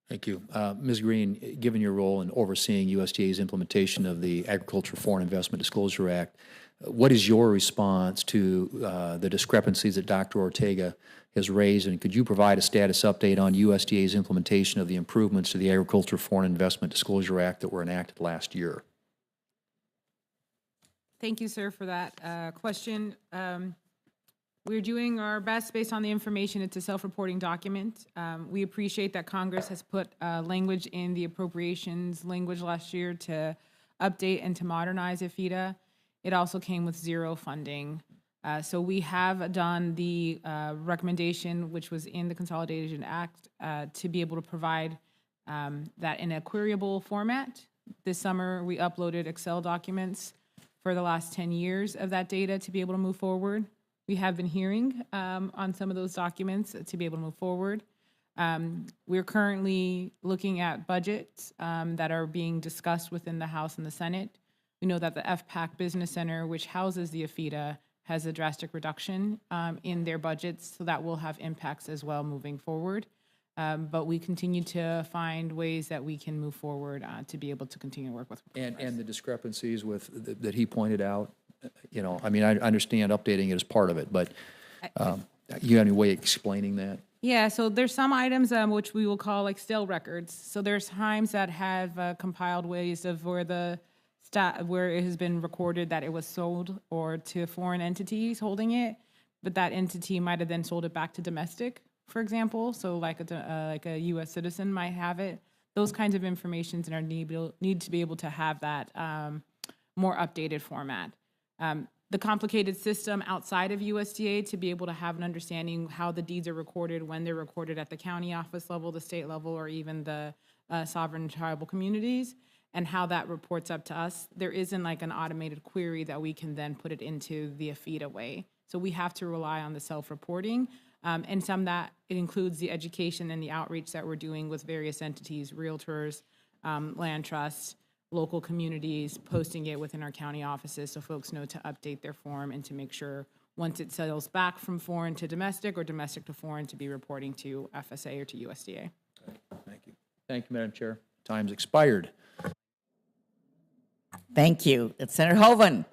Thank you. Ms. Green, given your role in overseeing USDA's implementation of the Agriculture Foreign Investment Disclosure Act, what is your response to the discrepancies that Dr. Ortega has raised, and could you provide a status update on USDA's implementation of the improvements to the Agriculture Foreign Investment Disclosure Act that were enacted last year? Thank you, sir, for that question. We're doing our best based on the information. It's a self-reporting document. We appreciate that Congress has put language in the appropriations language last year to update and to modernize AFIDA. It also came with zero funding. So we have done the recommendation, which was in the Consolidation Act, to be able to provide that in a queryable format. This summer, we uploaded Excel documents for the last 10 years of that data to be able to move forward. We have been hearing on some of those documents to be able to move forward. We're currently looking at budgets that are being discussed within the House and the Senate. We know that the FPAC Business Center, which houses the AFIDA, has a drastic reduction in their budgets, so that will have impacts as well moving forward. But we continue to find ways that we can move forward to be able to continue to work with. And the discrepancies that he pointed out, I understand updating it as part of it, but you have any way of explaining that? Yeah, so there's some items which we will call like stale records. So there's times that have compiled ways of where it has been recorded that it was sold or to foreign entities holding it, but that entity might have then sold it back to domestic, for example. So like a U.S. citizen might have it. Those kinds of informations in our need to be able to have that more updated format. The complicated system outside of USDA to be able to have an understanding how the deeds are recorded, when they're recorded at the county office level, the state level, or even the sovereign tribal communities, and how that reports up to us. There isn't like an automated query that we can then put it into the AFIDA way. So we have to rely on the self-reporting, and some that it includes the education and the outreach that we're doing with various entities, realtors, land trusts, local communities, posting it within our county offices so folks know to update their form and to make sure once it sells back from foreign to domestic or domestic to foreign to be reporting to FSA or to USDA. Thank you. Thank you, Madam Chair. Time's expired. Thank you. It's Senator Hoeven.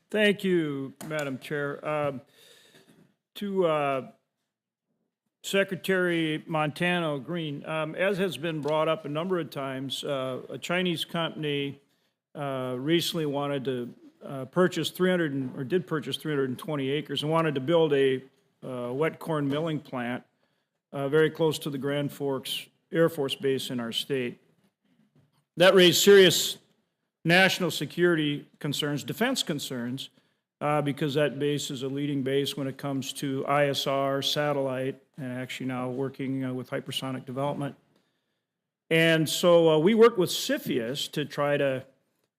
Thank you, Madam Chair. To Secretary Montano Green, as has been brought up a number of times, a Chinese company recently wanted to purchase 320 acres and wanted to build a wet corn milling plant very close to the Grand Forks Air Force Base in our state. That raised serious national security concerns, defense concerns, because that base is a leading base when it comes to ISR, satellite, and actually now working with hypersonic development. And so we worked with CFIUS to try to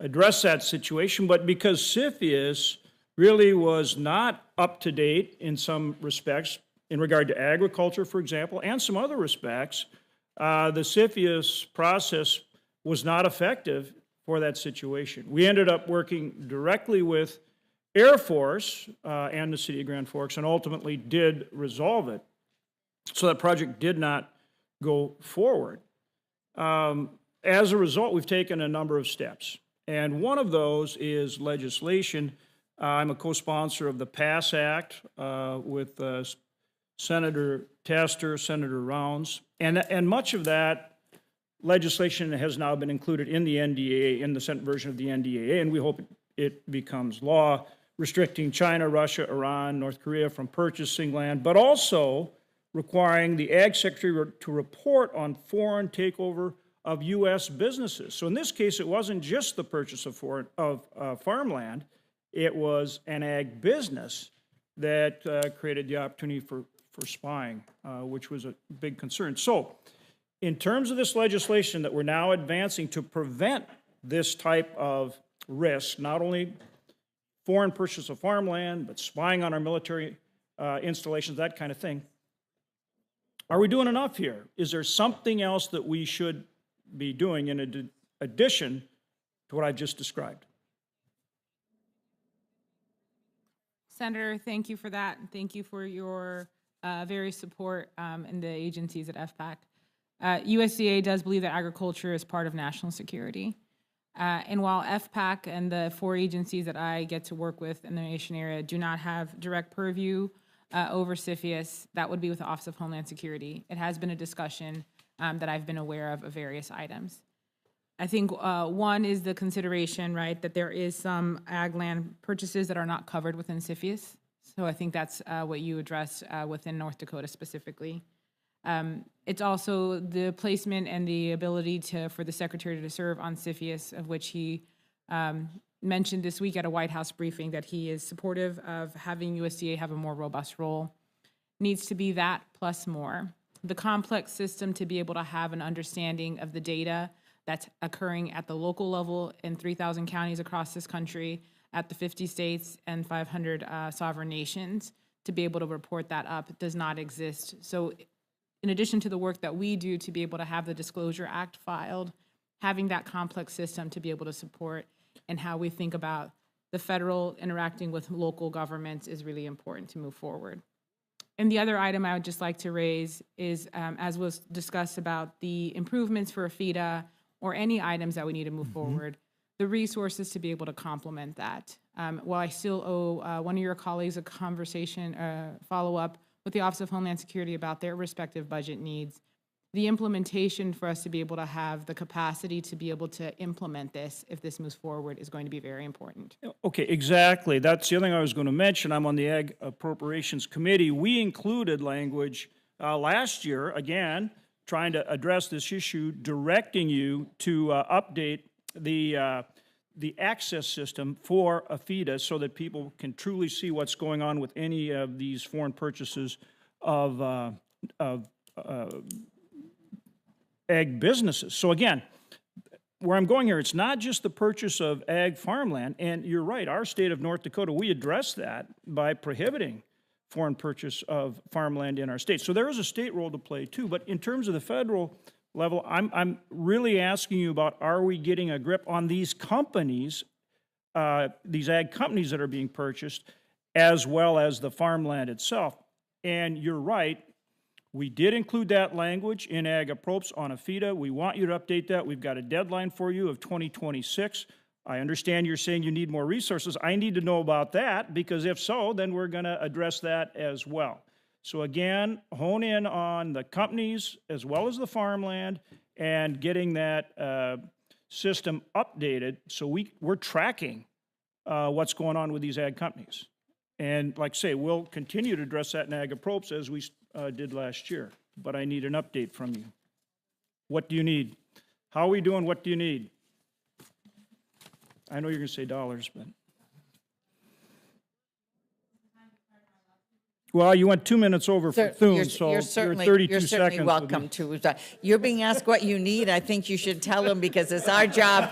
address that situation, but because CFIUS really was not up to date in some respects, in regard to agriculture, for example, and some other respects, the CFIUS process was not effective for that situation. We ended up working directly with Air Force and the city of Grand Forks and ultimately did resolve it. So that project did not go forward. As a result, we've taken a number of steps. And one of those is legislation. I'm a co-sponsor of the PASS Act with Senator Tester, Senator Rounds, and much of that legislation has now been included in the NDAA, in the Senate version of the NDAA, and we hope it becomes law, restricting China, Russia, Iran, North Korea from purchasing land, but also requiring the Ag Secretary to report on foreign takeover of U.S. businesses. So in this case, it wasn't just the purchase of farmland, it was an ag business that created the opportunity for spying, which was a big concern. So in terms of this legislation that we're now advancing to prevent this type of risk, not only foreign purchase of farmland, but spying on our military installations, that kind of thing, are we doing enough here? Is there something else that we should be doing in addition to what I've just described? Senator, thank you for that. And thank you for your various support in the agencies at FPAC. USDA does believe that agriculture is part of national security. And while FPAC and the 4 agencies that I get to work with in the nation area do not have direct purview over CFIUS, that would be with the Office of Homeland Security. It has been a discussion that I've been aware of various items. I think one is the consideration, right, that there is some ag land purchases that are not covered within CFIUS. So I think that's what you addressed within North Dakota specifically. It's also the placement and the ability for the Secretary to serve on CFIUS, of which he mentioned this week at a White House briefing that he is supportive of having USDA have a more robust role. Needs to be that plus more. The complex system to be able to have an understanding of the data that's occurring at the local level in 3,000 counties across this country, at the 50 states and 500 sovereign nations, to be able to report that up does not exist. So in addition to the work that we do to be able to have the Disclosure Act filed, having that complex system to be able to support and how we think about the federal interacting with local governments is really important to move forward. And the other item I would just like to raise is, as was discussed about the improvements for AFIDA or any items that we need to move forward, the resources to be able to complement that. While I still owe one of your colleagues a conversation, follow-up with the Office of Homeland Security about their respective budget needs, the implementation for us to be able to have the capacity to be able to implement this, if this moves forward, is going to be very important. Okay, exactly. That's the other thing I was going to mention. I'm on the Ag Appropriations Committee. We included language last year, again, trying to address this issue, directing you to update the access system for AFIDA so that people can truly see what's going on with any of these foreign purchases of ag businesses. So again, where I'm going here, it's not just the purchase of ag farmland, and you're right, our state of North Dakota, we address that by prohibiting foreign purchase of farmland in our state. So there is a state role to play too, but in terms of the federal level, I'm really asking you about, are we getting a grip on these companies, these ag companies that are being purchased, as well as the farmland itself. And you're right, we did include that language in Ag Approps on AFIDA. We want you to update that. We've got a deadline for you of 2026. I understand you're saying you need more resources. I need to know about that, because if so, then we're going to address that as well. So again, hone in on the companies as well as the farmland and getting that system updated so we're tracking what's going on with these ag companies. And like I say, we'll continue to address that in Ag Approps as we did last year. But I need an update from you. What do you need? How are we doing? What do you need? I know you're going to say dollars, but. Well, you went 2 minutes over for Thune, so you're 32 seconds. Welcome to. You're being asked what you need. I think you should tell them, because it's our job.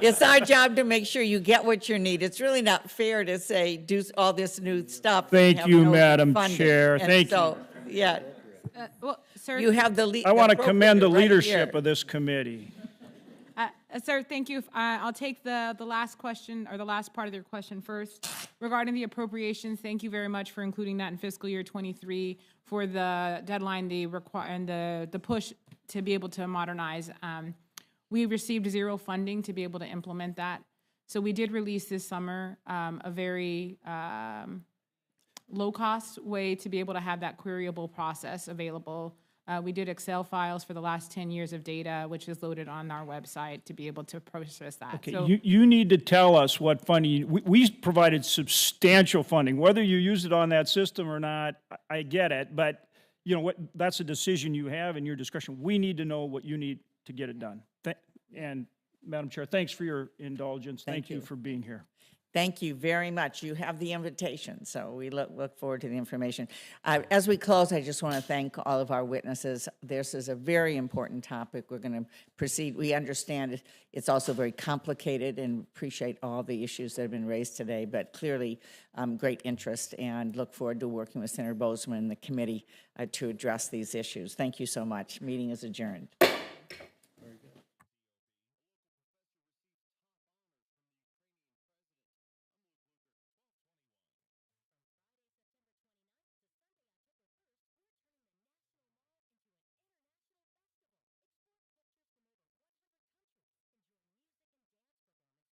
It's our job to make sure you get what you need. It's really not fair to say do all this new stuff. Thank you, Madam Chair. Thank you. Yeah. Well, sir, You have the lead. I want to commend the leadership of this committee. Sir, thank you. I'll take the last question, or the last part of your question first. Regarding the appropriations, thank you very much for including that in fiscal year 23 for the deadline, and the push to be able to modernize. We received zero funding to be able to implement that. So we did release this summer a very low-cost way to be able to have that queryable process available. We did Excel files for the last 10 years of data, which is loaded on our website to be able to process that. Okay, So, you need to tell us what funding, we provided substantial funding. Whether you use it on that system or not, I get it, but you know what, that's a decision you have in your discretion. We need to know what you need to get it done. And Madam Chair, thanks for your indulgence. Thank you for being here. Thank you very much. You have the invitation, so we look forward to the information. As we close, I just want to thank all of our witnesses. This is a very important topic. We're going to proceed. We understand it's also very complicated, and appreciate all the issues that have been raised today, but clearly great interest, and look forward to working with Senator Bozeman and the committee to address these issues. Thank you so much. Meeting is adjourned.